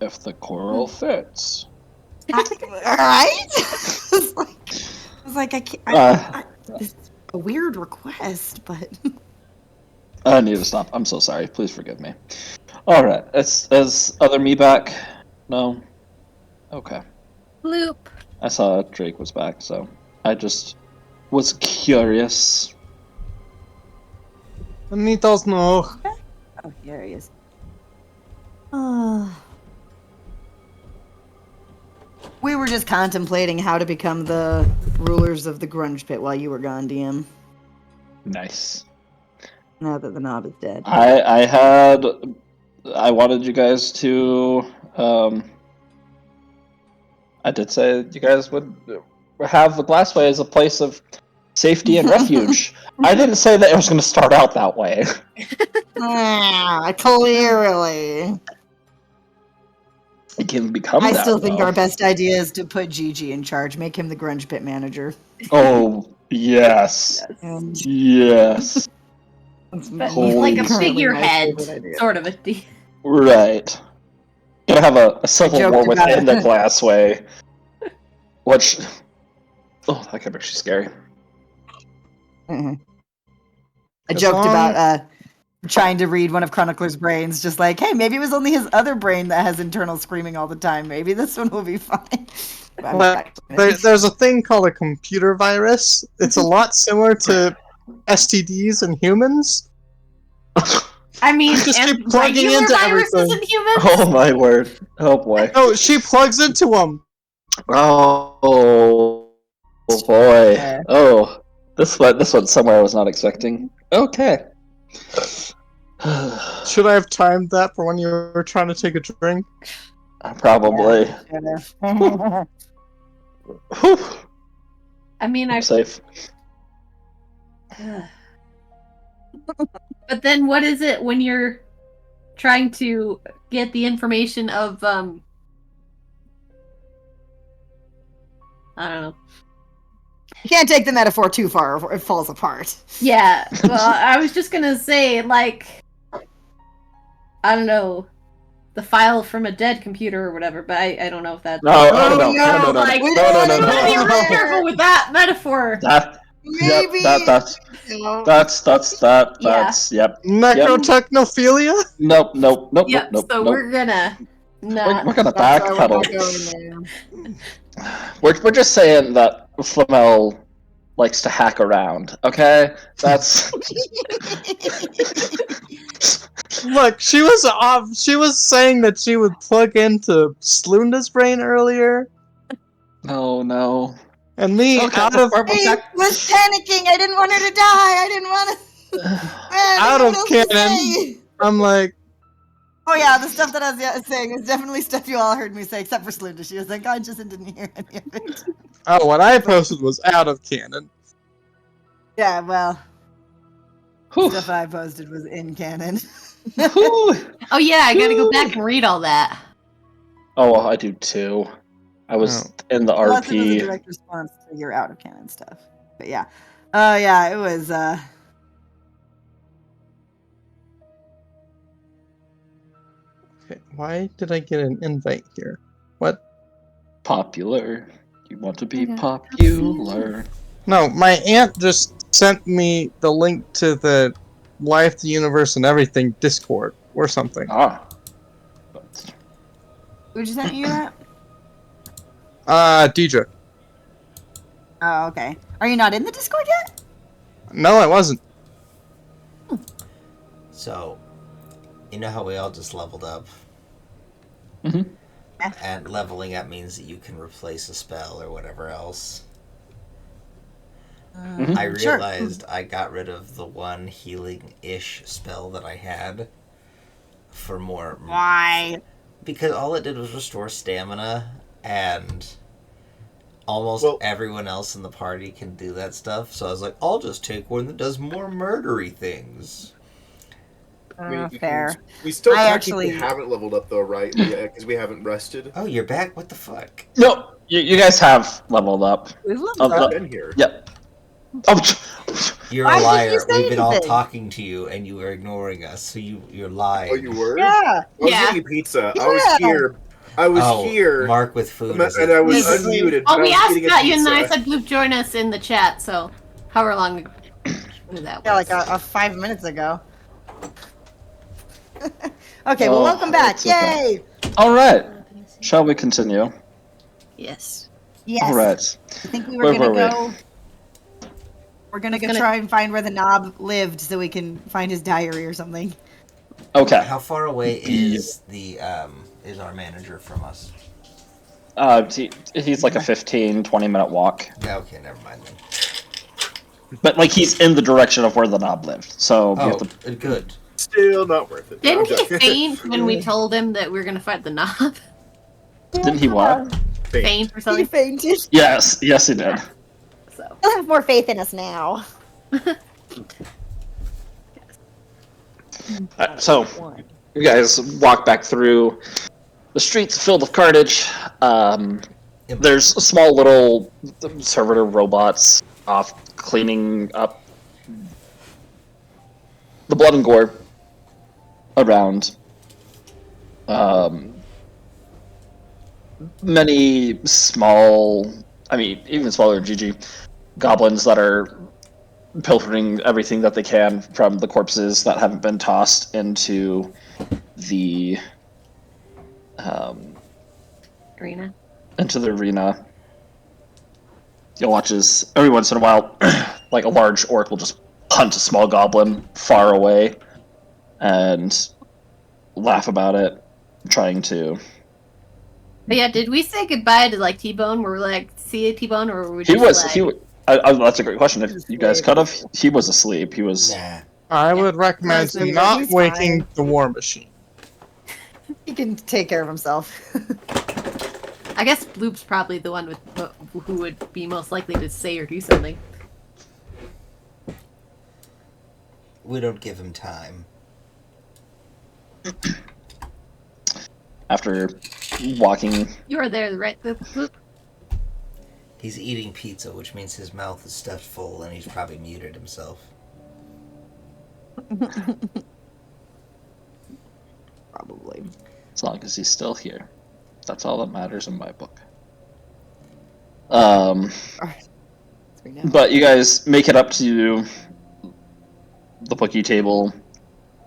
If the coral fits. All right. I was like, I can't. This is a weird request, but I need to stop. I'm so sorry. Please forgive me. All right. Is other me back? No. Okay. Loop. I saw Drake was back, so I just was curious. He does know. oh, here he is. Oh. We were just contemplating how to become the rulers of the Grunge Pit while you were gone, DM. Nice. Now that the knob is dead. I wanted you guys to I did say you guys would have the Glassway as a place of safety and refuge. I didn't say that it was going to start out that way. Clearly. It can become I that, still think though. our best idea is to put Gigi in charge, make him the Grunge Pit manager. Oh, yes. And Yes. But Holy like a Currently figurehead, my favorite idea. sort of a deal. Right. Gonna have a civil joked war about within it. the Glassway. Which... Oh, that could be scary. I As joked long- about trying to read one of Chronicler's brains, just like, hey, maybe it was only his other brain that has internal screaming all the time. Maybe this one will be fine. But I'm Well, not actually gonna- There's a thing called a computer virus. It's a lot similar to STDs in humans. I mean, Just and keep plugging regular into viruses everything. in humans? Oh my word. Oh boy. No, she plugs into them. Oh boy. Oh. This one's somewhere I was not expecting. Okay. Should I have timed that for when you were trying to take a drink? Probably. Whew. I mean, I'm safe. But then what is it when you're trying to get the information of I don't know. You can't take the metaphor too far or it falls apart. Yeah, well, I was just gonna say, like, I don't know, the file from a dead computer or whatever, but I don't know if that's... No, Oh, no, like, we no, don't no, wanna no, go be no. real careful with that metaphor. Maybe. Yep, that's yep. Necrotechnophilia? Nope. Yep, so we're gonna not... We're gonna That's why we're backpedal. not going there. We're just saying that Flamel likes to hack around, okay? That's Look, she was saying that she would plug into Slunda's brain earlier, no. and me Okay, out of I was panicking. I didn't want her to die. I didn't want to. Out of canon. I'm like, Oh yeah, the stuff that I was saying is definitely stuff you all heard me say, except for Slunda. She was unconscious and didn't hear any of it. oh, what I posted was out of canon. Yeah, well, Whew. stuff I posted was in canon. Whew. Oh yeah, I gotta go back and read all that. Oh, I do too. I was in the Unless it was a RP. direct response to your out of canon stuff. But yeah. Yeah, it was Okay, why did I get an invite here? What? Popular. You want to be Okay. popular. No, my aunt just sent me the link to the Life, the Universe, and Everything Discord or something. Ah. Who'd you send you that? Deidre. Oh, okay. Are you not in the Discord yet? No, I wasn't. So, you know how we all just leveled up? Mhm. And leveling up means that you can replace a spell or whatever else. Mhm. I Sure. realized I got rid of the one healing-ish spell that I had for more... Why? Because all it did was restore stamina, and almost Well- everyone else in the party can do that stuff. So I was like, I'll just take one that does more murdery things. Fair. We still I technically actually- haven't leveled up though, right? Yeah, because we haven't rested. Oh, you're back? What the fuck? No, you guys have leveled up. We've leveled Oh, up. I've been here. Yep. Oh, You're Why a didn't liar. you say We've been all anything? talking to you, and you were ignoring us. So you're lying. Oh, you were? Yeah. I was Yeah. eating pizza. Yeah. I was here. I was here. Mark with food. And Is I was Basically. unmuted. Oh, but we I was asked eating a that you, and then I pizza. said, Bloop, join us in the chat, so however long ago that Yeah, was. like a 5 minutes ago. Okay, well, welcome back. it's okay. Yay! All right. Shall we continue? Yes. Yes. All right. I think we were Where gonna were we? go. We're gonna It's go gonna- try and find where the knob lived, so we can find his diary or something. Okay. How far away is is our manager from us? He's like a 15-20 minute walk, Yeah, okay, never mind then. but like he's in the direction of where the knob lived. So you Oh, have to. good. Still not worth it. Didn't I'm he joking. faint when we told him that we were gonna fight the knob? Didn't he what? Faint. Faint or He something? fainted. Yes, yes, he did. So. He'll have more faith in us now. So you guys walk back through the streets filled with carnage. There's small little servitor robots off cleaning up the blood and gore around. Many small, I mean, even smaller than GG, goblins that are pilfering everything that they can from the corpses that haven't been tossed into the Arena. arena. You'll watch as every once in a while, like a large orc will just hunt a small goblin far away and laugh about it, trying to. But yeah, did we say goodbye to like T-Bone? Were we like, see you, T-Bone, or were we He just was like... that's a great question. If you guys could have, he was asleep. He was. Nah. I would recommend Honestly, not he's waking fine. the War Machine. He can take care of himself. I guess Bloop's probably the one who would be most likely to say or do something. We don't give him time. After walking. You were there, right, Bloop? He's eating pizza, which means his mouth is stuffed full, and he's probably muted himself. Probably. As long as he's still here. That's all that matters in my book. We know. But you guys make it up to the bookie table.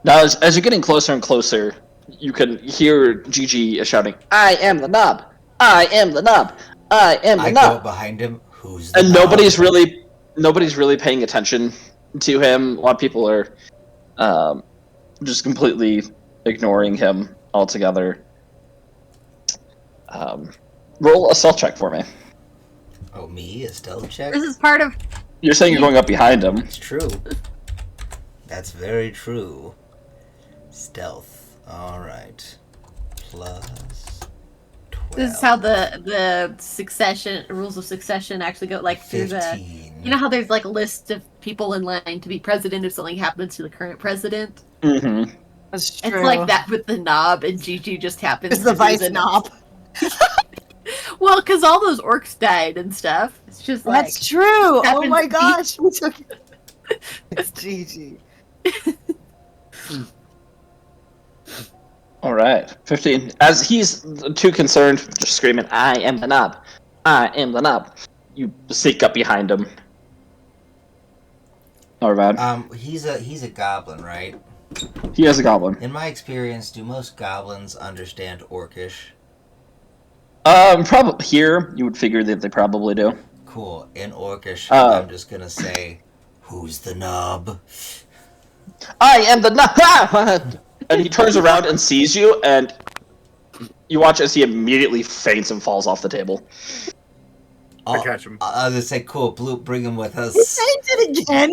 Now, as you're getting closer and closer, you can hear Gigi is shouting, "I am the knob! I am the knob! I am the I go up knob!" behind him. Who's the And knob? nobody's really paying attention to him. A lot of people are just completely ignoring him altogether. Roll a stealth check for me. Oh, me? A stealth check? This is part of... You're saying you're going up behind him. It's true. That's very true. Stealth. Alright. Plus 12. This is how the succession, rules of succession actually go, like, through the... 15. You know how there's, like, a list of people in line to be president if something happens to the current president? Mm-hmm. That's true. It's like that with the knob, and Gigi just happens It's to the be vice knob. Well, because all those orcs died and stuff. It's just like... That's true. Oh happens my to be- gosh. We took it's Gigi. All right, 15. As he's too concerned, just screaming, "I am the knob! I am the knob!" You sneak up behind him. All right. He's a goblin, right? He has a goblin. In my experience, do most goblins understand Orcish? Probably here you would figure that they probably do. Cool. In Orcish, Uh, I'm just gonna say, "Who's the knob?" I am the knob! And he turns around and sees you, and you watch as he immediately faints and falls off the table. I catch him. I was gonna say, "Cool, Blue, bring him with He us." fainted again.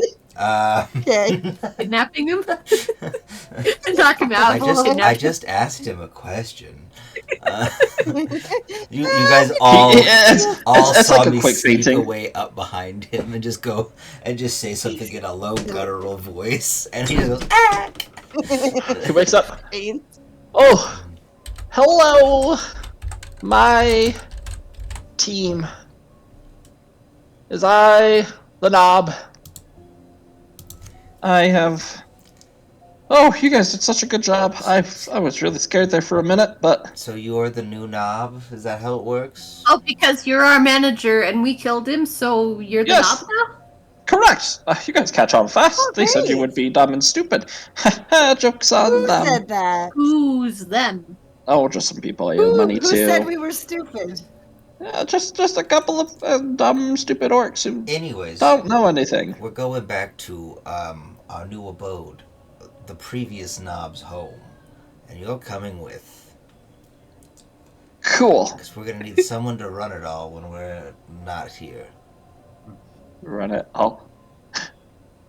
Okay. Kidnapping him? And knock him out. I just asked him a question. You guys all It's saw like a me quick sneak fainting. away up behind him and just go and just say something in a low guttural voice, and he just goes, "Ah!" He wakes up. Oh, hello, my team. As I the knob. I have. Oh, you guys did such a good job. I was really scared there for a minute, but So you're the new knob? Is that how it works? Oh, because you're our manager and we killed him, so you're the Yes. knob now? correct. You guys catch on fast. Oh, They said you great. would be dumb and stupid. Joke's on Who them. said that? Who's them? Oh, just some people I owe money Who to. said we were stupid? Just a couple of dumb, stupid orcs who Anyways, don't know anything. we're going back to our new abode, the previous knob's home, and you're coming with, Cool. because we're gonna need someone to run it all when we're not here. Run it. Oh,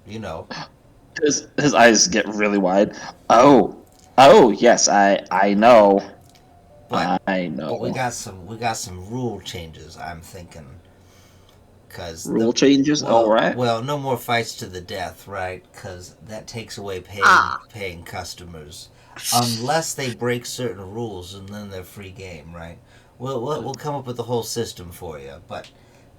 You know. his eyes get really wide. Oh, yes, I know. But I know. But we got some rule changes. I'm thinking, because Rule changes. Well, All right. Well, no more fights to the death, right? Because that takes away paying customers, unless they break certain rules, and then they're free game, right? We'll come up with the whole system for you, but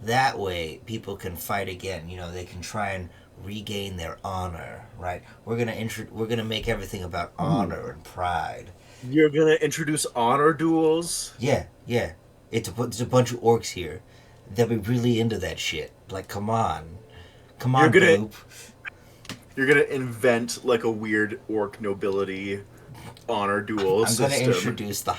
that way people can fight again. You know, they can try and regain their honor, right? We're gonna make everything about honor and pride. You're gonna introduce honor duels? Yeah. There's a bunch of orcs here. They'll be really into that shit. Like, come on, You're gonna- Bloop. You're gonna invent like a weird orc nobility honor duel I'm going to system. introduce the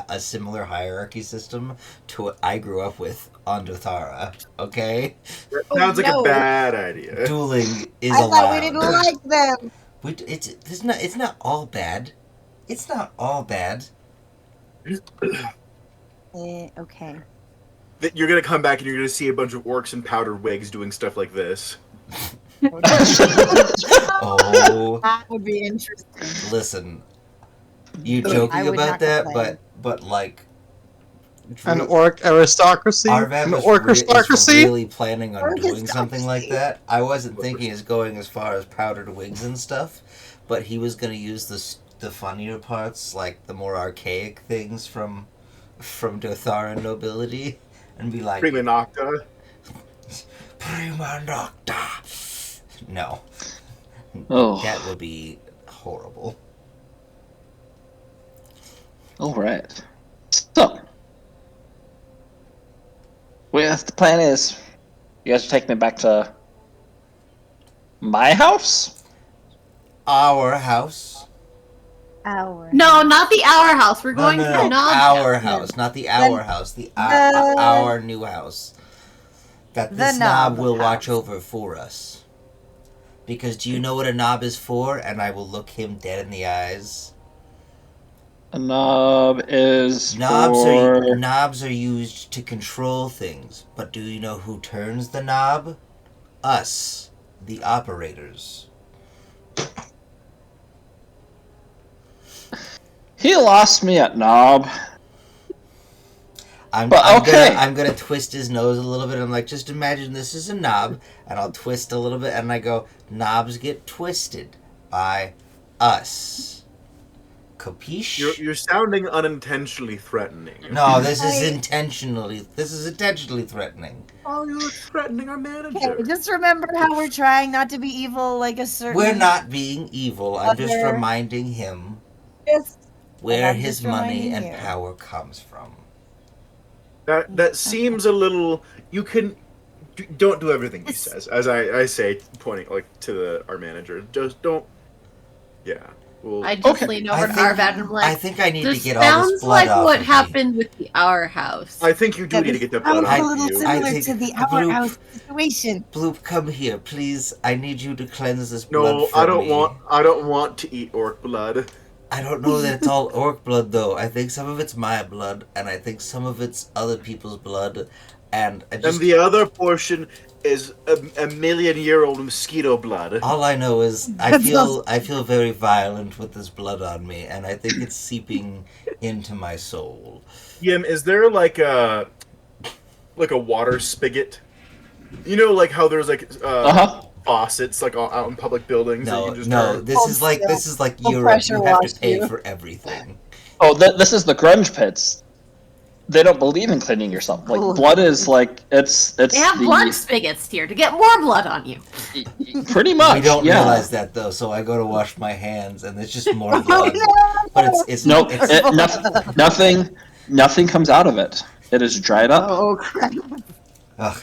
a similar hierarchy system to what I grew up with on Dothara. Okay, That sounds like no. a bad idea. dueling is I allowed. thought we didn't like them. It's not all bad. It's not all bad. Okay. That you're gonna come back and you're gonna see a bunch of orcs in powdered wigs doing stuff like this. Oh, That would be interesting. listen, you I joking would about not that, complain. but like. An orc aristocracy? Arvav An is orc is aristocracy? really planning on doing something like that. I wasn't thinking as going as far as powdered wigs and stuff, but he was going to use the funnier parts, like the more archaic things from Dotharan nobility, and be like, Prima Nocta. Prima Nocta. No, Oh, that would be horrible. all right. So, well, the plan is, you guys take me back to my house. Our house. Hour. No, not the Our House. We're going to no, Nob's our house. house, not the our house. the- Our new house that The this knob knob will watch house. over for us. Because do you know what a knob is for? And I will look him dead in the eyes. A knob is Knobs for... knobs are used to control things, but do you know who turns the knob? Us, the operators. He lost me at knob. I'm okay. I'm gonna twist his nose a little bit. I'm like, just imagine this is a knob, and I'll twist a little bit, and I go, knobs get twisted by us. Capiche? You're sounding unintentionally threatening. No, this is intentionally threatening. Oh, you're threatening our manager. Okay, just remember how we're trying not to be evil like a certain... We're not being evil. I'm just Other- reminding him Just... where I'm his just money reminding and you. power comes from. That seems a little. You can. Don't do everything he says. As I say, pointing like to our manager. Just don't. Yeah. Well, I just lean over to Arvad and I'm I like, think I need this to get all this sounds blood like off what of me. happened with the Our House. I think you do need to get that blood Sounds off a of little you. similar think- to the Bloop. Our House situation. Bloop, come here, please. I need you to cleanse this blood No, from I don't me. want. I don't want to eat orc blood. I don't know that it's all orc blood, though. I think some of it's my blood, and I think some of it's other people's blood, and I just... And the other portion is a million-year-old mosquito blood. All I know is I feel very violent with this blood on me, and I think it's seeping into my soul. Yim, is there like a water spigot? You know, like how there's like faucets like out in public buildings. that No, you can just no, turn? this is like We'll Europe. pressure You have wash to pay you. for everything. Oh, this is the grunge pits. they don't believe in cleaning yourself. Like Oh. blood is like it's They have the blood spigots here to get more blood on you. pretty much. We don't yeah. realize that though, so I go to wash my hands, and it's just more Oh, blood. no! But it's Nope. it's Nothing comes out of it. It is dried up. Oh crap!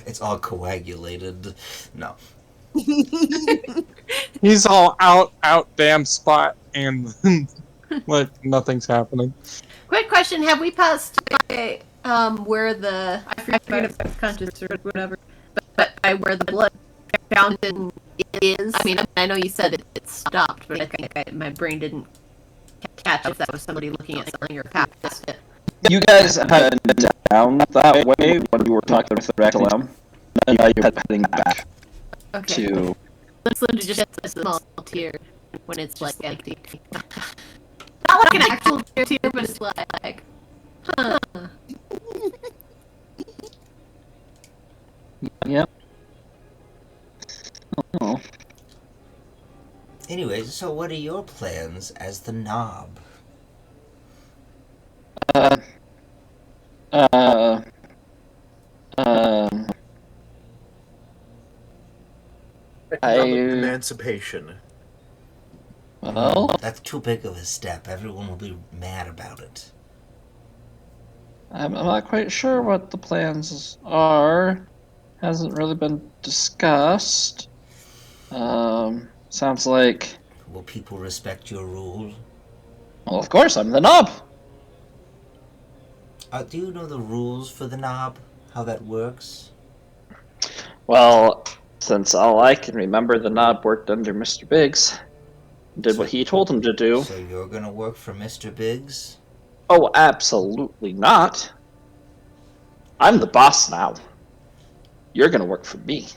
it's all coagulated. No, He's all out, damn spot, and like nothing's happening. Quick question: have we passed by where the I forget if it's conscious or whatever, but by where the blood fountain is? I mean, I know you said it stopped, but I think my brain didn't catch if that was somebody looking at something or past it. You guys had been down that way when we were talking with the Reclam, and now you're heading back Okay. to. So just a small tear when it's like empty. Not like an actual tear, but it's like, huh. Yep. Oh. anyways, so what are your plans as the knob? Economic I- emancipation. Well, That's too big of a step. Everyone will be mad about it. I'm not quite sure what the plans are. Hasn't really been discussed. Sounds like. Will people respect your rule? Well, of course, I'm the knob. Do you know the rules for the knob? How that works? Well, since all I can remember, the knob worked under Mr. Biggs. Did what he told him to do. So you're gonna work for Mr. Biggs? Oh, absolutely not. I'm the boss now. You're gonna work for me.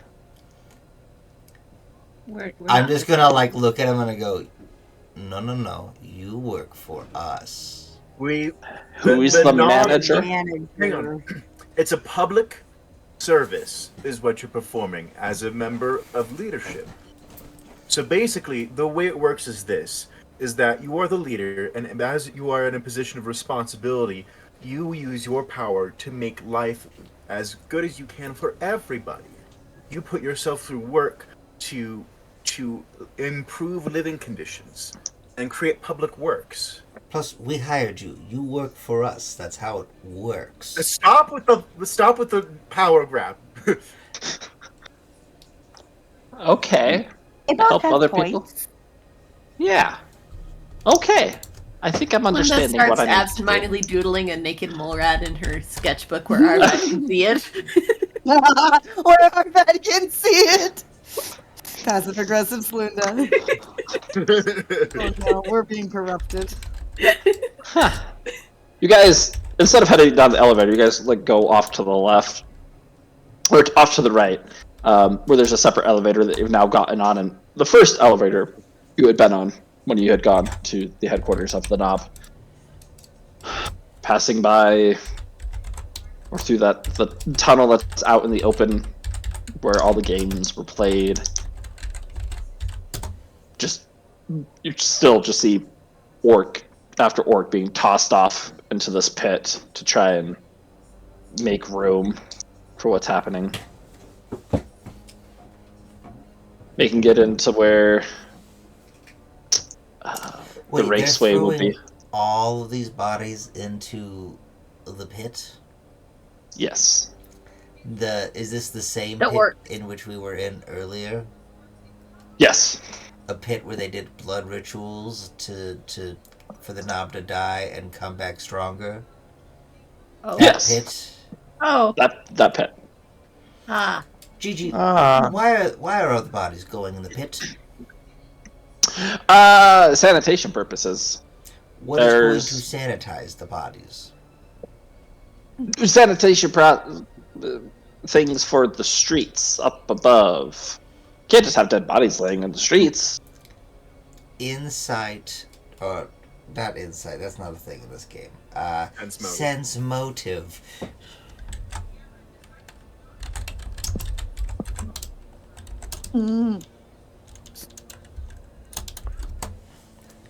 I'm just gonna like look at him and I go, no. You work for us. Who's the knob- manager? Hang on. It's a public service, is what you're performing as a member of leadership. So basically, the way it works is this: is that you are the leader, and as you are in a position of responsibility, you use your power to make life as good as you can for everybody. You put yourself through work to improve living conditions and create public works. Plus, we hired you. You work for us. That's how it works. Stop with the power grab. Okay. They both Help have other points. people? Yeah. Okay. I think I'm Linda understanding what starts I need to do. absentmindedly doodling a naked mole rat in her sketchbook where Arvad can see it. Or I can see it. Passive aggressive Slunda. Oh no, we're being corrupted. Huh. You guys, instead of heading down the elevator, you guys like go off to the left, or off to the right, where there's a separate elevator that you've now gotten on, and the first elevator you had been on when you had gone to the headquarters of the Knob. Passing by, or through the tunnel that's out in the open, where all the games were played. You still just see orc after orc being tossed off into this pit to try and make room for what's happening. They can get into where Wait, the raceway they're will be. throwing all of these bodies into the pit? Yes. Is this the same That pit works. in which we were in earlier? Yes. A pit where they did blood rituals for the knob to die and come back stronger? Oh. That Yes. pit? Oh. That pit. Ah. Gigi, Ah. why are all the bodies going in the pit? Sanitation purposes. What is going There's- to sanitize the bodies? Sanitation things for the streets up above. Can't just have dead bodies laying in the streets. Insight, or not insight, that's not a thing in this game. Sense motive. Sense motive.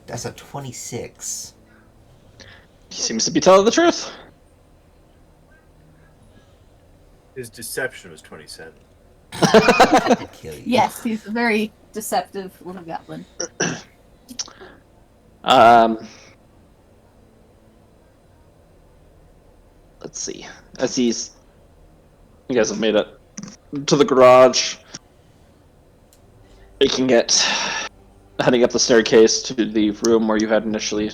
That's a 26. He seems to be telling the truth. His deception was 27. Kill you. Yes, he's a very deceptive little goblin. Let's see. You guys have made it to the garage, heading up the staircase to the room where you had initially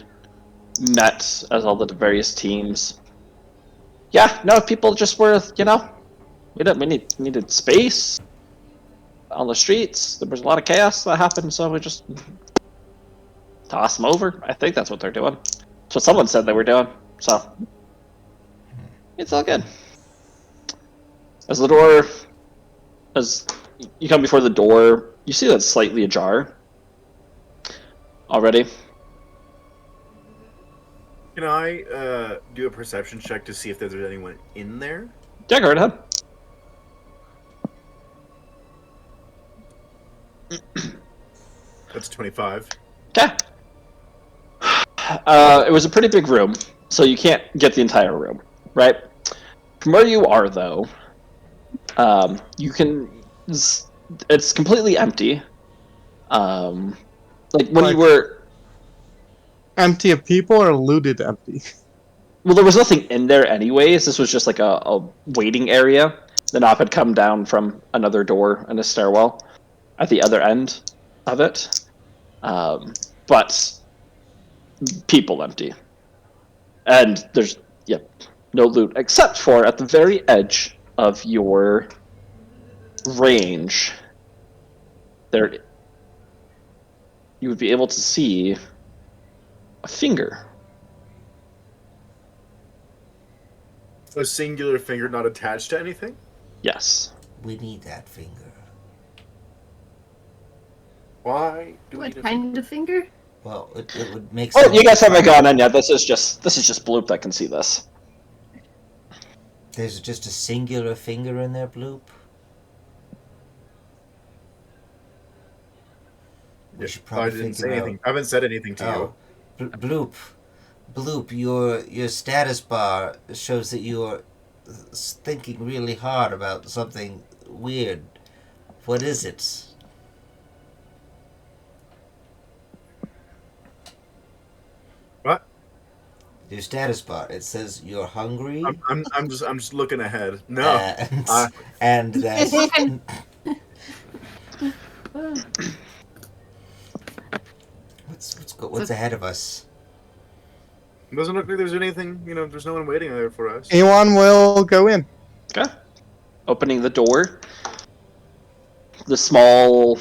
met as all the various teams. Yeah, no, people just were, we needed space on the streets. There was a lot of chaos that happened, so we just toss them over. I think that's what they're doing. That's what someone said they were doing, so it's all good. As you come before the door, you see that it's slightly ajar already. Can I do a perception check to see if there's anyone in there? Yeah, go right ahead. That's 25. Okay. It was a pretty big room, so you can't get the entire room, right? From where you are, though, you can. It's completely empty. You were Empty of people or looted empty? well, there was nothing in there anyways. This was just like a waiting area. The knob had come down from another door in a stairwell at the other end of it, but people empty, and there's no loot except for at the very edge of your range. There, you would be able to see a finger. A singular finger not attached to anything? Yes. We need that finger. Why do we What need a kind of finger? Well, it would make Oh, sense. you guys haven't gone in yet. This is just Bloop that can see this. There's just a singular finger in there, Bloop. We should I probably didn't say figure out. anything. I haven't said anything to Oh, Bloop, your status bar shows that you're thinking really hard about something weird. What is it? What? Your status bar. It says you're hungry. I'm just looking ahead. No. And that. What's ahead of us? Doesn't look like there's anything, there's no one waiting there for us. Anyone will go in. Okay. Opening the door. The small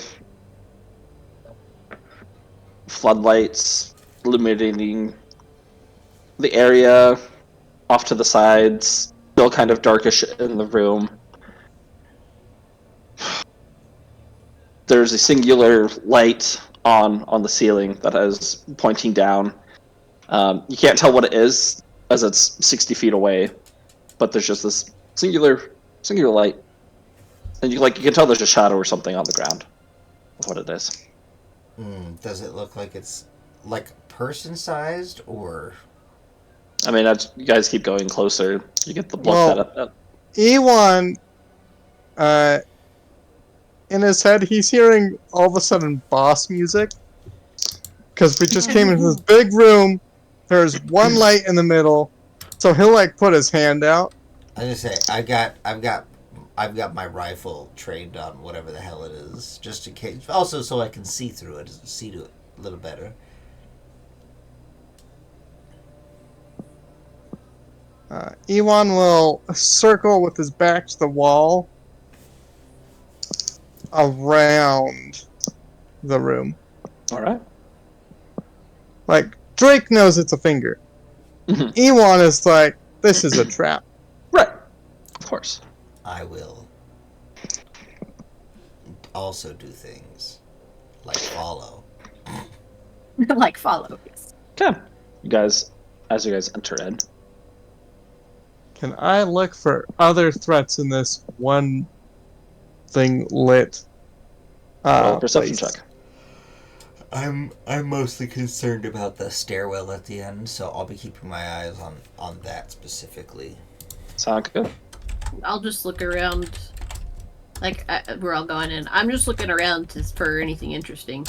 floodlights illuminating the area off to the sides. Still kind of darkish in the room. There's a singular light on the ceiling that is pointing down. You can't tell what it is as it's 60 feet away, but there's just this singular light, and you can tell there's a shadow or something on the ground of what it is. Does it look like it's like person-sized or? I mean, as you guys keep going closer, you get the blood. Well, Ewan, in his head, he's hearing all of a sudden boss music. Because we just came into this big room, there's one light in the middle, so he'll put his hand out. I was gonna say I've got my rifle trained on whatever the hell it is, just in case. Also, so I can see through it, see to it a little better. Ewan will circle with his back to the wall around the room. All right. Drake knows it's a finger. Mhm. Ewan is like, this is a trap. Right. Of course. I will also do things like follow. Like follow. Okay. As you guys enter in. Can I look for other threats in this one thing lit? Roll a perception place? check. I'm mostly concerned about the stairwell at the end, so I'll be keeping my eyes on that specifically. Sound good? I'll just look around. Like, we're all going in. I'm just looking around for anything interesting.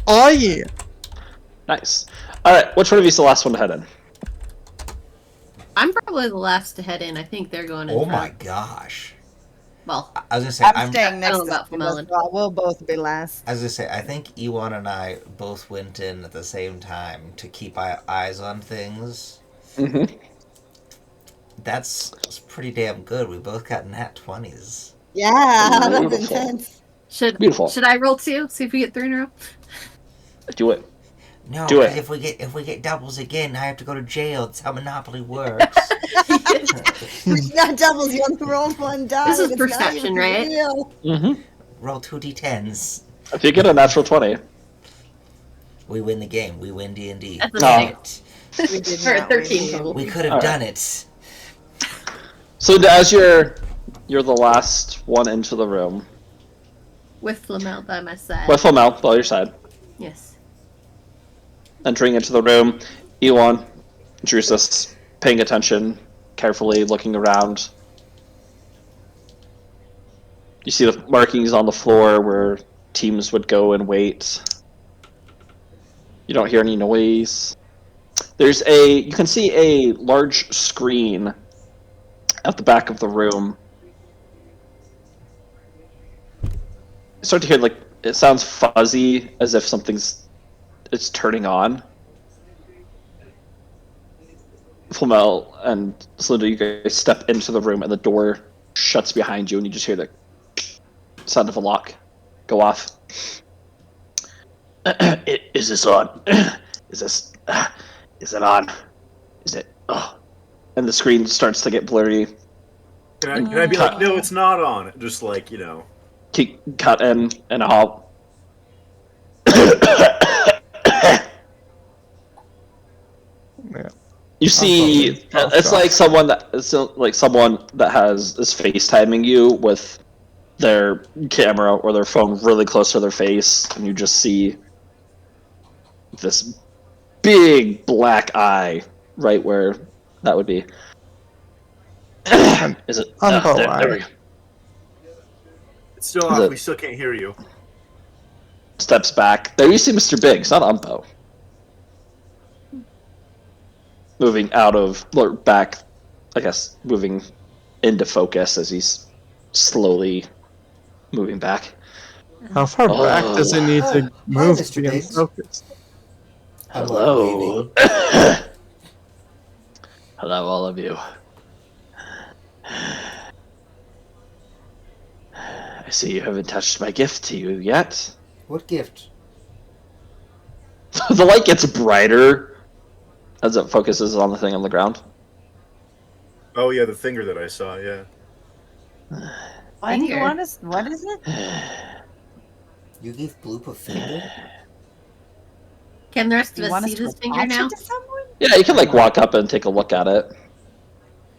Oh yeah. Nice. All right, which one of you is the last one to head in? I'm probably the last to head in. I think they're going in Oh front. my gosh. Well, I was gonna say I'm staying I next don't to know about Steve as Flamelon. well. We'll both be last. I was gonna say, I think Ewan and I both went in at the same time to keep eyes on things. Mm-hmm. That's pretty damn good. We both got nat 20s. Yeah, that's Beautiful. intense. Beautiful. Should I roll 2? See if we get 3 in a row? Do it. No, Do it. 'cause if we get doubles again, I have to go to jail. That's how Monopoly works. It's not doubles. You only rolled one die. This is It's not perception, even right? real. Mm-hmm. Roll 2d10s. If you get a natural 20, We win the game. We win D&D. That's a No. We did Or not 13 win. total. We could have All done it. so as you're the last one into the room With Flamel by my side. with Flamel by your side, Yes. entering into the room, Ewan, Drusus, paying attention, carefully looking around. You see the markings on the floor where teams would go and wait. You don't hear any noise. You can see a large screen at the back of the room. You start to hear, like, it sounds fuzzy, as if it's turning on. Flamel and Celinda, you guys step into the room and the door shuts behind you and you just hear the sound of a lock go off. Is this on? Is it on? Is it? Oh. And the screen starts to get blurry. Can I be like, no, it's not on? Just like, Keep cut in and out. Yeah. You see, it's like someone that is FaceTiming you with their camera or their phone really close to their face, and you just see this big black eye right where that would be. Is it? There we go. It's still Is off. it- We still can't hear you. Steps back. There you see Mr. Biggs, not Umpo. Moving out of, or back, I guess, moving into focus as he's slowly moving back. How far back does it need to Hi, move Mr. to be in Biggs. focus? I'm like Hello. waving. Hello, all of you. I see you haven't touched my gift to you yet. What gift? The light gets brighter as it focuses on the thing on the ground. Oh, yeah, the finger that I saw, yeah. Why do you Finger. want us? What is it? You gave Bloop a finger? Can the rest Do of you us want us see to this finger attach now? it to someone? Yeah, you can like walk up and take a look at it.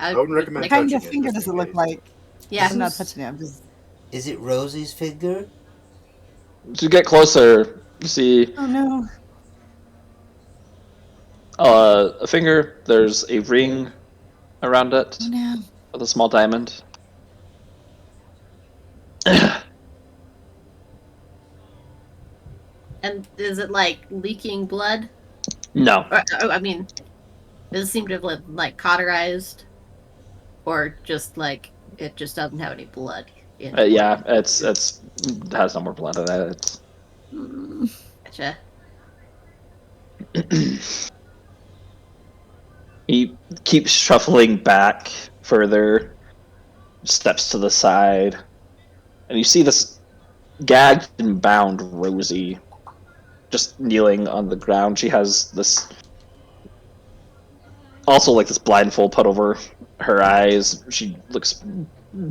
I wouldn't recommend What kind touching of it, finger just does in it look case. like? Yeah. I'm not touching it. I'm just. Is it Rosie's finger? As you get closer, you see Oh no. a finger. There's a ring around it Oh no. with a small diamond. And is it like leaking blood? No. Or, I mean, does it seem to have like cauterized? Or just like it just doesn't have any blood in it? Yeah, it has no more blood in it. It's... Gotcha. He keeps shuffling back further, steps to the side, and you see this gagged and bound Rosie just kneeling on the ground. She has this also like this blindfold put over her eyes. She looks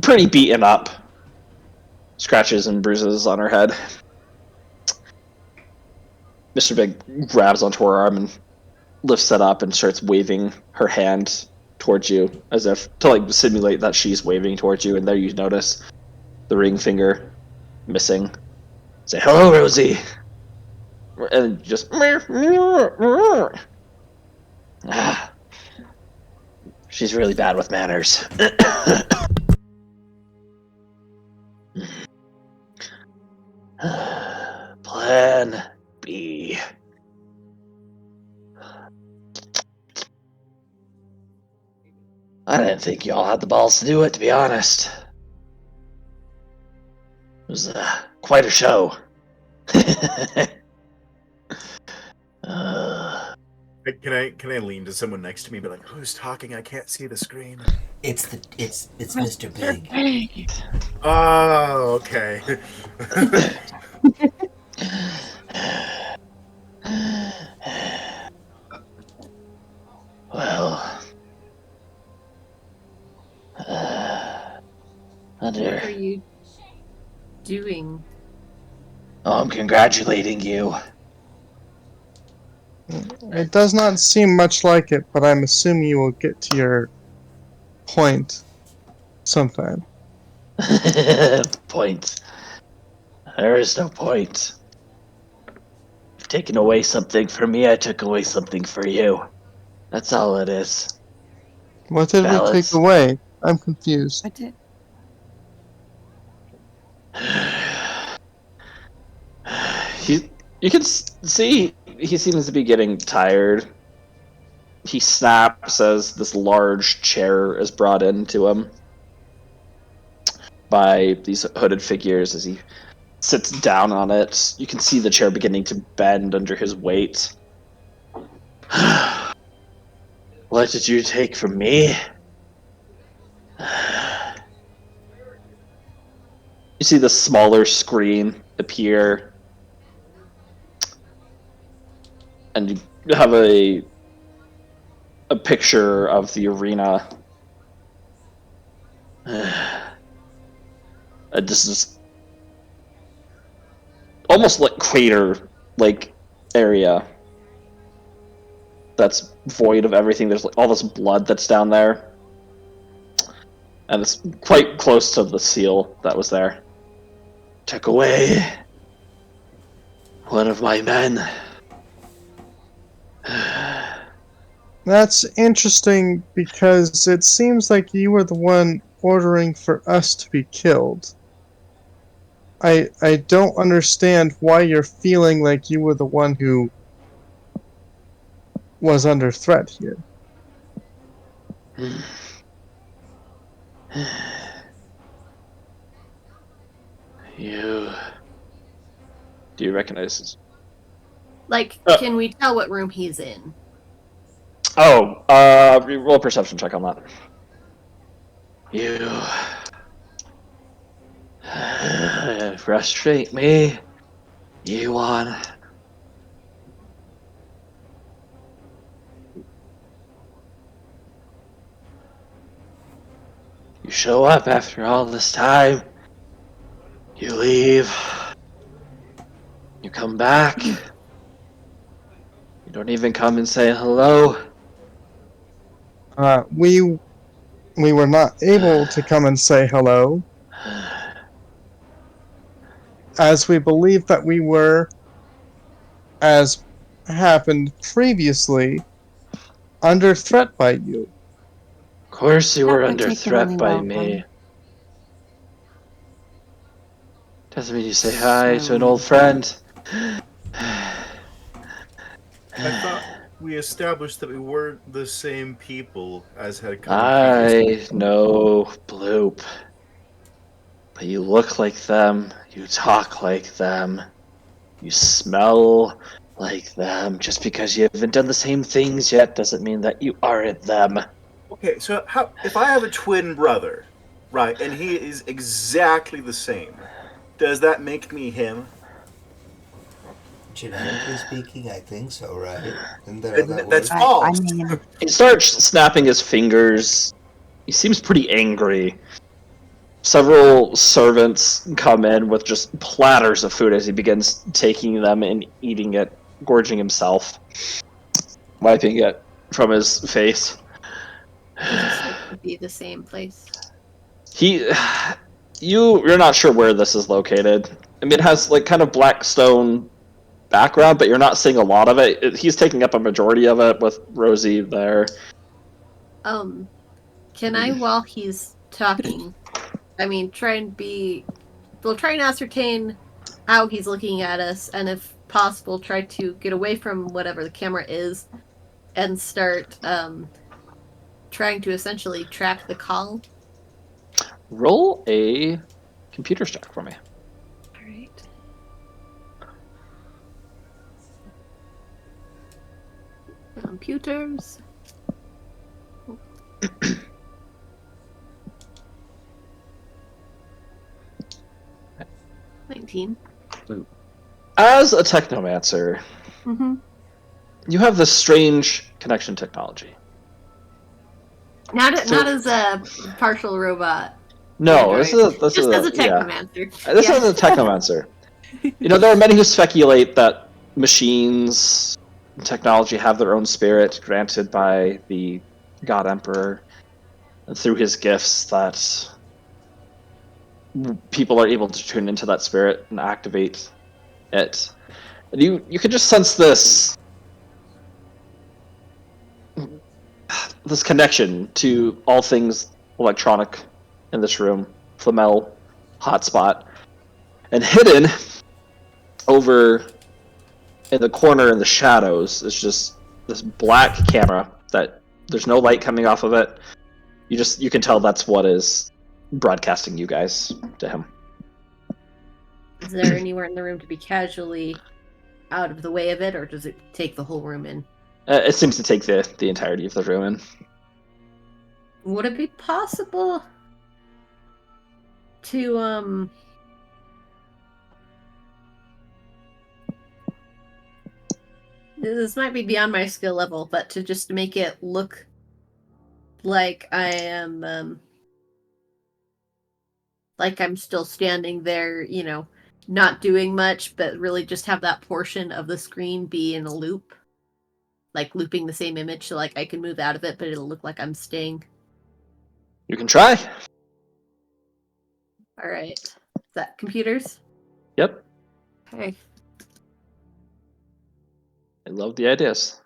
pretty beaten up, scratches and bruises on her head. Mr. Big grabs onto her arm and lifts it up and starts waving her hand towards you as if to like simulate that she's waving towards you, and there you notice the ring finger missing. Say hello, Rosie, and just she's really bad with manners. I didn't think y'all had the balls to do it, to be honest. It was quite a show. Can I lean to someone next to me and be like, who's talking? I can't see the screen. It's Mr. Big. Oh, okay. Well, What are you doing? I'm congratulating you. It does not seem much like it, but I'm assuming you will get to your point sometime. Point. There is no point. You've taken away something from me, I took away something for you. That's all it is. What did we Balance. take away? I'm confused. I did. You can see he seems to be getting tired. He snaps as this large chair is brought into him by these hooded figures. As he sits down on it, you can see the chair beginning to bend under his weight. What did you take from me? You see the smaller screen appear, and you have a picture of the arena. This is almost like crater-like area that's void of everything. There's like all this blood that's down there, and it's quite close to the seal that was there. Took away one of my men. That's interesting because it seems like you were the one ordering for us to be killed. I don't understand why you're feeling like you were the one who was under threat here. Do you recognize this? Like, can we tell what room he's in? Oh, roll a perception check on that. You frustrate me, Yuan. You show up after all this time. You leave. You come back. You don't even come and say hello. We were not able to come and say hello, as we believe that we were, as happened previously, under threat by you. Of course you Not were under particularly threat by well, me. Doesn't mean you say hi to an old friend. I thought we established that we weren't the same people as had come previously. I know, Bloop. But you look like them, you talk like them, you smell like them. Just because you haven't done the same things yet doesn't mean that you aren't them. Okay, so if I have a twin brother, right, and he is exactly the same, does that make me him? Genetically speaking, I think so, right? Isn't that how that That's works? false. I mean, He starts snapping his fingers. He seems pretty angry. Several servants come in with just platters of food as he begins taking them and eating it, gorging himself, wiping it from his face. It would be the same place. You're not sure where this is located. I mean, it has like kind of black stone background, but you're not seeing a lot of it. He's taking up a majority of it with Rosie there. Can I, while he's talking, try and ascertain how he's looking at us, and if possible, try to get away from whatever the camera is, and start trying to essentially track the call. Roll a computer check for me. All right. Computers. 19. As a technomancer, Mm-hmm. you have this strange connection technology. Not So- as a partial robot. No, Android. this is Just as a yeah. technomancer. This Yeah. is a technomancer. You know, there are many who speculate that machines, technology have their own spirit granted by the God Emperor, and through his gifts that people are able to tune into that spirit and activate it. And you can just sense this connection to all things electronic in this room. Flamel hotspot. And hidden over in the corner in the shadows is just this black camera that there's no light coming off of it. You can tell that's what is broadcasting you guys to him. Is there anywhere in the room to be casually out of the way of it, or does it take the whole room in? It seems to take the entirety of the room in. Would it be possible to this might be beyond my skill level, but to just make it look like I am like I'm still standing there, you know, not doing much, but really just have that portion of the screen be in a loop, like looping the same image, so like I can move out of it, but it'll look like I'm staying. You can try. All right, is that computers? Yep. Okay. I love the ideas.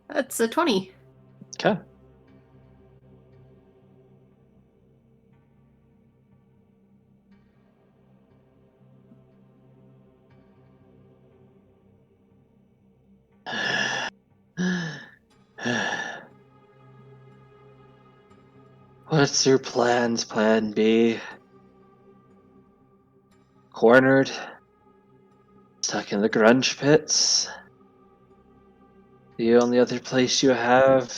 That's a 20. Okay. What's your plans, Plan B? Cornered? Stuck in the grunge pits? The only other place you have?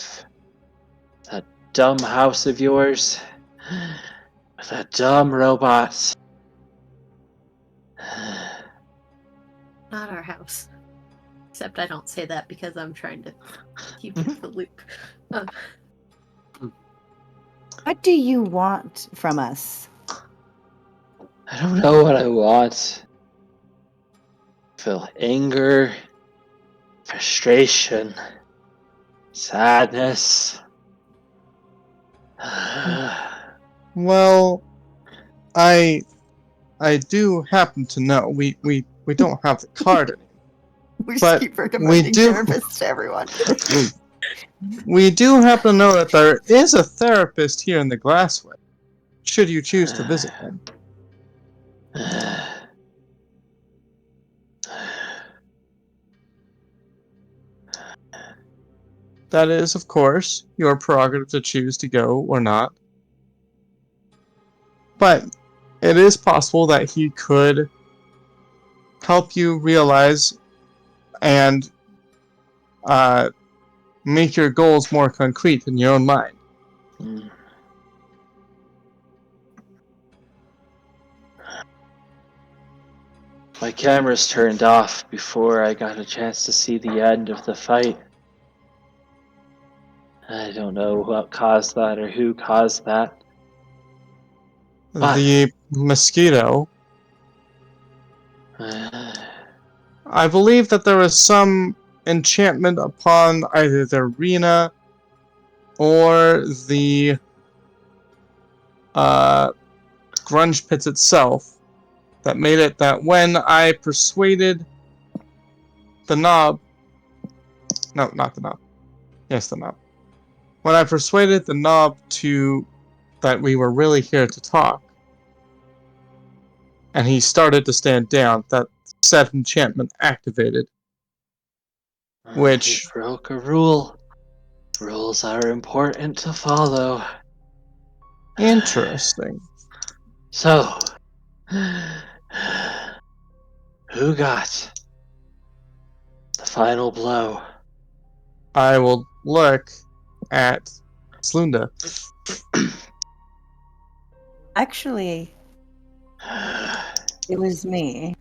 That dumb house of yours? With that dumb robot? Not our house. Except I don't say that because I'm trying to keep it in the loop. What do you want from us? I don't know what I want. I feel anger, frustration, sadness. Well, I do happen to know. We don't have the card anymore. We But keep we recommending do- therapists to everyone. We do happen to know that there is a therapist here in the Glassway, should you choose to visit him. That is, of course, your prerogative to choose to go or not. But it is possible that he could help you realize and make your goals more concrete in your own mind. My cameras turned off before I got a chance to see the end of the fight. I don't know what caused that or who caused that. But- The mosquito. I believe that there was some enchantment upon either the arena or the grunge pits itself that made it that when I persuaded the knob, no, not the knob, yes, the knob. When I persuaded the knob that we were really here to talk, and he started to stand down, that said enchantment activated. Which- He broke a rule. Rules are important to follow. Interesting. So, who got the final blow? I will look at Slunda. Actually, it was me.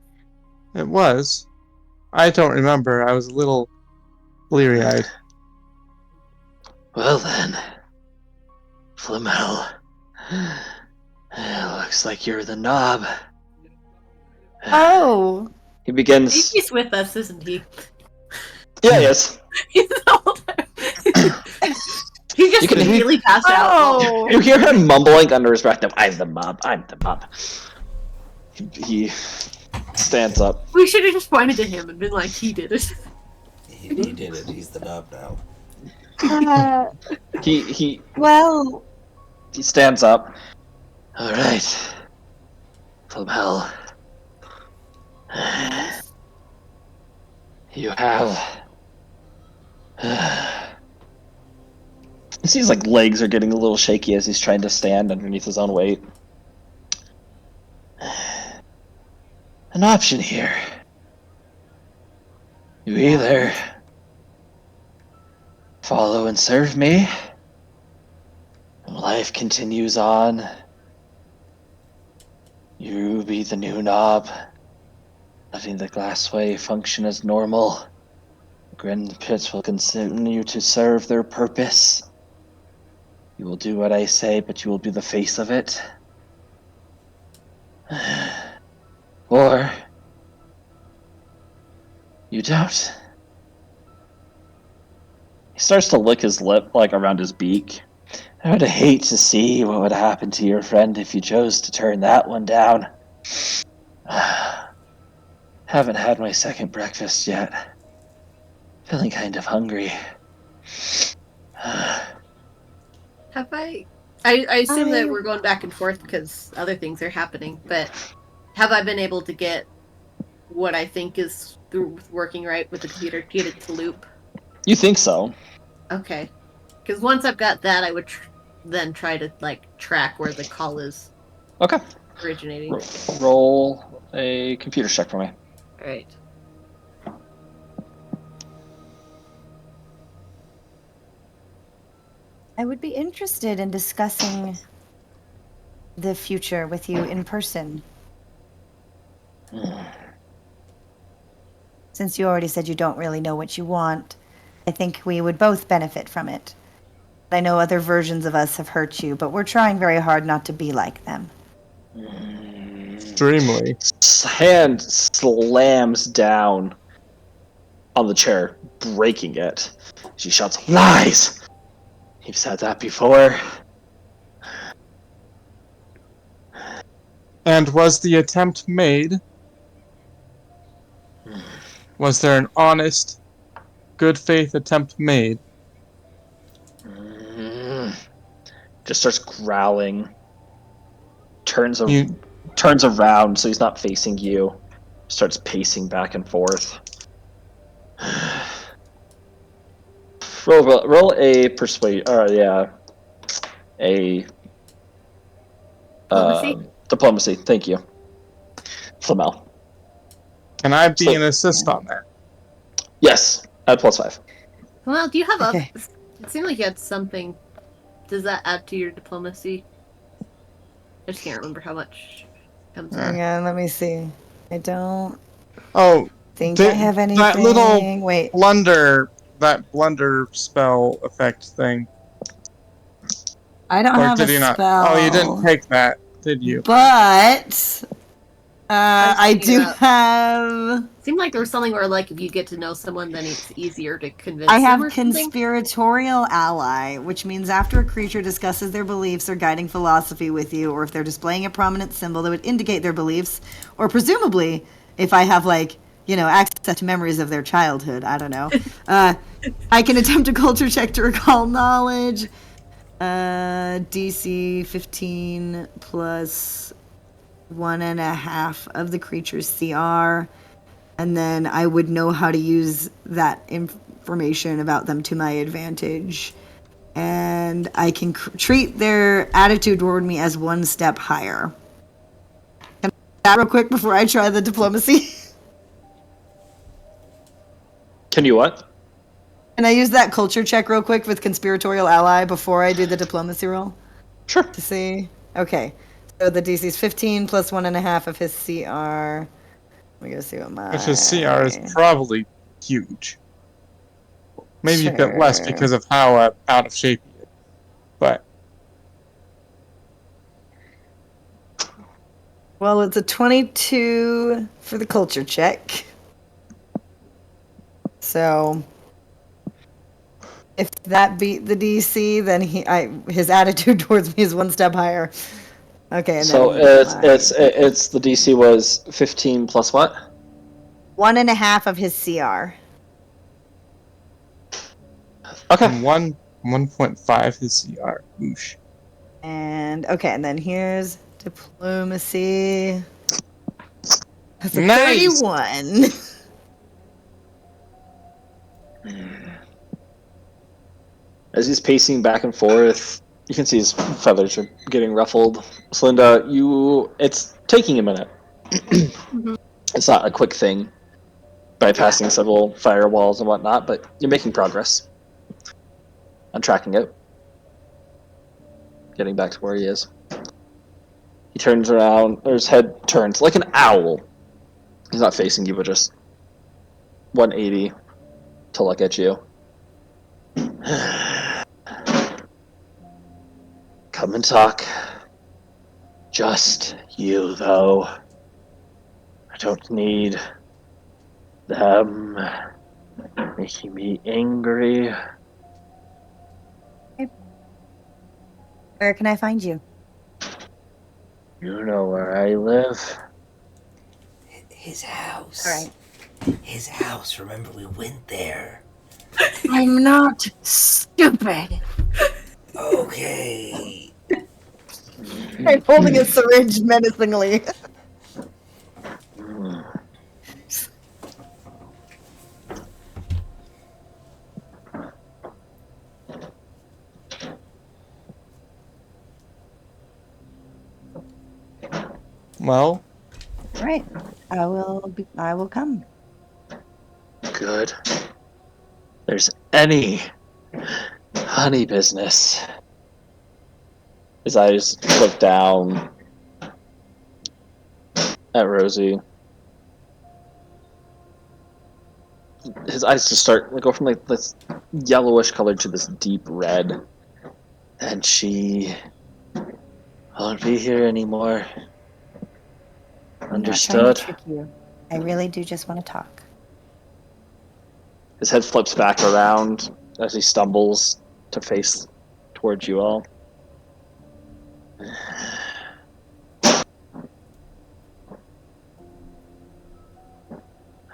It was. I don't remember. I was a little bleary-eyed. Well then, Flamel. It looks like you're the knob. Oh, He begins. He's with us, isn't he? Yeah, yes. He's older. He just You can- really passed out. oh. You hear him mumbling under his breath, "No, I'm the mob. I'm the mob." He stands up. We should have just pointed to him and been like, he did it. He did it. He's the knob now. He Well, stands up. All right, Flamel. You have. You see his legs are getting a little shaky as he's trying to stand underneath his own weight. An option here. You either follow and serve me, and life continues on. You be the new knob, letting the Glassway function as normal. Grin Pits will continue to serve their purpose. You will do what I say, but you will be the face of it. Or you don't. He starts to lick his lip, around his beak. I would hate to see what would happen to your friend if you chose to turn that one down. Haven't had my second breakfast yet. Feeling kind of hungry. Have I assume that we're going back and forth because other things are happening, but have I been able to get what I think is working right with the computer to get it to loop? You think so? Okay. Because once I've got that, I would then try to, track where the call is Okay. originating. Roll a computer check for me. Alright. I would be interested in discussing the future with you in person. Since you already said you don't really know what you want, I think we would both benefit from it. I know other versions of us have hurt you, but we're trying very hard not to be like them. Extremely. Hand slams down on the chair, breaking it. She shouts, "Lies! You've said that before." And was the attempt made? Was there an honest, good faith attempt made? Just starts growling. Turns You, around so he's not facing you. Starts pacing back and forth. Roll a persuade. Diplomacy? Diplomacy. Thank you, Flamel. can I be So- an assist on that? Yes, add +5. Well, do you have Okay. It seemed like you had something. Does that add to your diplomacy? I just can't remember how much comes Hang on, let me see. I don't Oh, think Th- I have anything. that little- Wait. that blunder spell effect thing. I don't Or have did a you not? spell. Oh, you didn't take that, did you? But I thinking do about- have. Seemed like there was something where, if you get to know someone, then it's easier to convince I have them or something. conspiratorial ally, which means after a creature discusses their beliefs or guiding philosophy with you, or if they're displaying a prominent symbol that would indicate their beliefs, or presumably if I have access to memories of their childhood, I don't know. I can attempt a culture check to recall knowledge. DC 15 plus 1.5 of the creature's CR, and then I would know how to use that information about them to my advantage, and I can treat their attitude toward me as one step higher. Can I do that real quick before I try the diplomacy? Can you what? Can I use that culture check real quick with conspiratorial ally before I do the diplomacy roll? Sure. To see. Okay. So the DC is 15 plus 1.5 of his CR. We gotta see what my. Which his CR is probably huge. Maybe a bit less Sure. because of how out of shape he is. But Well, it's a 22 for the culture check. So if that beat the DC, then his attitude towards me is one step higher. Okay, and So then it's the DC was 15 plus what? 1.5 of his CR. Okay. and 1.5 his CR. Oosh. And okay, and then here's diplomacy. That's a Nice. 31. As he's pacing back and forth, you can see his feathers are getting ruffled. Celinda, it's taking a minute. It's not a quick thing, bypassing several firewalls and whatnot, but you're making progress. I'm tracking it. Getting back to where he is. He turns around, or his head turns like an owl. He's not facing you, but just 180 to look at you. Come and talk. Just you, though. I don't need them making me angry. Where can I find you? You know where I live. His house. All right. His house. Remember, we went there. I'm not stupid. Okay. I'm holding a syringe menacingly. Well, Right. I will come. Good. There's any honey business. His eyes look down at Rosie. His eyes just start go from like this yellowish color to this deep red. And she won't be here anymore. Understood? Trick you. I really do just want to talk. His head flips back around as he stumbles to face towards you all.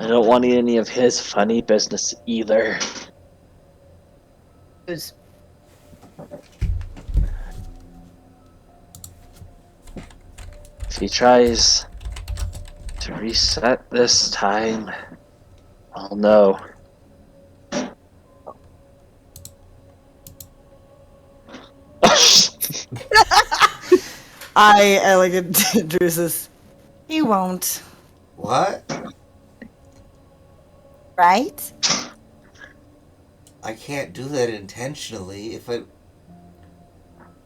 I don't want any of his funny business either. Who's If he tries to reset this time, I'll know. I like Drusus. He won't. What? Right? I can't do that intentionally. If I.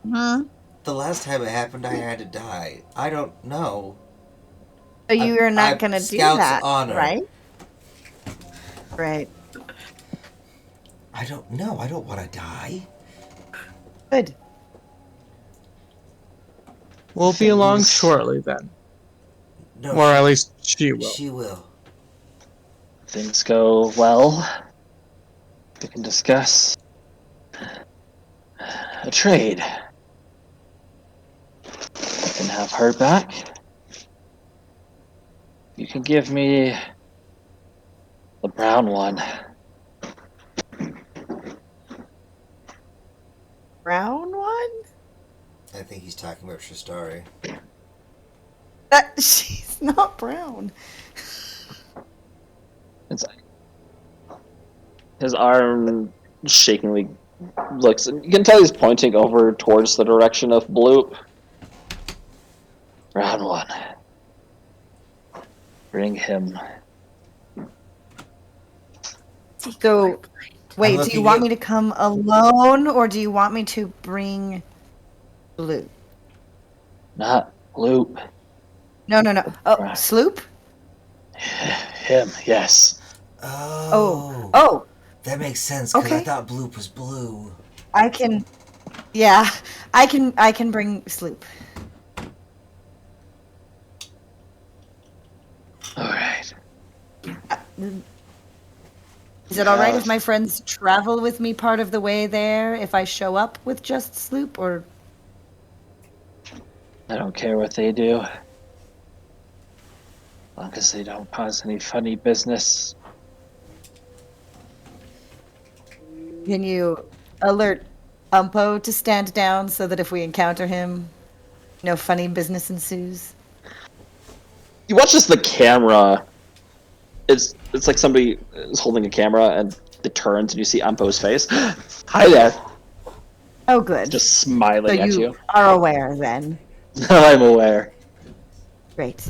Hmm. The last time it happened, I had to die. I don't know. So you are not I'm gonna do Scout's that, honor. right? Right. I don't know. I don't want to die. Good. we'll be along Things- shortly then. No, Or at least she will. she will. Things go well. We can discuss a trade. I can have her back. You can give me the brown one. Brown one? I think he's talking about Shastari. That she's not brown. His arm shakingly looks, and you can tell he's pointing over towards the direction of Bloop. Round one. Bring him. So, wait, do looking you want at- me to come alone, or do you want me to bring Blue? Not Bloop. No. Oh, Right. Sloop? Him, yes. Oh, That makes sense, because I Okay. thought Bloop was blue. I can. Yeah, I can bring Sloop. Alright. Is it all right if my friends travel with me part of the way there if I show up with just Sloop, or? I don't care what they do. As long as they don't cause any funny business. Can you alert Umpo to stand down so that if we encounter him, no funny business ensues? You watch as the camera. It's like somebody is holding a camera and it turns and you see Ampo's face. Hi there. Oh, good. Just So smiling at you you. are aware then. I'm aware. Great.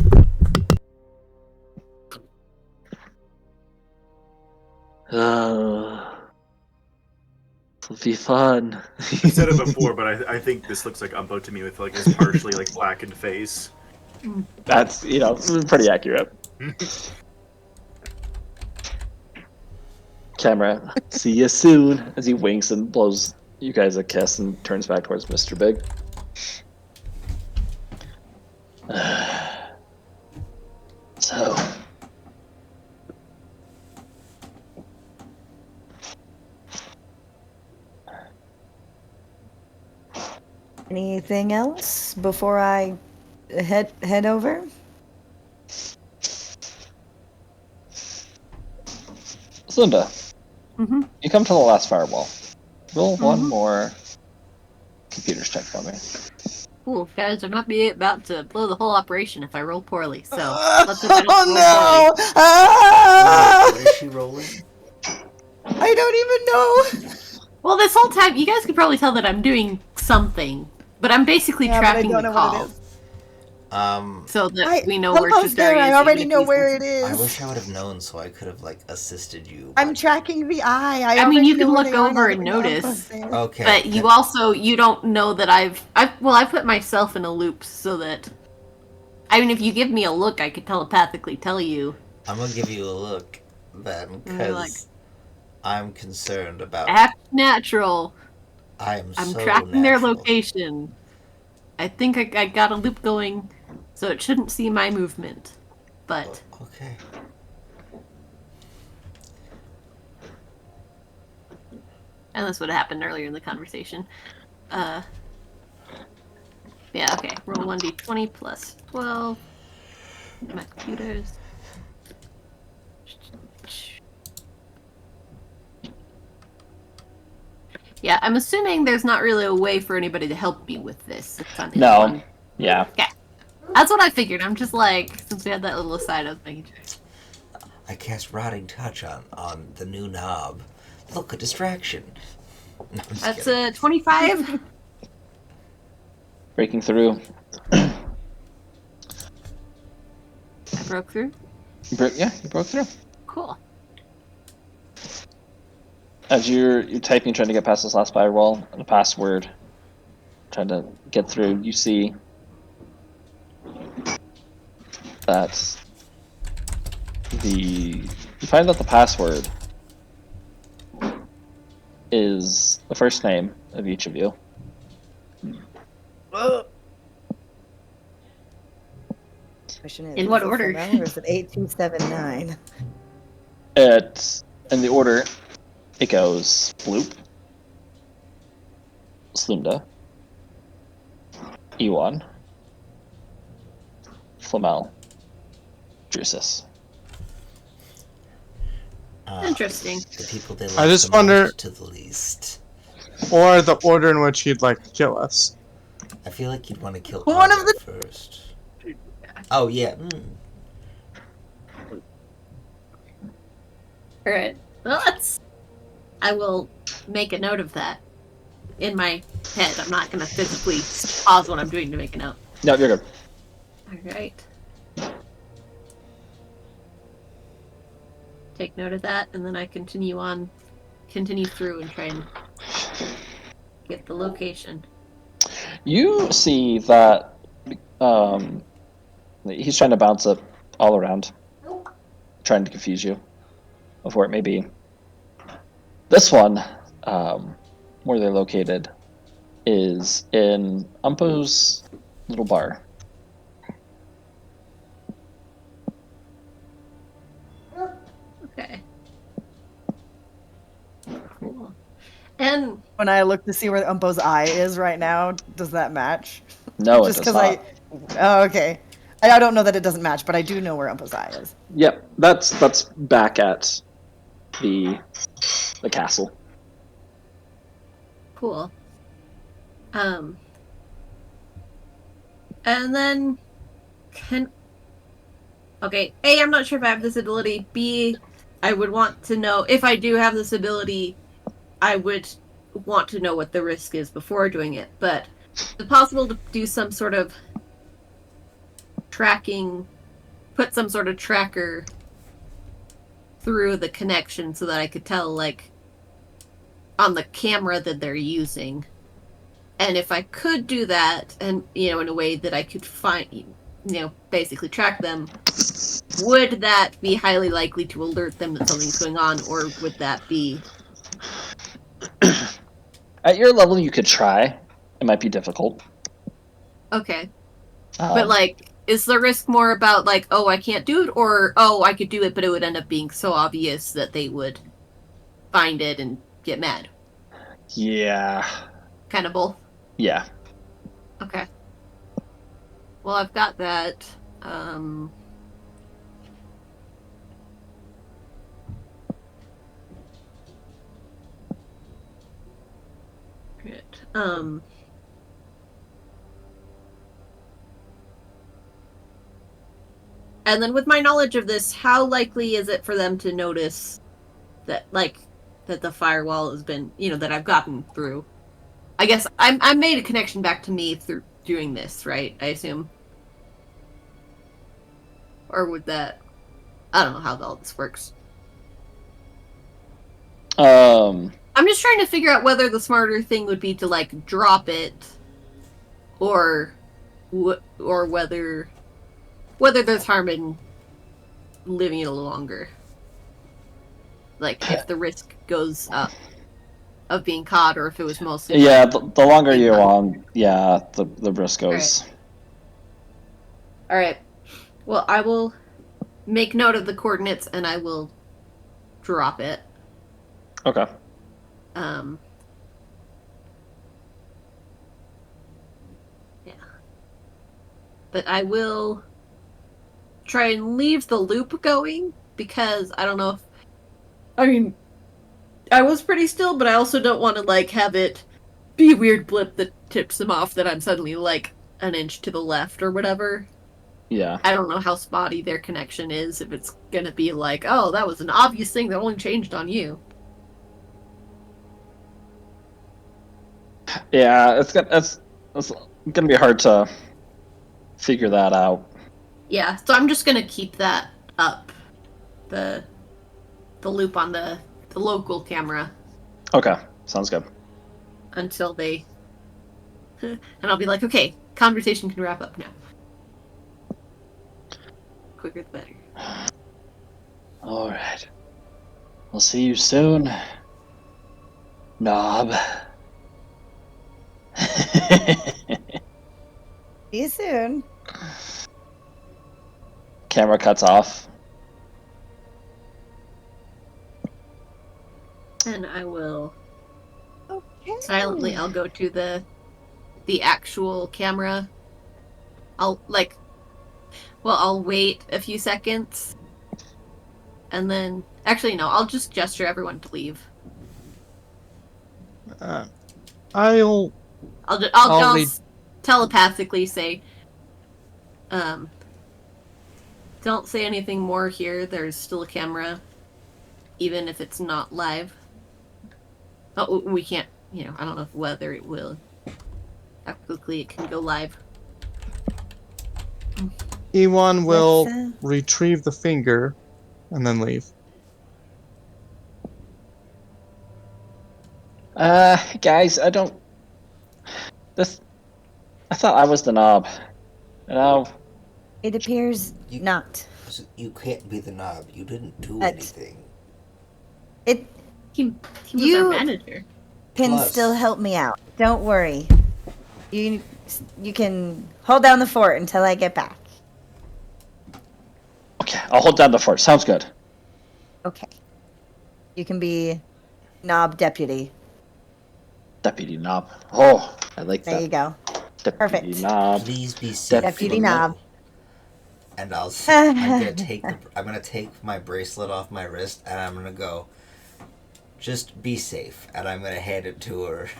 It'll be fun. I said it before, but I think this looks like Umpo to me with like his partially like blackened face. That's, pretty accurate. Camera, see you soon. As he winks and blows you guys a kiss and turns back towards Mr. Big. So. Anything else before I head over? Linda, Mm-hmm. you come to the last firewall. Roll one more computers check for me. Cool, guys, I might be about to blow the whole operation if I roll poorly, so let's hope I don't Oh roll no! poorly. Ah! What is she rolling? I don't even know. Well, this whole time, you guys could probably tell that I'm doing something, but I'm basically Yeah, but I tracking don't the know what call, it is. so that we know where Umpo's there. Trisari I is. already even if know he's where it missing. is. I wish I would have known so I could have like assisted you. I'm tracking the eye. I mean, already you can know where look they are over now and that we know notice. Umpo's there. Okay. But you also, you don't know that I've put myself in a loop so that, I mean, if you give me a look, I could telepathically tell you. I'm gonna give you a look then, you're because like, I'm concerned about. Act natural. I'm I'm so tracking their natural. location. I think I got a loop going, so it shouldn't see my movement. But Okay. and this would have happened earlier in the conversation. Yeah, okay. Roll 1d20 plus 12. My computers. Yeah, I'm assuming there's not really a way for anybody to help me with this. If I'm in No. one. Yeah. That's what I figured. I'm just like, since we had that little aside, I was making sure. I cast Rotting Touch on the new knob. Look, a distraction. No, I'm just That's kidding. a 25. Breaking through. I broke through. You broke through. Cool. As you're typing, trying to get past this last firewall, and the password, trying to get through, you see that you find that the password is the first name of each of you. Question is, In what is it order? FML or is it 8279? In the order, it goes Bloop, Slunda, Ewan, Flamel, Drusus. Interesting. The people they love I just the most wonder- to the least. Or the order in which he'd like to kill us. I feel like you'd want to kill One of Argo first. Oh yeah. Alright. Well, let's I will make a note of that in my head. I'm not going to physically pause what I'm doing to make a note. No, you're good. Alright. Take note of that, and then I continue through and try and get the location. You see that he's trying to bounce it all around, trying to confuse you of where it may be. This one, where they're located, is in Umpo's little bar. Okay. Cool. And When I look to see where Umpo's eye is right now, does that match? No, Just it does because not. Oh, okay. I don't know that it doesn't match, but I do know where Umpo's eye is. Yep, that's back at the castle. cool. And then okay, A, I'm not sure if I have this ability. B, I would want to know if I do have this ability, I would want to know what the risk is before doing it. But is it possible to do some sort of tracking, put some sort of tracker through the connection so that I could tell, like, on the camera that they're using? And if I could do that, and, in a way that I could find, basically track them, would that be highly likely to alert them that something's going on, or would that be... At your level, you could try. It might be difficult. Okay. But, like, is the risk more about, like, oh, I can't do it, or, oh, I could do it, but it would end up being so obvious that they would find it and get mad? Yeah. Kind of both? Yeah. Okay. Well, I've got that. Good. And then with my knowledge of this, how likely is it for them to notice that, like, that the firewall has been, that I've gotten through? I guess I made a connection back to me through doing this, right? I assume. Or would that... I don't know how all this works. I'm just trying to figure out whether the smarter thing would be to, like, drop it, or whether there's harm in living it a little longer. Like, if the risk goes up of being caught, or if it was mostly... Yeah, the longer you're on, yeah, the risk goes. Alright. Well, I will make note of the coordinates, and I will drop it. Okay. Yeah. But I will try and leave the loop going, because I don't know if... I mean, I was pretty still, but I also don't want to, like, have it be a weird blip that tips them off that I'm suddenly, like, an inch to the left or whatever. Yeah. I don't know how spotty their connection is, if it's gonna be like, oh, that was an obvious thing that only changed on you. Yeah, it's gonna be hard to figure that out. Yeah, so I'm just gonna keep that up. The loop on the local camera. Okay, sounds good. Until they... and I'll be like, okay, conversation can wrap up now. Quicker the better. Alright. We'll see you soon, Knob. See you soon. Camera cuts off. And I will... Okay. Silently, I'll go to the actual camera. I'll wait a few seconds. And then... Actually, no, I'll just gesture everyone to leave. I'll I'll lead- telepathically say, don't say anything more here. There's still a camera, even if it's not live. Oh, we can't. I don't know whether it will. How quickly it can go live. Ewan will Let's, retrieve the finger and then leave. Guys, I don't. This. I thought I was the knob. It appears You- not. You can't be the knob. You didn't do But- anything. It He was You- our manager. can Plus- still help me out. Don't worry. You can hold down the fort until I get back. Okay, I'll hold down the fort. Sounds good. Okay. You can be knob deputy. Deputy knob. Oh, I like There that. you go. Deputy Perfect. knob. Please be safe. Deputy knob. And I'm gonna take my bracelet off my wrist and I'm gonna go. Just be safe, and I'm gonna hand it to her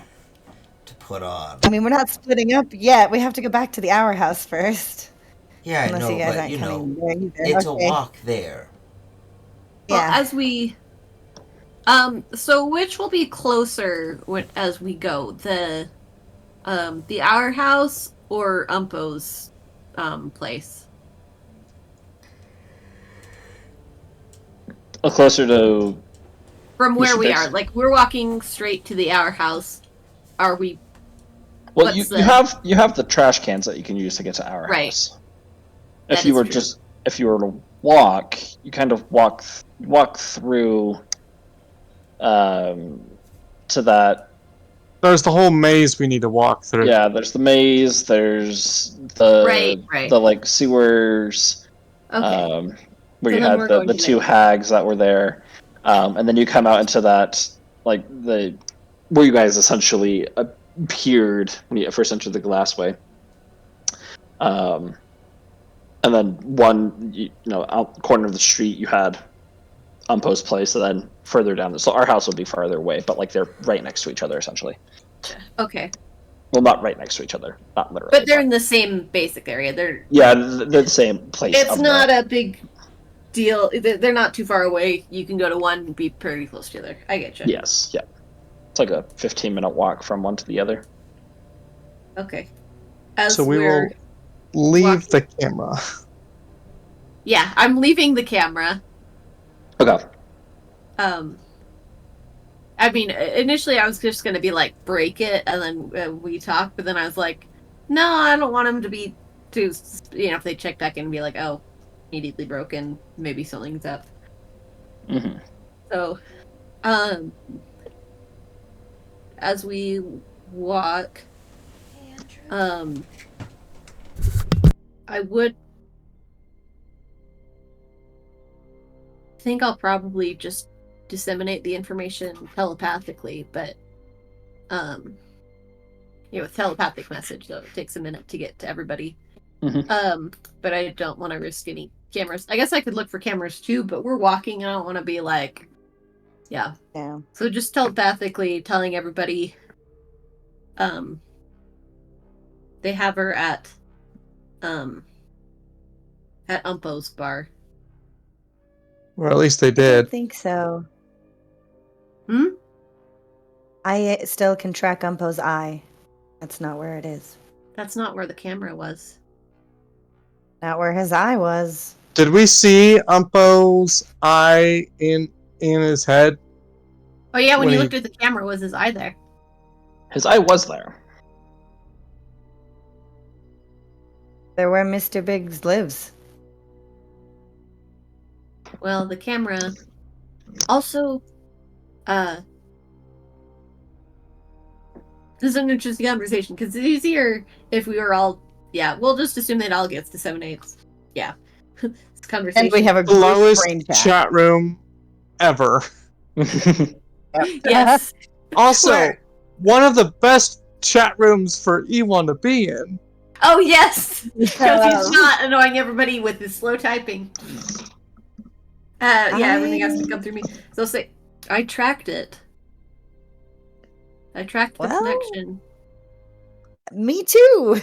to put on. I mean, we're not splitting up yet. We have to go back to the Hour House first. Yeah, I Unless know, you guys but aren't you know, coming there either. it's Okay. a walk there. Well, Yeah. as we. So which will be closer as we go? The Our House or Umpo's place? Closer to. From where Mr. we Dix. are. Like, we're walking straight to the Our House. Are we. Well, What's you the- have the trash cans that you can use to get to our Right. house. That If you is were true. if you were to walk, you kind of walk through, to that. There's the whole maze we need to walk through. Yeah, there's the maze. There's the Right. the like sewers. Okay. Where So you then had we're the going to two make- hags that were there, and then you come out into that like where you guys essentially appeared when you first entered the glassway. And then out corner of the street you had Umpo's place, and then further down. So our house would be farther away, but like they're right next to each other essentially. Okay. Well, not right next to each other, not literally. But they're in the same basic area. They're. they're the same place. It's of the- not a big deal. They're not too far away. You can go to one and be pretty close to the other. I get you. Yes, yeah. It's like a 15-minute walk from one to the other. Okay. As So we we're will leave walking- the camera. Yeah, I'm leaving the camera. Okay. I mean, initially I was just gonna be like, break it, and then we talk. But then I was like, no, I don't want him to be too. If they check back in and be like, oh, immediately broken, maybe something's up. Hmm. So, as we walk, I would think I'll probably just disseminate the information telepathically, but with telepathic message, though it takes a minute to get to everybody. Mhm. But I don't want to risk any cameras. I guess I could look for cameras too, but we're walking and I don't want to be like, yeah. Yeah. So just telepathically telling everybody, they have her at Umpo's bar. Or at least they I did. don't think so. Hmm? I still can track Umpo's eye. That's not where it is. That's not where the camera was. Not where his eye was. Did we see Umpo's eye in his head? Oh yeah, when When you he- looked at the camera, was his eye there? His eye was there. They're where Mr. Biggs lives. Well, the camera also this is an interesting conversation because it's easier if we were all we'll just assume that all gets disseminates. Yeah. This conversation. And we have a The group lowest brain chat. chat room ever. Yes. Also, Sure. one of the best chat rooms for E1 to be in. Oh yes. Because he's Um, not annoying everybody with his slow typing. Everything has to come through me. So say I tracked it. I tracked the Well, connection. Me too.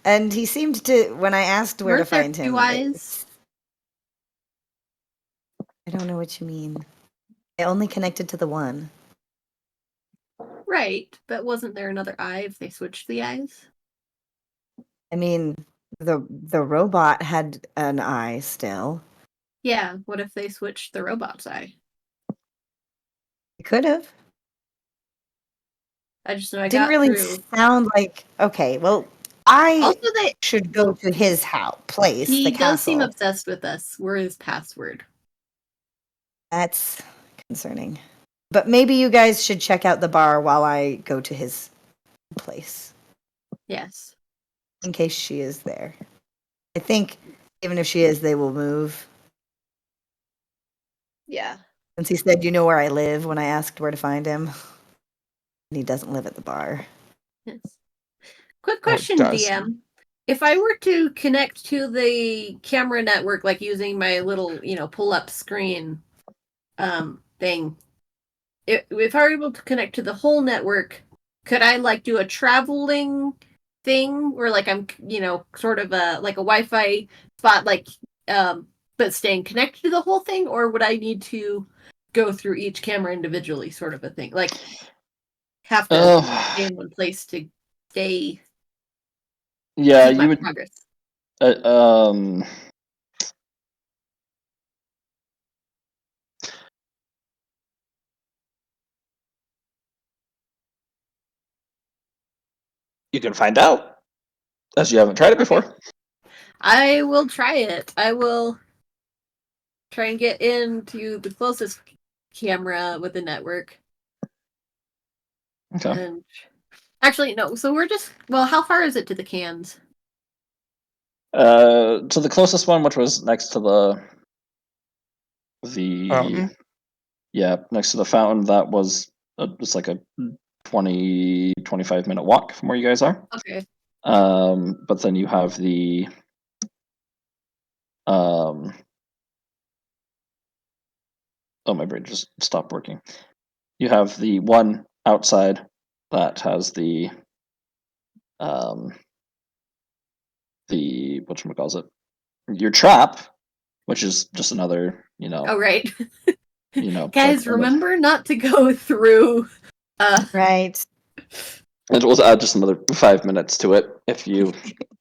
And he seemed to, when I asked where to Weren't there find two him, eyes? I don't know what you mean. I only connected to the one. Right, but wasn't there another eye if they switched the eyes? I mean, the robot had an eye still. Yeah, what if they switched the robot's eye? It could have. I just know I Didn't got really through. sound like okay. Well, I Also, they should go to his place, the he does seem castle. obsessed with us. We're his password. That's concerning. But maybe you guys should check out the bar while I go to his place, Yes. in case she is there. I think even if she is, they will move. Yeah. Since he said, you know where I live when I asked where to find him. And he doesn't live at the bar. Yes. Quick Oh, it question, does. DM. If I were to connect to the camera network, like using my little, pull-up screen thing, if I were able to connect to the whole network, could I like do a traveling thing where like I'm, sort of like a Wi-Fi spot, like but staying connected to the whole thing, or would I need to go through each camera individually, sort of a thing, like have to stay in one place to stay Yeah, keep my you would. progress? You can find out, as you haven't tried it before. I will try it. I will try and get into the closest camera with the network. Okay. And actually, no. So we're just how far is it to the cans? To the closest one, which was next to the Fountain? yeah, next to the fountain. That was it's like a 20-25 minute walk from where you guys are. Okay. But then you have the oh, my brain just stopped working. You have the one outside that has the whatchamacallit, your trap, which is just another, Oh, right. like, Guys, remember not to go through. Right. it will add just another 5 minutes to it if you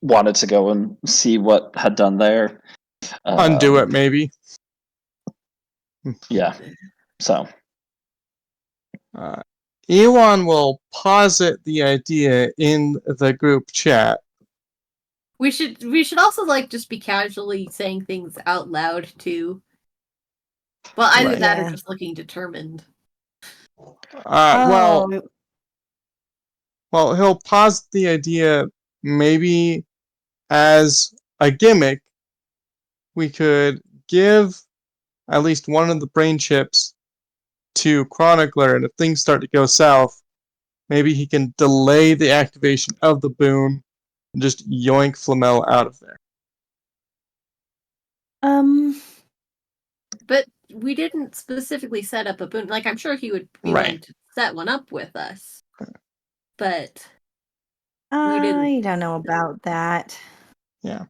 wanted to go and see what had done there. Undo it, maybe. Yeah. So. Ewan will posit the idea in the group chat. We should also like just be casually saying things out loud too. Well, either Right. that Yeah. or just looking determined. Well, Oh, he'll posit the idea maybe as a gimmick. We could give at least one of the brain chips to Chronicler, and if things start to go south, maybe he can delay the activation of the boon and just yoink Flamel out of there. But we didn't specifically set up a boon. Like, I'm sure he would be willing to set one up with us. But we didn't. I don't know about that. Yeah.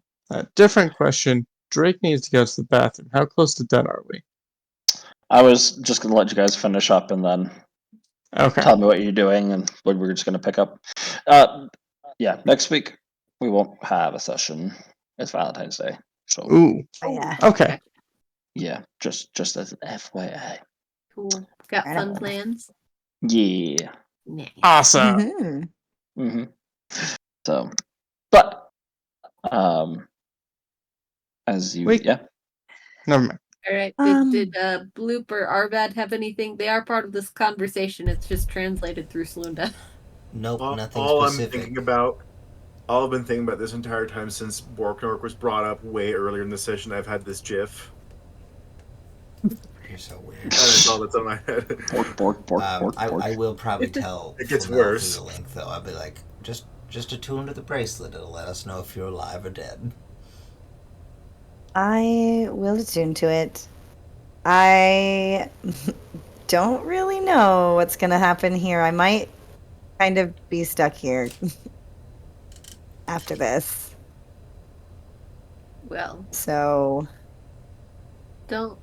Different question. Drake needs to go to the bathroom. How close to dead are we? I was just going to let you guys finish up and then Okay. tell me what you're doing and what we're just going to pick up. Yeah, next week we won't have a session. It's Valentine's Day. So Ooh. Oh, yeah. Okay. yeah, just as an FYI. Cool. Got Right fun on. plans? Yeah. Nah. Awesome. Mhm. Mm-hmm. So, but as you Wait. yeah. Never mind. All right. Did Bloop or Arvad have anything? They are part of this conversation. It's just translated through Slunda. Nope, nothing All specific. all I've been thinking about this entire time since Borknork was brought up way earlier in the session, I've had this GIF. You're so weird. And that's all that's on my head. Bork. I will probably tell. It gets Flamel worse. through the link, though. I'll be like, just attune to the bracelet. It'll let us know if you're alive or dead. I will attune to it. I don't really know what's going to happen here. I might kind of be stuck here after this. Well, So, don't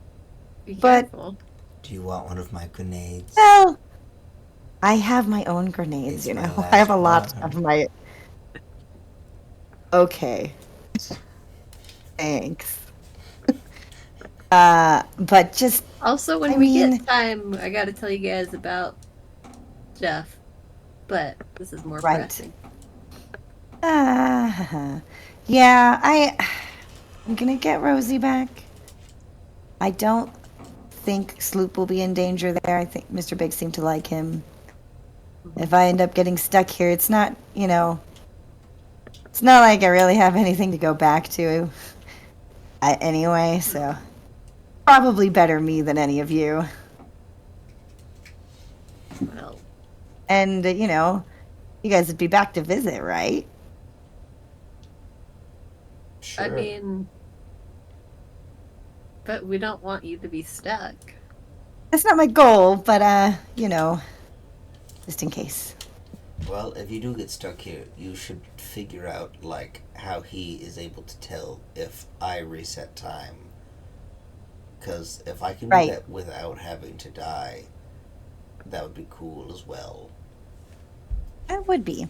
Be But- careful. Do you want one of my grenades? Well, I have my own grenades, It's you my know. last I have a lot one. of my. Okay. Thanks. But just Also, when I we mean- get time, I gotta tell you guys about Jeff. But this is more Right. pressing. yeah, I'm gonna get Rosie back. I don't think Sloop will be in danger there. I think Mr. Big seemed to like him. If I end up getting stuck here, it's not, it's not like I really have anything to go back to anyway, so probably better me than any of you. Well, And, you guys would be back to visit, right? Sure. I mean, but we don't want you to be stuck. That's not my goal, but, just in case. Well, if you do get stuck here, you should figure out, how he is able to tell if I reset time. Because if I can Right. do that without having to die, that would be cool as well. It would be.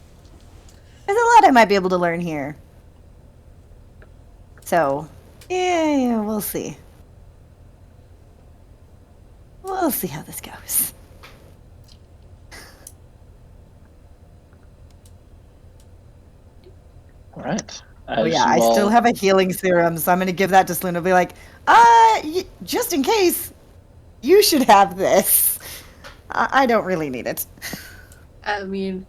There's a lot I might be able to learn here. So, yeah, we'll see. We'll see how this goes. All right. Oh yeah, I still have a healing serum, so I'm gonna give that to Sloon. I'll be like, just in case, you should have this. I don't really need it. I mean,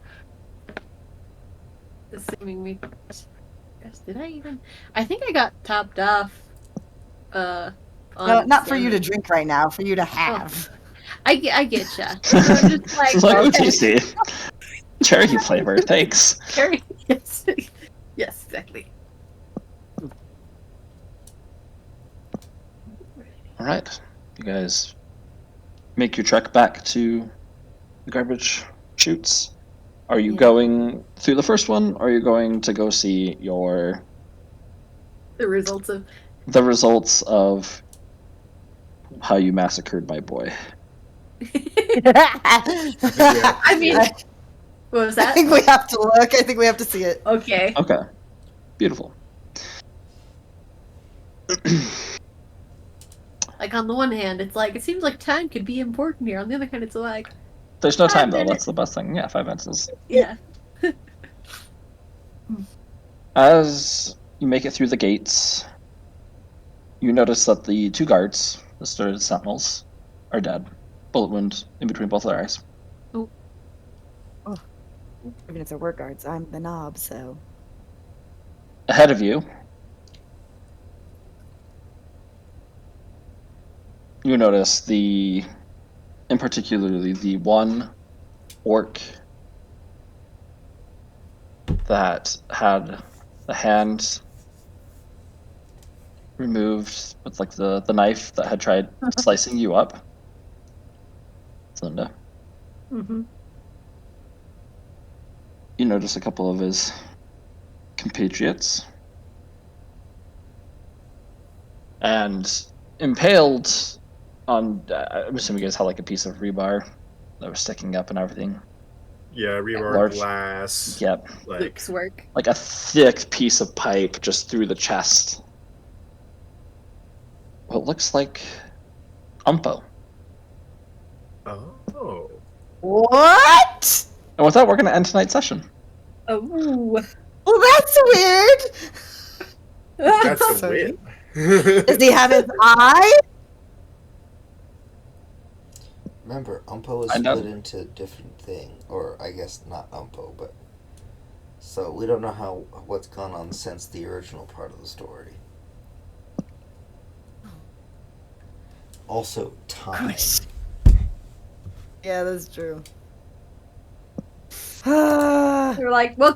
assuming we. Gosh, did I even? I think I got topped off. No, On not for you to salmon. drink right now, for you to have. I get ya. So I'm just like, It's like, oh, okay. tasty. Cherry flavor, thanks. Carry. Yes. Yes, exactly. All right, you guys make your trek back to the garbage chutes. Are you Yeah. going through the first one, or are you going to go see The results of. the results of how you massacred my boy? I mean, what was I that? think we have to look. I think we have to see it. Okay. Okay, beautiful. Like on the one hand, it's like it seems like time could be important here. On the other hand, it's like, There's no 5 time though. minutes. That's the best thing. Yeah, 5 minutes is. yeah. As you make it through the gates, you notice that the 2 guards, the started sentinels, are dead. Bullet wound in between both their eyes. Even if they're work guards, I'm the knob, so. Ahead of you, you notice in particularly the one orc that had the hand removed with like the knife that had tried slicing you up. It's Linda. Mm-hmm. You notice a couple of his compatriots. And impaled on, I'm assuming you guys had like a piece of rebar that was sticking up and everything. Yeah, rebar Large. glass. Yep. Like, Luke's work. Like a thick piece of pipe just through the chest. What looks like Umpo. oh. What? And with that, we're going to end tonight's session. Oh. Well, that's weird. That's a Sorry. win. Does he have his eye? Remember, Umpo is I know. split into different things, or I guess not Umpo, but so we don't know what's gone on since the original part of the story. Also, time. Yeah, that's true. They're like, well,